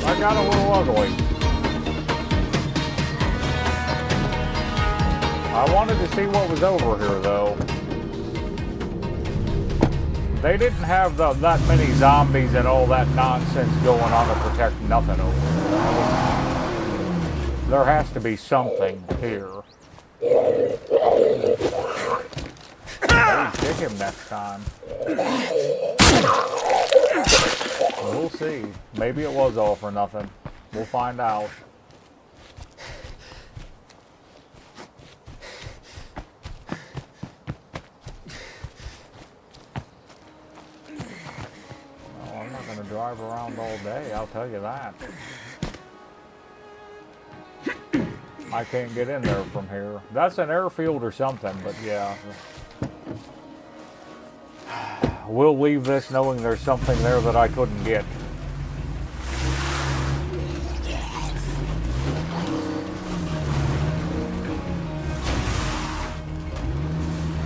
Speaker 1: I got a little ugly. I wanted to see what was over here, though. They didn't have that many zombies and all that nonsense going on to protect nothing over there. There has to be something here. Maybe kick him next time. We'll see. Maybe it was all for nothing. We'll find out. I'm not going to drive around all day, I'll tell you that. I can't get in there from here. That's an airfield or something, but yeah. We'll leave this knowing there's something there that I couldn't get.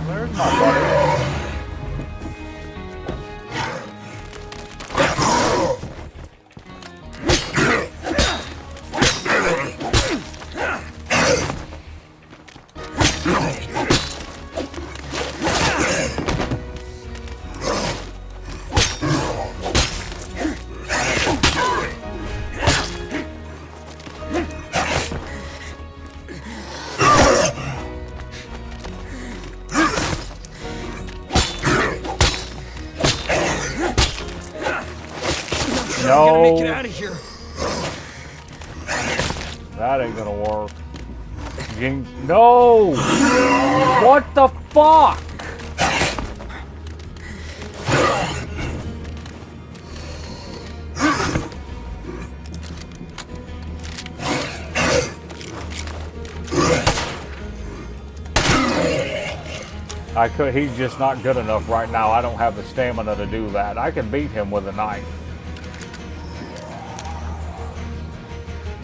Speaker 1: There's my buddy.
Speaker 3: Gotta make it out of here.
Speaker 1: That ain't gonna work. No! What the fuck? He's just not good enough right now. I don't have the stamina to do that. I can beat him with a knife.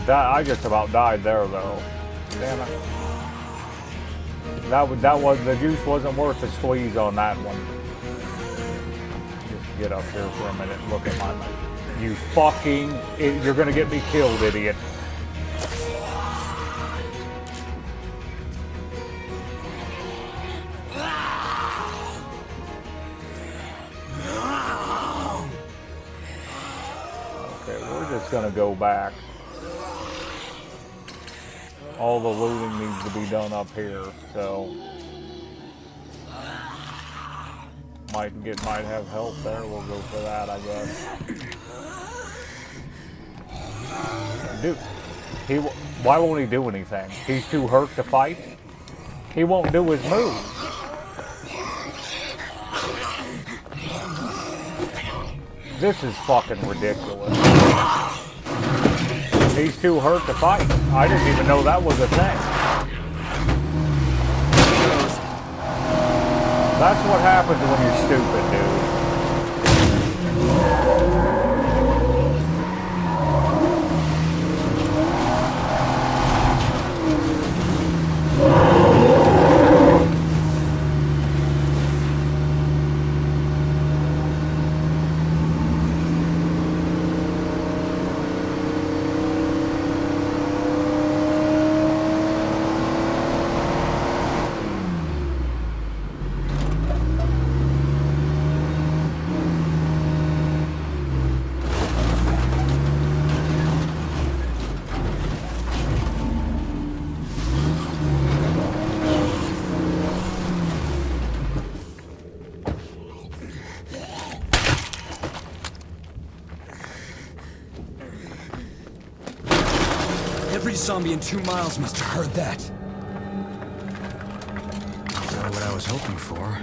Speaker 1: I just about died there, though. Damn it. The juice wasn't worth the squeeze on that one. Just get up here for a minute and look at my knife. You fucking... You're gonna get me killed, idiot. Okay, we're just gonna go back. All the looting needs to be done up here, so might have help there. We'll go for that, I guess. Dude, why won't he do anything? He's too hurt to fight? He won't do his move. This is fucking ridiculous. He's too hurt to fight. I didn't even know that was a thing. That's what happens when you're stupid, dude.
Speaker 3: Every zombie in 2 miles must have heard that.
Speaker 11: Not what I was hoping for.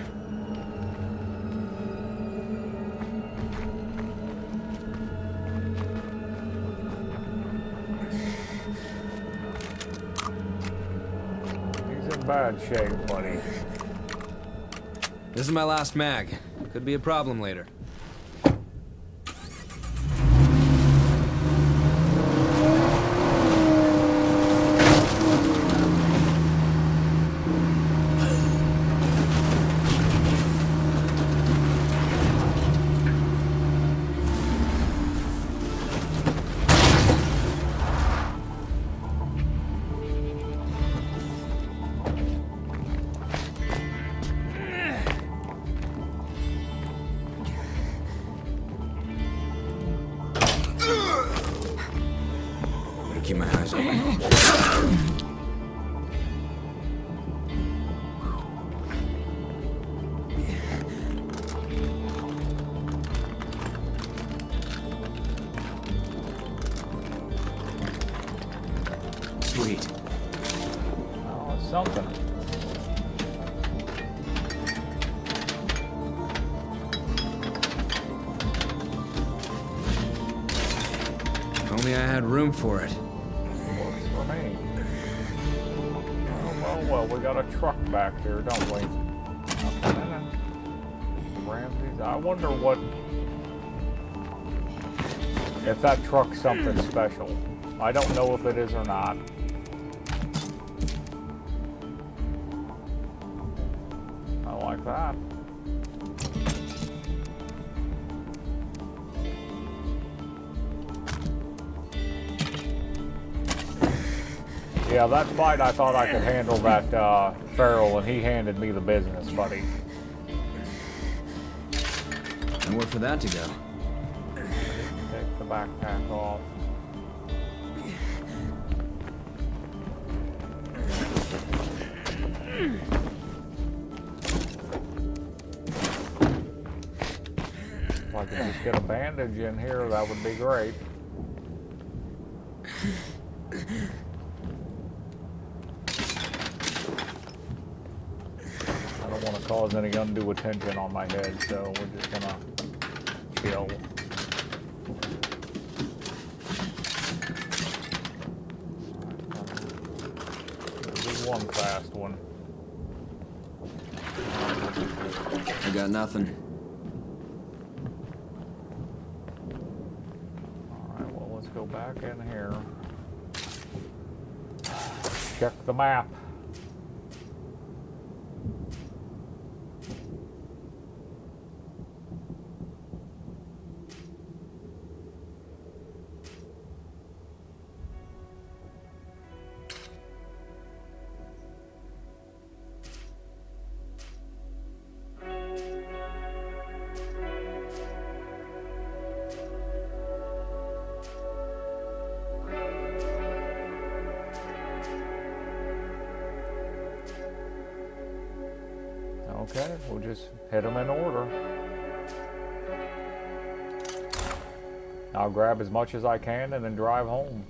Speaker 1: He's in bad shape, buddy.
Speaker 3: This is my last mag. Could be a problem later. Keep my eyes open. Sweet.
Speaker 1: Oh, it's something.
Speaker 3: If only I had room for it.
Speaker 1: Works for me. Oh, well, we got a truck back here, don't we? Ramsey's. I wonder what... if that truck's something special. I don't know if it is or not. I like that. Yeah, that fight, I thought I could handle that Farrell, and he handed me the business, buddy.
Speaker 3: And where for that to go?
Speaker 1: Take the backpack off. If I could just get a bandage in here, that would be great. I don't want to cause any undue attention on my head, so we're just gonna chill. Do one fast one.
Speaker 3: I got nothing.
Speaker 1: Alright, well, let's go back in here. Check the map. Okay, we'll just hit them in order. I'll grab as much as I can and then drive home.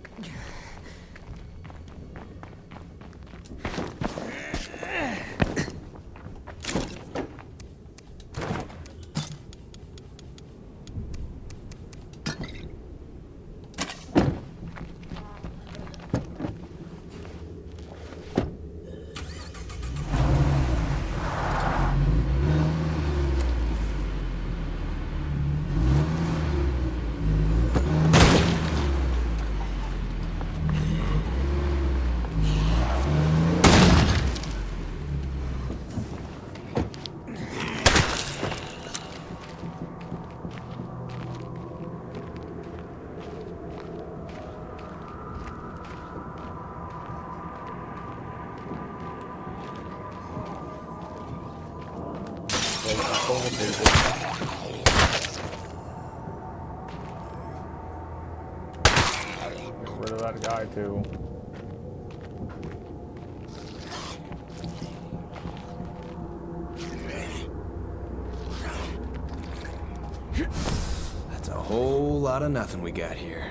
Speaker 1: Get rid of that guy too.
Speaker 3: That's a whole lot of nothing we got here.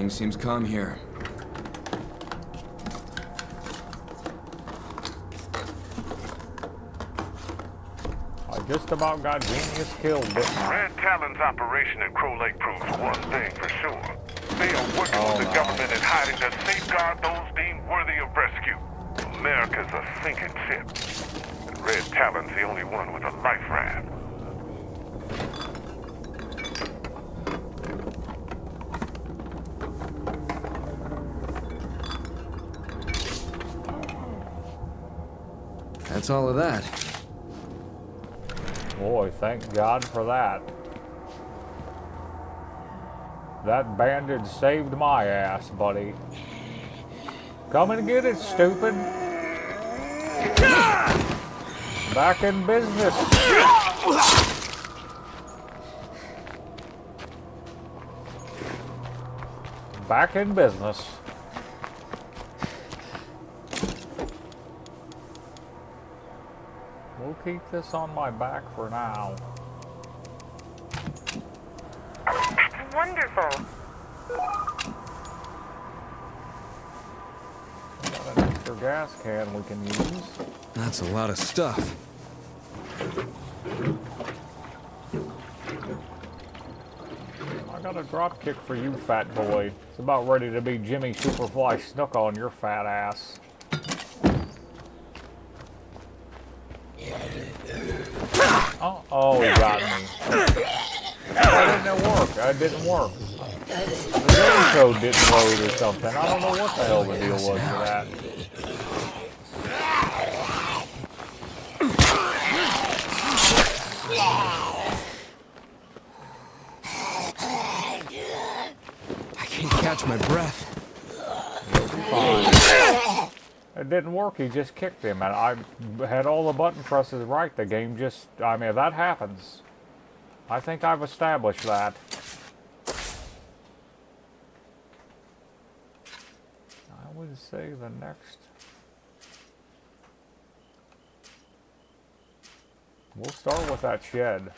Speaker 11: Everything seems calm here.
Speaker 1: I just about got Genius killed, didn't I?
Speaker 2: Red Talon's operation in Crow Lake proves one thing for sure. They are working with the government and hiding to safeguard those deemed worthy of rescue. America's a sinking ship. And Red Talon's the only one with a life raft.
Speaker 11: That's all of that.
Speaker 1: Boy, thank God for that. That bandage saved my ass, buddy. Come and get it, stupid. Back in business. Back in business. We'll keep this on my back for now.
Speaker 6: That's wonderful.
Speaker 1: Got an extra gas can we can use.
Speaker 11: That's a lot of stuff.
Speaker 1: I got a drop kick for you, fat boy. It's about ready to be Jimmy Superfly Snook on your fat ass. Oh, he got me. Why didn't it work? It didn't work. The game code didn't load or something. I don't know what the hell the deal was for that.
Speaker 11: I can't catch my breath.
Speaker 1: Fine. It didn't work. He just kicked him, and I had all the button presses right. The game just, I mean, that happens. I think I've established that. I would say the next. We'll start with that shed.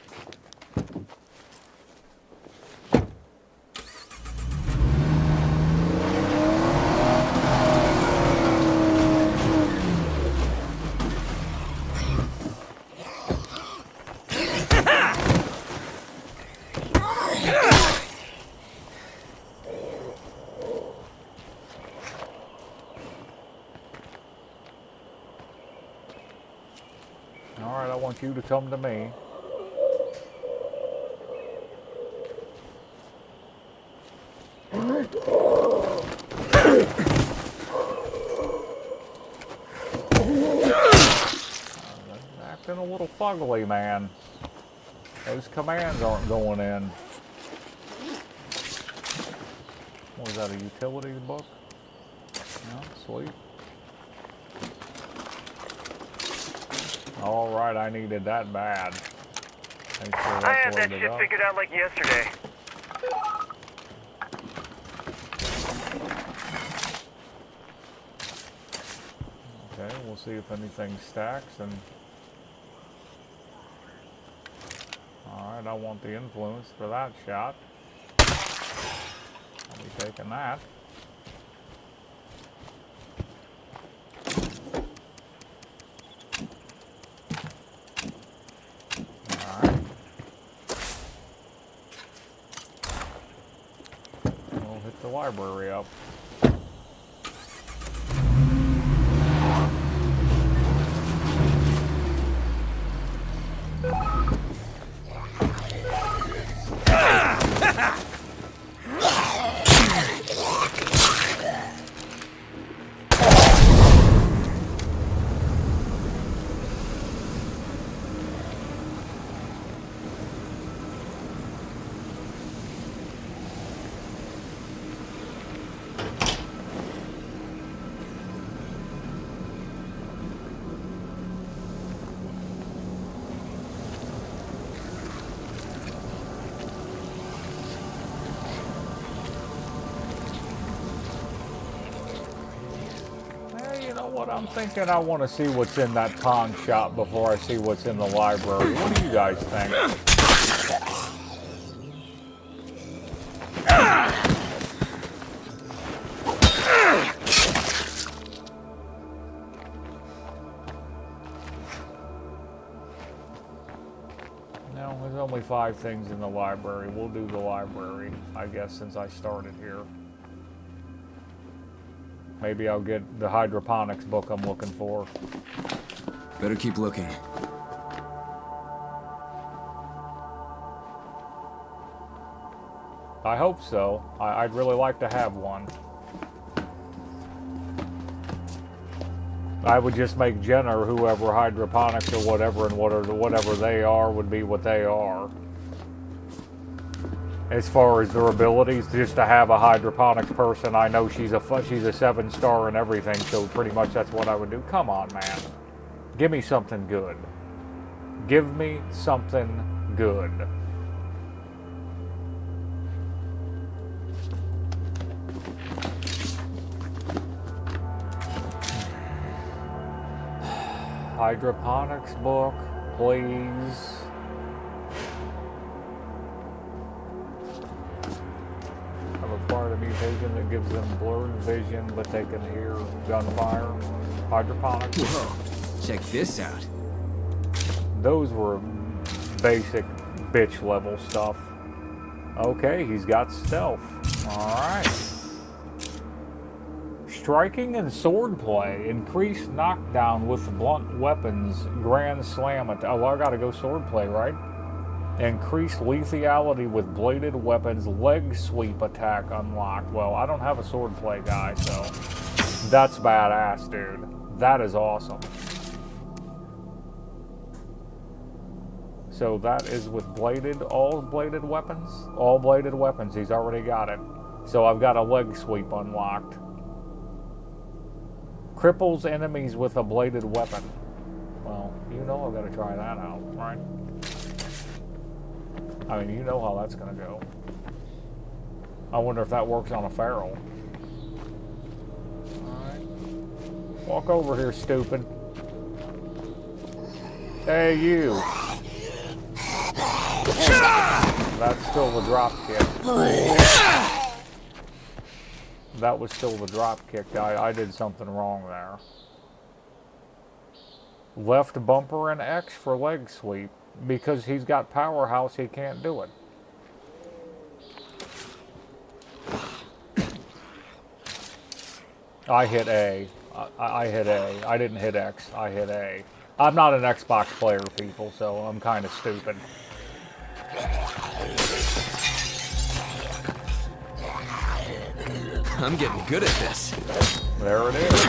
Speaker 1: Alright, I want you to come to me. Acting a little fugly, man. Those commands aren't going in. What is that, a utilities book? No, sweet. Alright, I needed that bad. Make sure
Speaker 12: I
Speaker 1: that's
Speaker 12: had that
Speaker 1: loaded
Speaker 12: shit
Speaker 1: up.
Speaker 12: figured out like yesterday.
Speaker 1: Okay, we'll see if anything stacks and... Alright, I want the influence for that shot. I'll be taking that. Alright. We'll hit the library up. I'm thinking I want to see what's in that pawn shop before I see what's in the library. What do you guys think? Well, there's only 5 things in the library. We'll do the library, I guess, since I started here. Maybe I'll get the hydroponics book I'm looking for.
Speaker 11: Better keep looking.
Speaker 1: I hope so. I'd really like to have one. I would just make Jenna or whoever hydroponics or whatever, and whatever they are would be what they are. As far as their abilities, just to have a hydroponic person, I know she's a 7-star and everything, so pretty much that's what I would do. Come on, man. Give me something good. Give me something good. Hydroponics book, please. I've acquired a mutation that gives them blurred vision, but they can hear gunfire. Hydroponics.
Speaker 11: Whoa, check this out.
Speaker 1: Those were basic bitch level stuff. Okay, he's got stealth. Alright. Striking and swordplay. Increased knockdown with blunt weapons. Grand slam. Oh, I gotta go swordplay, right? Increased lethality with bladed weapons. Leg sweep attack unlocked. Well, I don't have a swordplay guy, so that's badass, dude. That is awesome. So that is with all bladed weapons? All bladed weapons. He's already got it. So I've got a leg sweep unlocked. Cripples enemies with a bladed weapon. Well, you know I've got to try that out, right? I mean, you know how that's going to go. I wonder if that works on a feral. Alright. Walk over here, stupid. Hey, you. That's still the drop kick. That was still the drop kick. I did something wrong there. Left bumper and X for leg sweep. Because he's got powerhouse, he can't do it. I hit A. I hit A. I didn't hit X. I hit A. I'm not an Xbox player, people, so I'm kind of stupid.
Speaker 11: I'm getting good at this.
Speaker 1: There it is.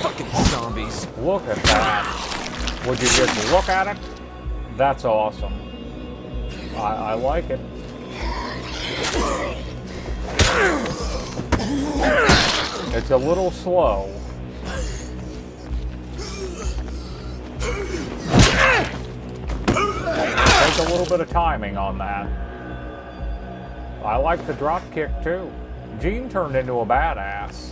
Speaker 11: Fucking zombies.
Speaker 1: Look at that. Would you just look at it? That's awesome. I like it. It's a little slow. Take a little bit of timing on that. I like the drop kick too. Gene turned into a badass.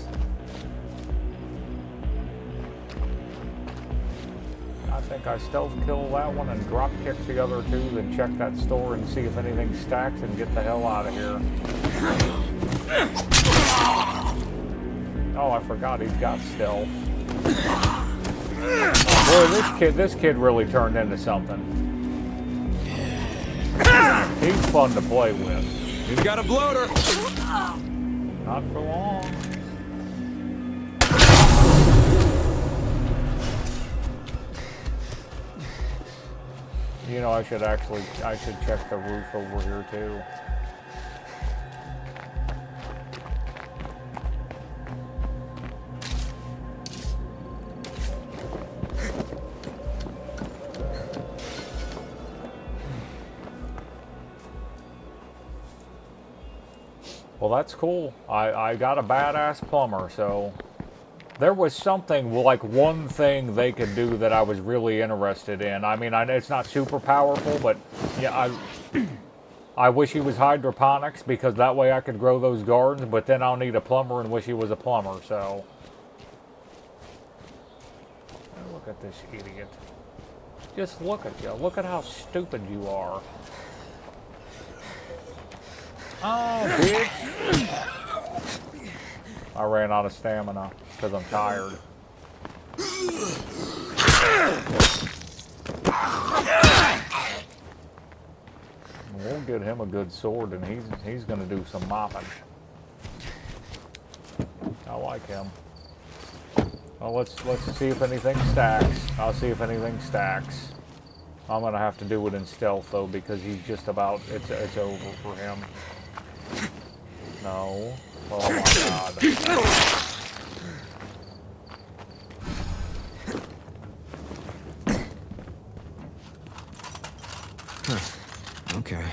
Speaker 1: I think I stealth kill that one and drop kick the other two, then check that store and see if anything stacks and get the hell out of here. Oh, I forgot he's got stealth. Boy, this kid really turned into something. He's fun to play with.
Speaker 11: He's got a bloater.
Speaker 1: Not for long. You know, I should check the roof over here too. Well, that's cool. I got a badass plumber, so there was something, like one thing they could do that I was really interested in. I mean, it's not super powerful, but yeah, I wish he was hydroponics because that way I could grow those gardens, but then I'll need a plumber and wish he was a plumber, so. Look at this idiot. Just look at you. Look at how stupid you are. Oh, bitch. I ran out of stamina because I'm tired. get him a good sword, and he's gonna do some mopping. I like him. Well, let's see if anything stacks. I'll see if anything stacks. I'm gonna have to do it in stealth though, because he's just about it's over for him. No. Oh my god.
Speaker 3: Okay.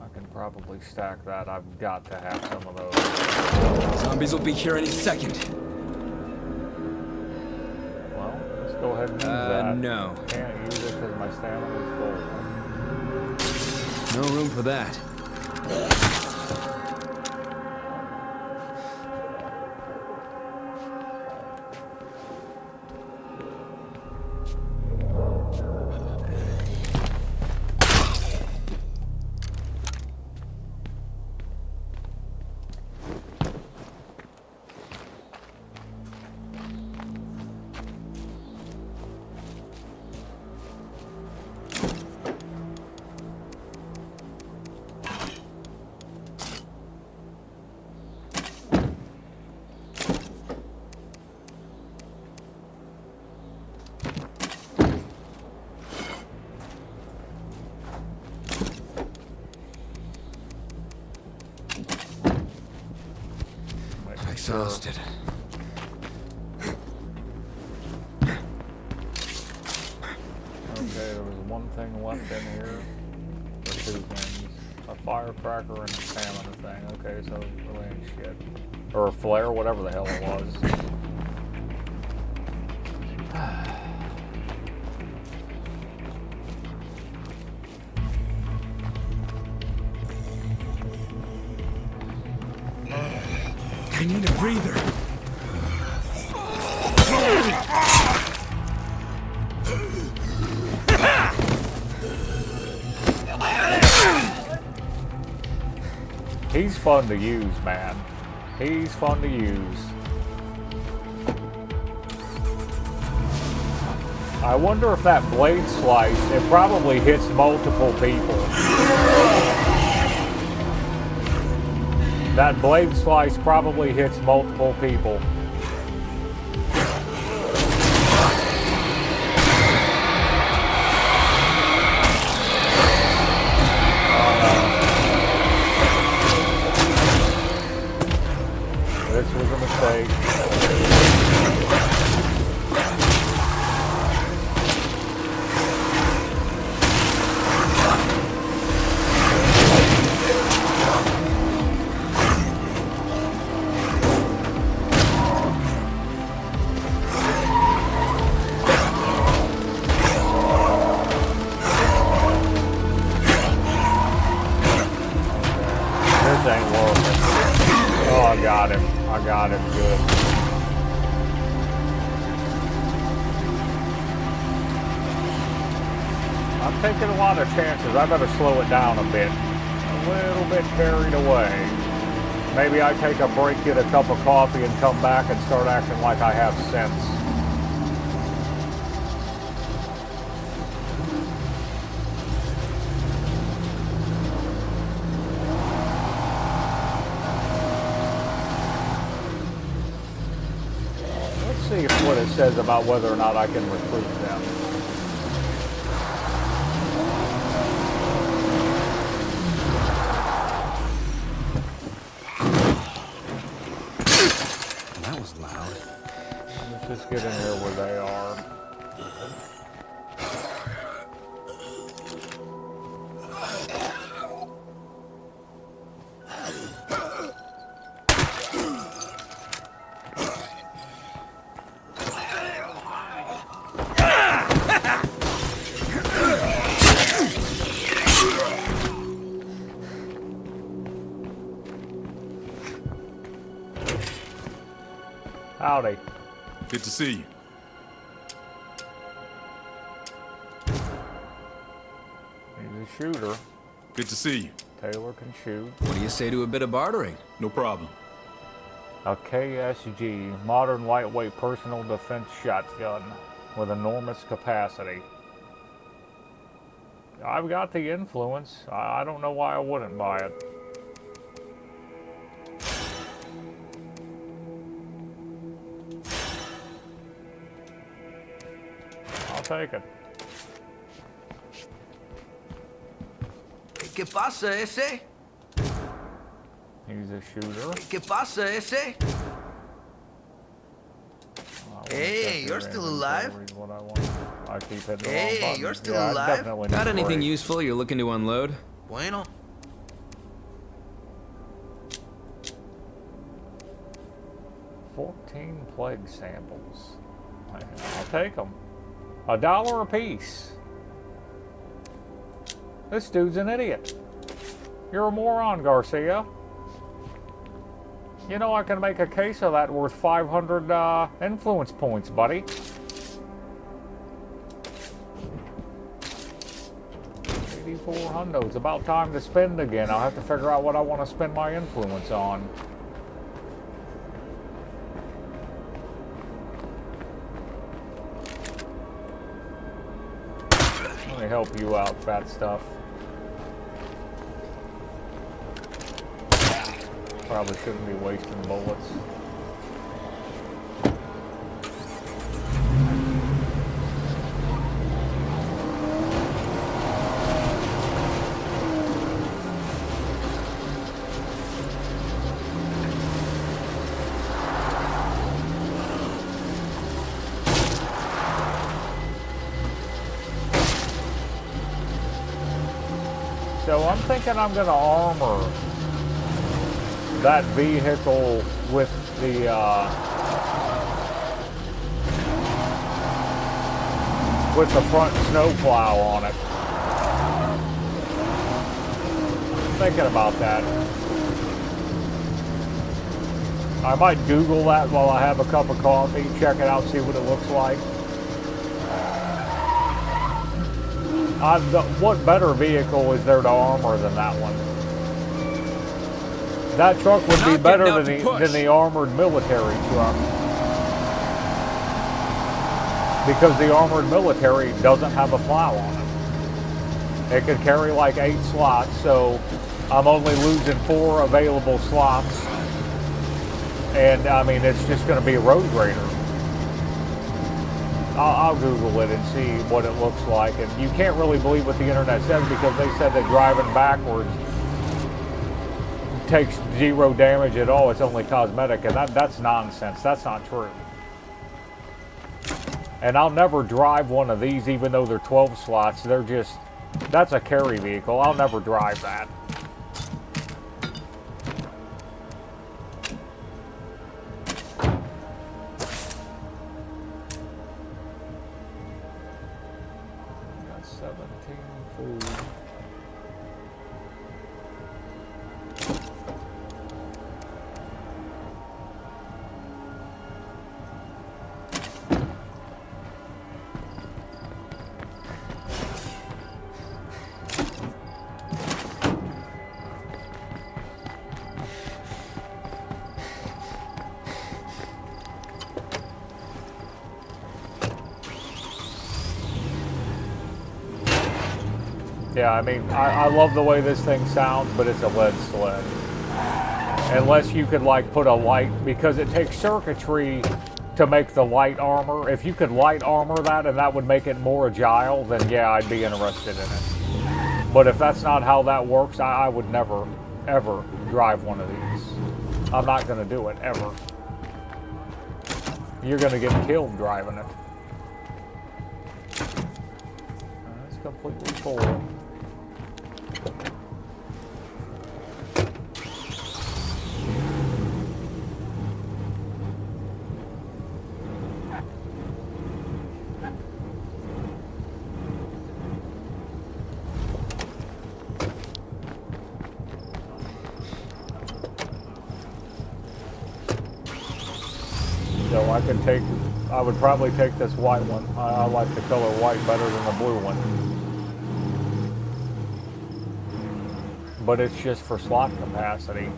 Speaker 1: I can probably stack that. I've got to have some of those.
Speaker 3: Zombies will be here any second.
Speaker 1: Well, let's go ahead and use that.
Speaker 3: No.
Speaker 1: Can't use it because my stamina is full.
Speaker 3: No room for that. Exhausted.
Speaker 1: Okay, there was one thing left in here. Or two things. A firecracker and a stamina thing. Okay, so it really ain't shit. Or a flare, whatever the hell it was.
Speaker 3: I need a breather.
Speaker 1: He's fun to use, man. He's fun to use. I wonder if that blade slice, it probably hits multiple people. That blade slice probably hits multiple people. This was a mistake. This ain't working. Oh, I got him. I got him good. I'm taking a lot of chances. I better slow it down a bit. A little bit carried away. Maybe I take a break, get a cup of coffee, and come back and start acting like I have sense. See what it says about whether or not I can recruit them.
Speaker 3: That was loud.
Speaker 1: Let's just get in here where they are. Howdy.
Speaker 9: Good to see you.
Speaker 1: He's a shooter.
Speaker 9: Good to see you.
Speaker 1: Taylor can shoot.
Speaker 3: What do you say to a bit of bartering?
Speaker 9: No problem.
Speaker 1: A KSG, modern lightweight personal defense shotgun with enormous capacity. I've got the influence. I don't know why I wouldn't buy it. I'll take it.
Speaker 5: ¿Qué pasa, ese?
Speaker 1: He's a shooter.
Speaker 5: ¿Qué pasa, ese? Hey, you're still alive?
Speaker 1: What I want. I keep hitting the wrong
Speaker 5: Hey,
Speaker 1: button.
Speaker 5: you're still
Speaker 1: I
Speaker 5: alive?
Speaker 1: definitely
Speaker 11: Got
Speaker 1: need a
Speaker 11: anything
Speaker 1: break.
Speaker 11: useful you're looking to unload?
Speaker 5: Bueno.
Speaker 1: 14 plague samples. I'll take them. $1 a piece. This dude's an idiot. You're a moron, Garcia. You know I can make a case of that worth 500 influence points, buddy. $84 It's about time to spend again. I'll have to figure out what I want to spend my influence on. Let me help you out, fat stuff. Probably shouldn't be wasting bullets. So I'm thinking I'm going to armor that vehicle with the front snowplow on it. Thinking about that. I might Google that while I have a cup of coffee, check it out, see what it looks like. What better vehicle is there to armor than that one? That truck would be better than the armored military truck. Because the armored military doesn't have a plow on it. It could carry like 8 slots, so I'm only losing 4 available slots. And I mean, it's just going to be a road grader. I'll Google it and see what it looks like. And you can't really believe what the internet says because they said that driving backwards takes 0 damage at all. It's only cosmetic, and that's nonsense. That's not true. And I'll never drive one of these, even though they're 12 slots. They're just, that's a carry vehicle. I'll never drive that. Got 17 food. Yeah, I mean, I love the way this thing sounds, but it's a lead sled. Unless you could, like, put a light, because it takes circuitry to make the light armor. If you could light armor that and that would make it more agile, then yeah, I'd be interested in it. But if that's not how that works, I would never, ever drive one of these. I'm not going to do it, ever. You're going to get killed driving it. It's completely full. So I would probably take this white one. I like the color white better than the blue one. But it's just for slot capacity.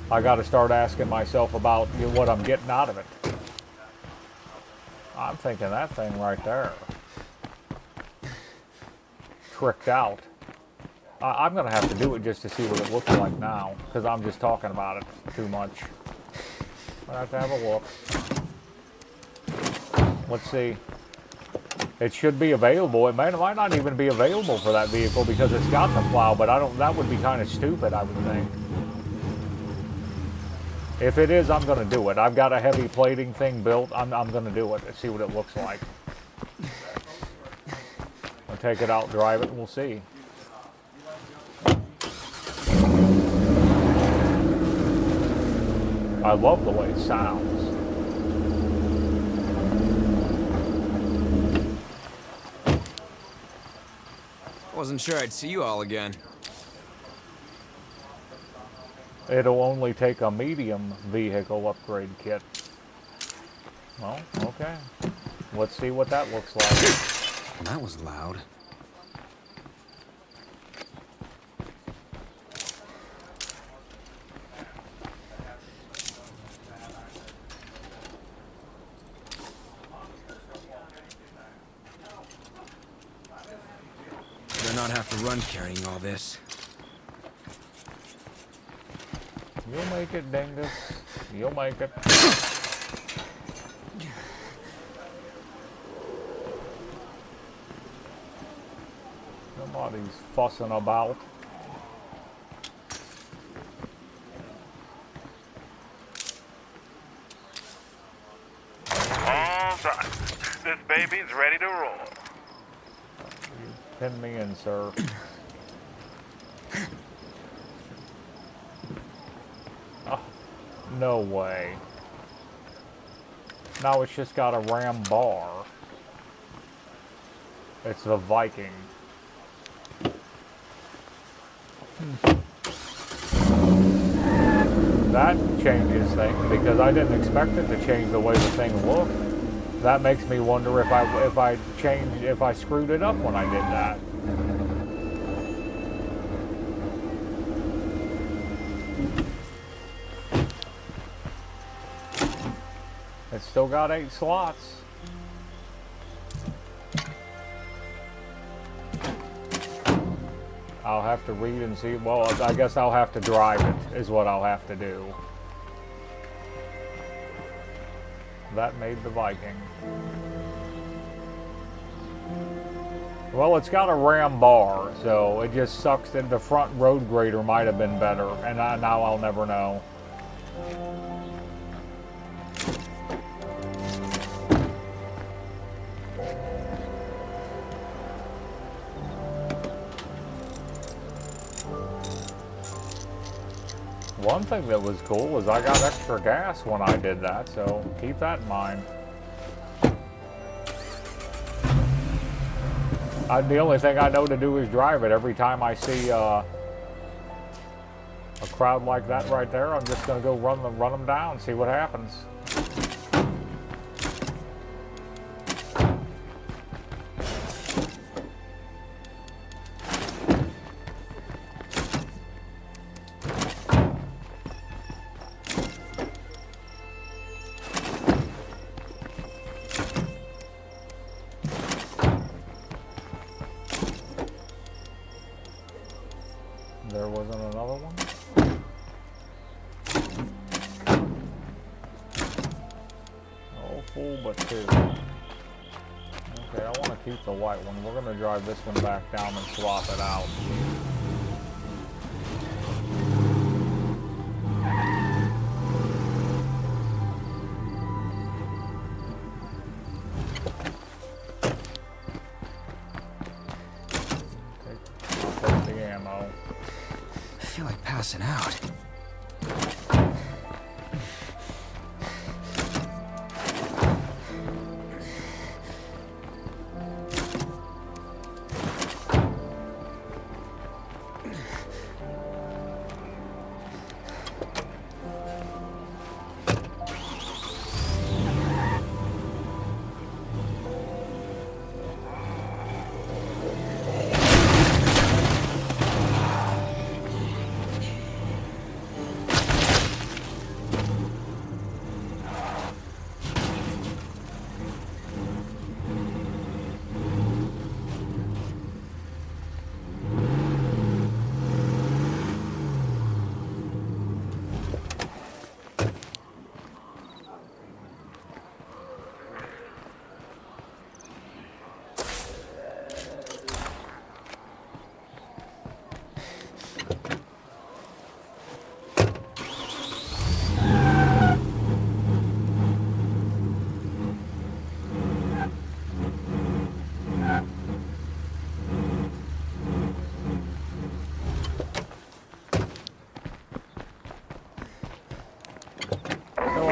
Speaker 1: I got to start asking myself about what I'm getting out of it. I'm thinking that thing right there. tricked out. I'm going to have to do it just to see what it looks like now, because I'm just talking about it too much. I have to have a look. Let's see. It should be available. It might not even be available for that vehicle because it's got the plow, but that would be kind of stupid, I would think. If it is, I'm going to do it. I've got a heavy plating thing built. I'm going to do it and see what it looks like. I'll take it out, drive it, and we'll see. I love the way it sounds.
Speaker 11: Wasn't sure I'd see you all again.
Speaker 1: It'll only take a medium vehicle upgrade kit. Well, okay. Let's see what that looks like.
Speaker 11: That was loud. Better not have to run carrying all this.
Speaker 1: You'll make it, Dingus. You'll make it. Nobody's fussing about.
Speaker 2: All done. This baby's ready to roll.
Speaker 1: You pin me in, sir. Oh, no way. Now it's just got a ram bar. It's the Viking. That changes things because I didn't expect it to change the way the thing looked. That makes me wonder if I screwed it up when I did that. It's still got 8 slots. I'll have to read and see. Well, I guess I'll have to drive it, is what I'll have to do. That made the Viking. Well, it's got a ram bar, so it just sucks that the front road grader might have been better, and now I'll never know. One thing that was cool was I got extra gas when I did that, so keep that in mind. The only thing I know to do is drive it. Every time I see a crowd like that right there, I'm just going to go run them down, see what happens. There wasn't another one? Oh, full but 2. Okay, I want to keep the white one. We're going to drive this one back down and swap it out. Take the ammo.
Speaker 11: I feel like passing out.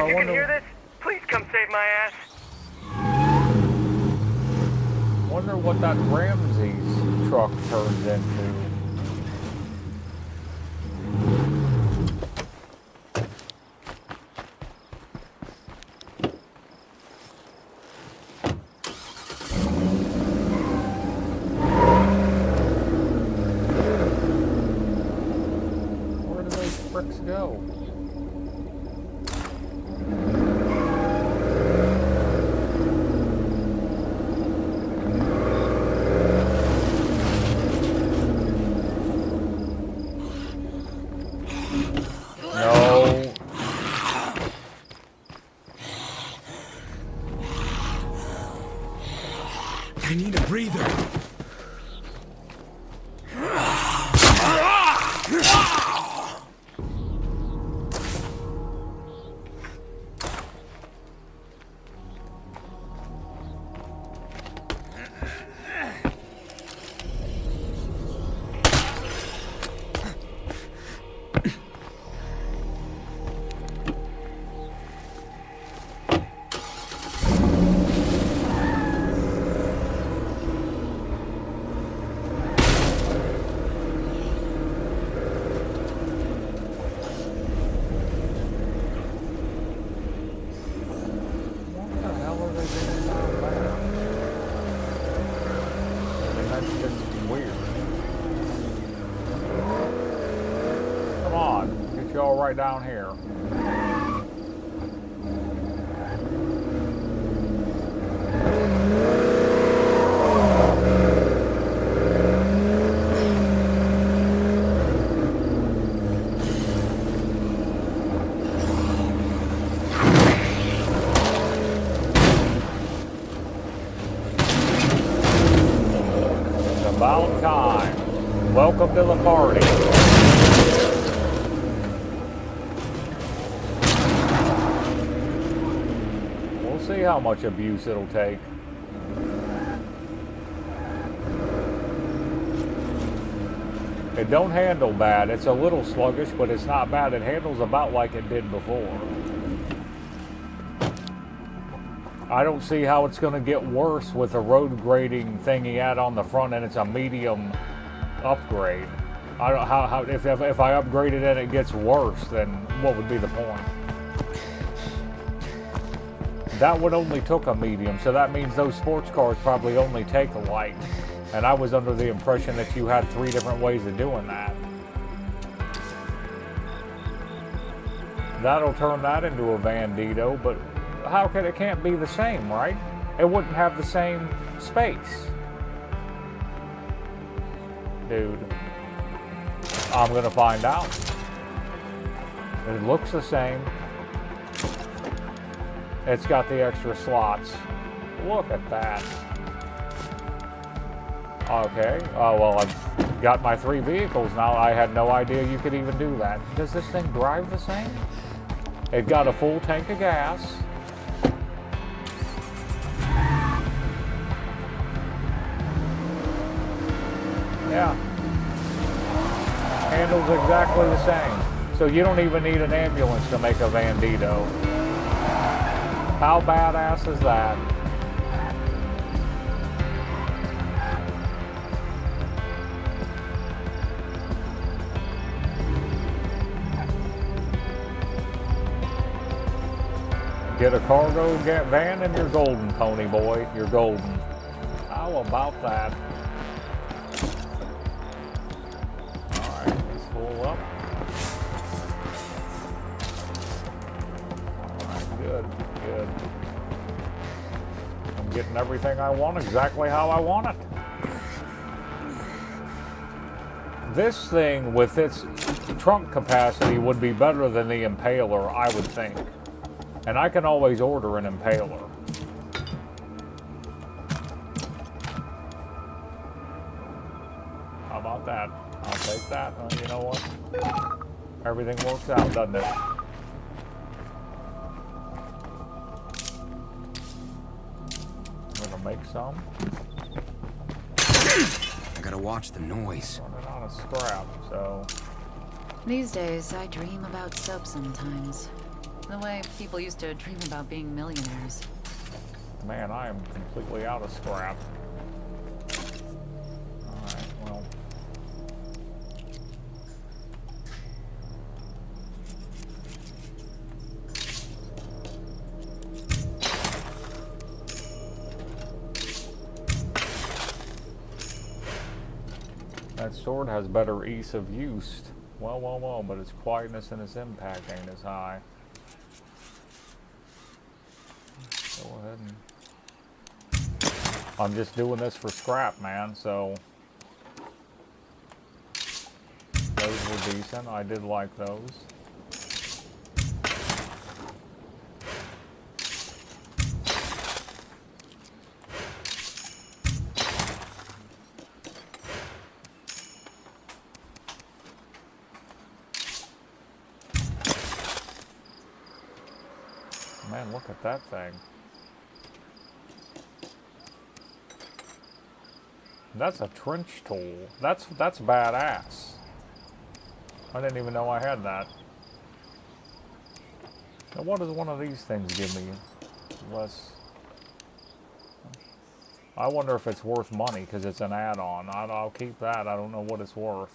Speaker 12: You can
Speaker 1: wonder,
Speaker 12: hear this? Please come save my ass.
Speaker 1: wonder what that Ramsey's truck turns into. Where do those bricks go? No.
Speaker 3: I need a breather. Right down here. It's about time. Welcome to the party. See how much abuse it'll take. It don't handle bad. It's a little sluggish, but it's not bad. It handles about like it did before. I don't see how it's going to get worse with a road grading thing he had on the front, and it's a medium upgrade. I don't how if I upgrade it and it gets worse, then what would be the point? That one only took a medium, so that means those sports cars probably only take a light. And I was under the impression that you had 3 different ways of doing that. That'll turn that into a Bandito, but how can it can't be the same, right? It wouldn't have the same space. Dude, I'm gonna find out. It looks the same. It's got the extra slots. Look at that. Okay. Oh, well, I've got my 3 vehicles now. I had no idea you could even do that. Does this thing drive the same? It got a full tank of gas. Yeah. Handles exactly the same. So you don't even need an ambulance to make a Bandito. How badass is that? Get a cargo van and you're golden, pony boy. You're golden. How about that? Alright, let's pull up. Alright, good. Good. I'm getting everything I want exactly how I want it. This thing with its trunk capacity would be better than the Impaler, I would think. And I can always order an Impaler. How about that? I'll take that. You know what? Everything works out, doesn't it? I'm gonna make some.
Speaker 11: I gotta watch the noise.
Speaker 1: Running out of scrap, so.
Speaker 8: These days, I dream about soap sometimes. The way people used to dream about being millionaires.
Speaker 3: Man, I am completely out of scrap. Alright, well. That sword has better ease of use. Well, but its quietness and its impact ain't as high. Go ahead and... I'm just doing this for scrap, man, so... Those were decent. I did like those. Man, look at that thing. That's a trench tool. That's badass. I didn't even know I had that. Now what does one of these things give me? Less... I wonder if it's worth money because it's an add-on. I'll keep that. I don't know what it's worth.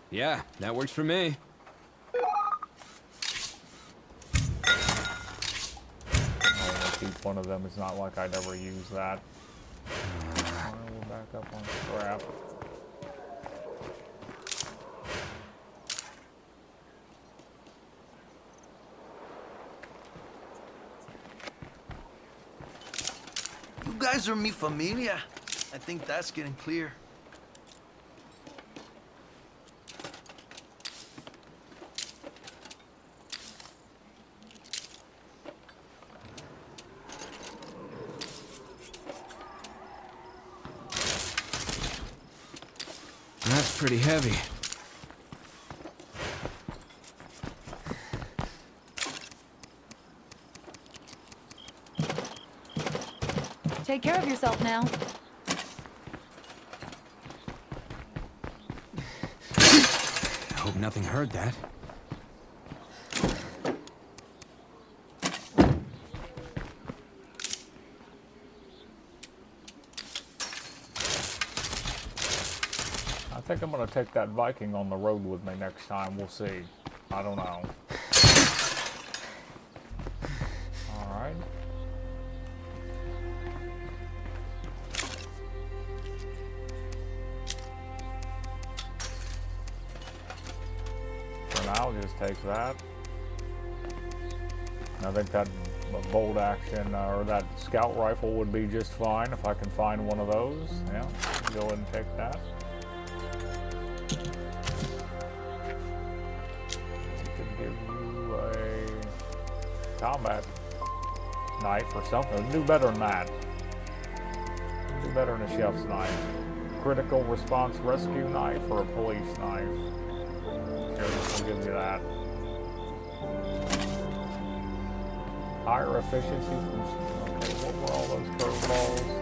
Speaker 11: Yeah, that works for me.
Speaker 3: I'll keep one of them. It's not like I'd ever use that. Alright, we're back up on scrap.
Speaker 5: You guys are mi familia. I think that's getting clear.
Speaker 11: That's pretty heavy.
Speaker 8: Take care of yourself now.
Speaker 11: I hope nothing heard that.
Speaker 3: I think I'm going to take that Viking on the road with me next time. We'll see. I don't know. Alright. For now, I'll just take that. I think that bolt action or that scout rifle would be just fine if I can find one of those. Yeah, go ahead and take that. Give you a combat knife or something. Do better than that. Do better than a chef's knife. Critical response rescue knife or a police knife. Sure, I'll give you that. Higher efficiency from... Okay, what were all those curveballs?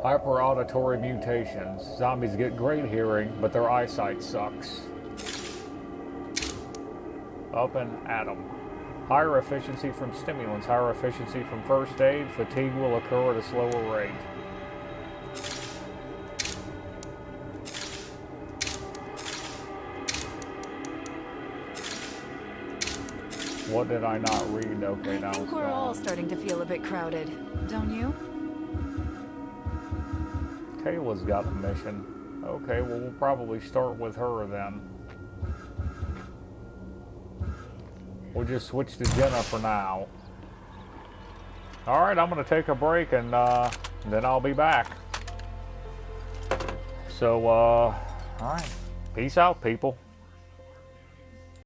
Speaker 3: Hyper-auditory mutations. Zombies get great hearing, but their eyesight sucks. Up and at 'em. Higher efficiency from stimulants. Higher efficiency from first aid. Fatigue will occur at a slower rate. What did I not read? Okay, now
Speaker 8: I think
Speaker 3: it's
Speaker 8: we're
Speaker 3: gone.
Speaker 8: all starting to feel a bit crowded, don't you?
Speaker 3: Kayla's got a mission. Okay, well, we'll probably start with her then. We'll just switch to Jenna for now. Alright, I'm going to take a break and then I'll be back. So, alright. Peace out, people.